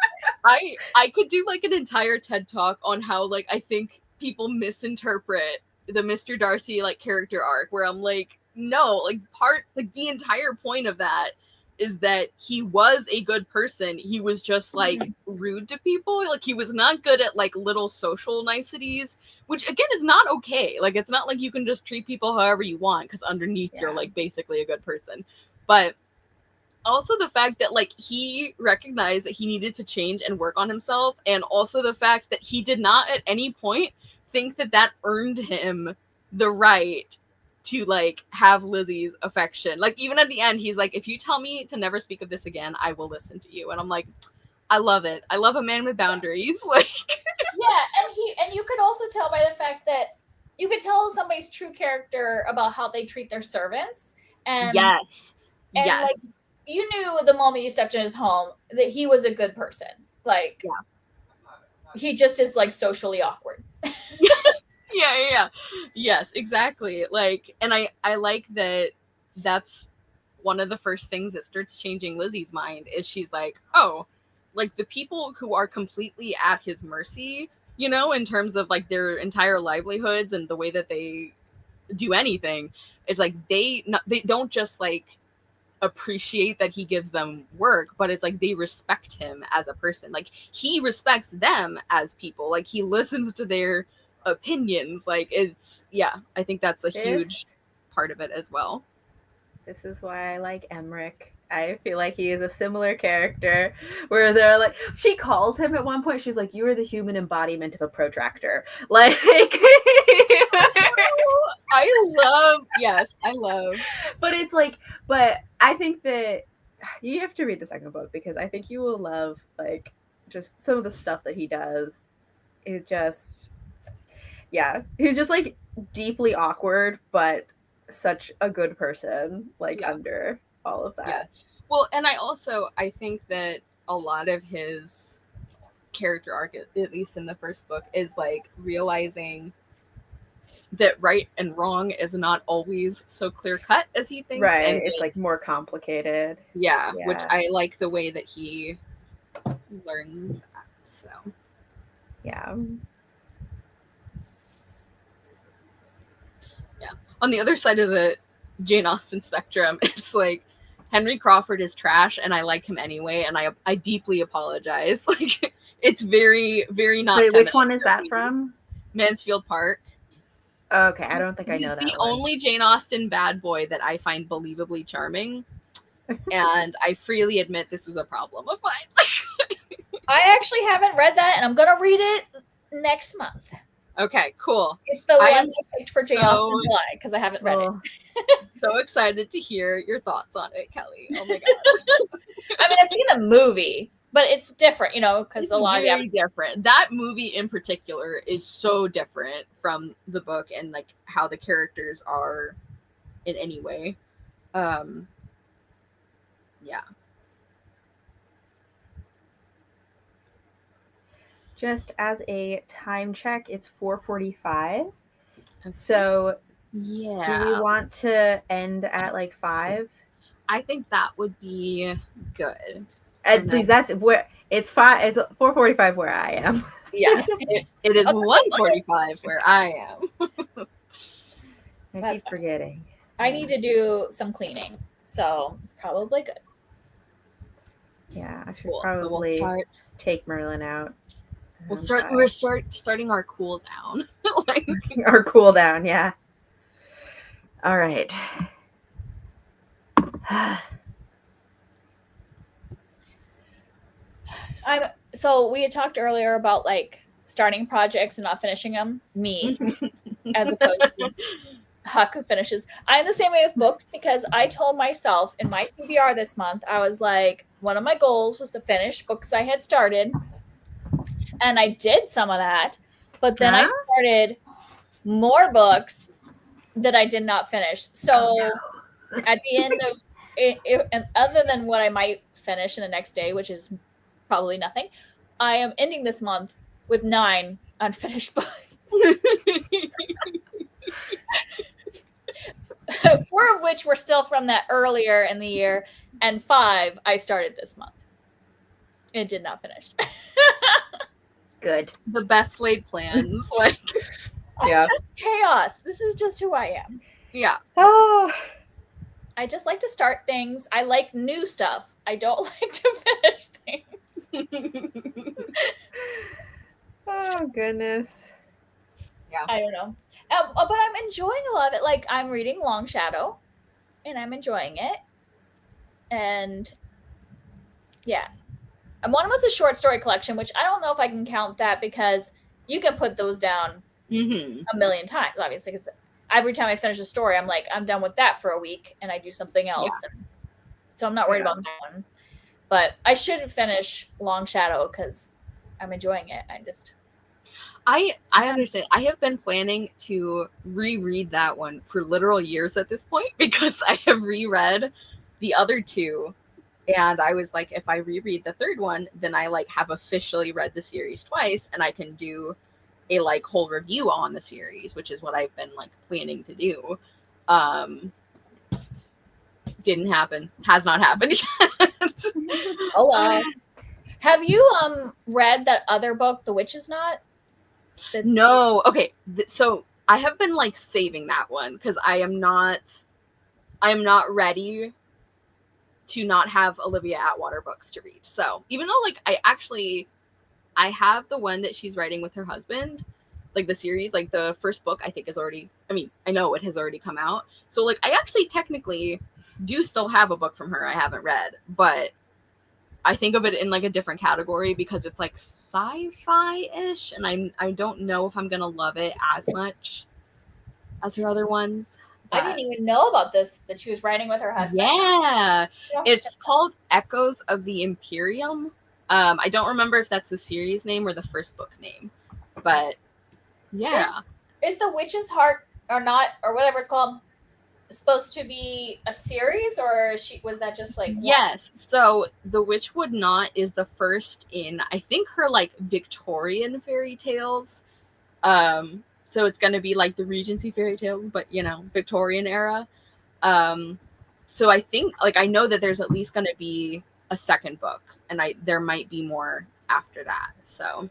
I could do like an entire TED talk on how like I think people misinterpret the Mr. Darcy like character arc, where I'm like, no, like the entire point of that is that he was a good person. He was just like rude to people. Like he was not good at like little social niceties, which again is not okay. Like it's not like you can just treat people however you want because underneath you're like basically a good person. But also the fact that like he recognized that he needed to change and work on himself, and also the fact that he did not at any point think that earned him the right to like have Lizzie's affection. Like even at the end he's like, if you tell me to never speak of this again, I will listen to you. And I'm like, I love it. I love a man with boundaries. Like and you could also tell by the fact that you could tell somebody's true character about how they treat their servants. And like you knew the moment you stepped in his home that he was a good person. Like he just is like socially awkward. Yes, exactly. Like, and I like that that's one of the first things that starts changing Lizzie's mind is she's like, oh, like the people who are completely at his mercy, you know, in terms of like their entire livelihoods and the way that they do anything, it's like they don't just like appreciate that he gives them work, but it's like they respect him as a person. Like he respects them as people. Like he listens to their opinions. Like it's I think that's a huge part of it as well. This is why I like Emmerich. I feel like he is a similar character where they're like, she calls him at one point, she's like, you are the human embodiment of a protractor. Like I love. But it's like, but I think that you have to read the second book because I think you will love like just some of the stuff that he does. It just he's just like deeply awkward, but such a good person, like under all of that. Well, and I think that a lot of his character arc, at least in the first book, is like realizing that right and wrong is not always so clear cut as he thinks. Right. And It's like more complicated. yeah, Yeah. which I like the way that he learns that. So Yeah. yeah. On the other side of the Jane Austen spectrum, it's like Henry Crawford is trash and I like him anyway, and I deeply apologize. Like it's very, very not. Wait, which one is that from? Mansfield Park. Okay, I don't think I know that He's the one. only Jane Austen bad boy that I find believably charming. And I freely admit this is a problem of mine. I actually haven't read that, and I'm gonna read it next month. Okay, cool. It's the one I picked for Jane Austen July because I haven't read it. So excited to hear your thoughts on it, Kelly. Oh my god. I mean, I've seen the movie, but it's different, you know, because a lot very different. That movie in particular is so different from the book and like how the characters are in any way. Yeah. Just as a time check, it's 4:45. So yeah. Do we want to end at like 5? I think that would be good. At least that's where it's 5. It's 4:45 where I am. Yes, it is 1:45 where I am. I keep forgetting. I need to do some cleaning, so it's probably good. Yeah, I should probably take Merlin out. We're starting our cool down. Like, our cool down, yeah. All right. So we had talked earlier about like starting projects and not finishing them. Me, as opposed to Huck who finishes. I'm the same way with books because I told myself in my TBR this month, I was like, one of my goals was to finish books I had started. And I did some of that, but then I started more books that I did not finish. So at the end of it, and other than what I might finish in the next day, which is probably nothing, I am ending this month with 9 unfinished books. 4 of which were still from that earlier in the year, and 5 I started this month. It did not finish. Good. The best laid plans. Like, yeah. Just chaos. This is just who I am. Yeah. Oh. I just like to start things. I like new stuff. I don't like to finish things. Oh, goodness. Yeah. I don't know. But I'm enjoying a lot of it. Like, I'm reading Long Shadow, and I'm enjoying it. And, yeah. And one was a short story collection, which I don't know if I can count that because you can put those down a million times, obviously. Because every time I finish a story, I'm like, I'm done with that for a week, and I do something else. Yeah. So I'm not worried about that one. But I should finish Long Shadow because I'm enjoying it. I understand. I have been planning to reread that one for literal years at this point because I have reread the other 2. And I was like, if I reread the 3rd one, then I like have officially read the series twice and I can do a like whole review on the series, which is what I've been like planning to do. Didn't happen. Has not happened yet. Oh wow. Have you read that other book, The Witch's Knot? No. Okay. So I have been like saving that one because I am not ready to not have Olivia Atwater books to read. So even though like I have the one that she's writing with her husband, like the series, like the first book I think is already, I know it has already come out. So like I actually technically do still have a book from her I haven't read, but I think of it in like a different category because it's like sci-fi-ish and I don't know if I'm going to love it as much as her other ones. I didn't even know about this, that she was writing with her husband. Yeah. It's called Echoes of the Imperium. I don't remember if that's the series name or the first book name. But yeah. Is The Witch's Heart or not, or whatever it's called, supposed to be a series, or was that just like yes? So The Witchwood Knot is the first in I think her like Victorian fairy tales. So it's going to be like the Regency fairy tales, but Victorian era. So I think, like, I know that there's at least going to be a second book, and there might be more after that. So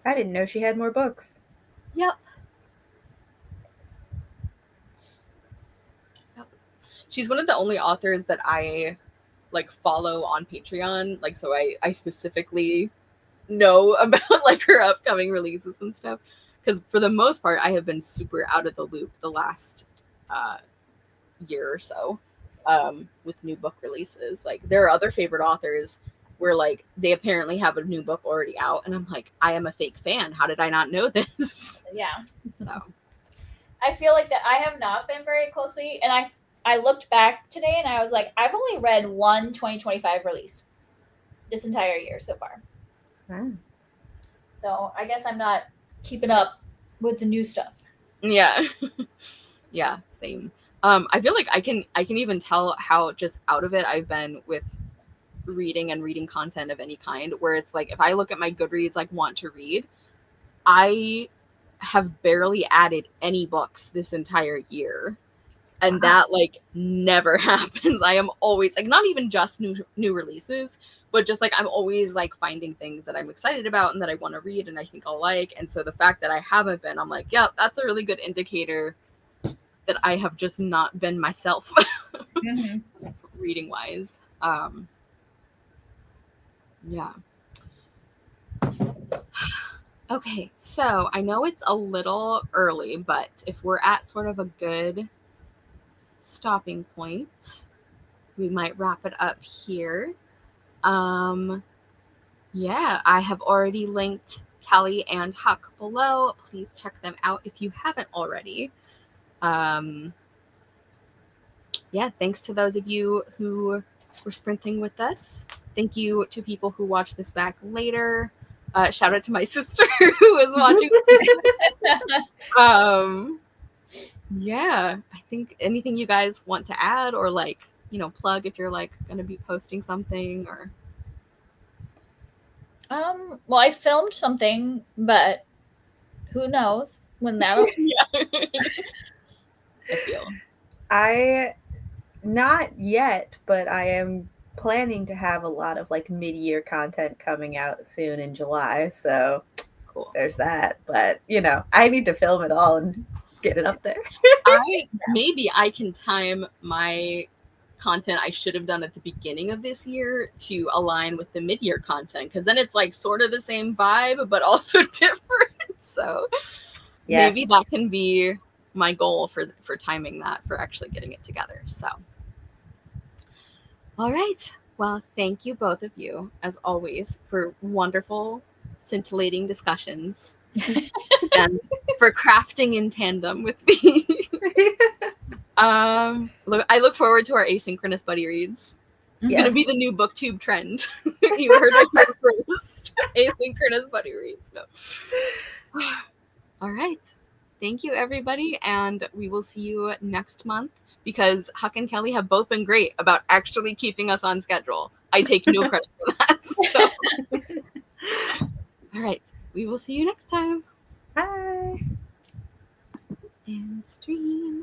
I didn't know she had more books. Yep. She's one of the only authors that I like follow on Patreon. Like, so I specifically know about like her upcoming releases and stuff. Because for the most part, I have been super out of the loop the last year or so with new book releases. Like, there are other favorite authors where like they apparently have a new book already out, and I'm like, I am a fake fan. How did I not know this? Yeah. So I feel like that I have not been very closely, and I looked back today and I was like, I've only read one 2025 release this entire year so far. Wow. So I guess I'm not keeping up with the new stuff. Yeah. Yeah, same. I feel like I can even tell how just out of it I've been with reading content of any kind, where it's like if I look at my Goodreads like want to read, I have barely added any books this entire year. And that like never happens. I am always like, not even just new releases, but just like I'm always like finding things that I'm excited about and that I want to read and I think I'll like. And so the fact that I haven't been, I'm like, yeah, that's a really good indicator that I have just not been myself reading wise. Yeah. Okay, so I know it's a little early, but if we're at sort of a good stopping point, we might wrap it up here. Yeah, I have already linked Kelly and Huck below. Please check them out if you haven't already. Yeah, thanks to those of you who were sprinting with us. Thank you to people who watch this back later. Shout out to my sister who is watching. Yeah, I think anything you guys want to add or like, plug if you're like going to be posting something or. Well, I filmed something, but who knows when that'll. Yeah. I feel. Not yet, but I am planning to have a lot of like mid-year content coming out soon in July. So cool. There's that. But I need to film it all and get it up there. Maybe I can time my content I should have done at the beginning of this year to align with the mid-year content, because then it's like sort of the same vibe but also different. So yes. Maybe that can be my goal for timing that, for actually getting it together. So all right, well, thank you both of you as always for wonderful scintillating discussions and for crafting in tandem with me. I look forward to our asynchronous buddy reads. It's going to be the new booktube trend. You heard it here first. Asynchronous buddy reads. No. All right. Thank you, everybody. And we will see you next month, because Huck and Kelly have both been great about actually keeping us on schedule. I take no credit for that. So. All right. We will see you next time. Bye. And stream.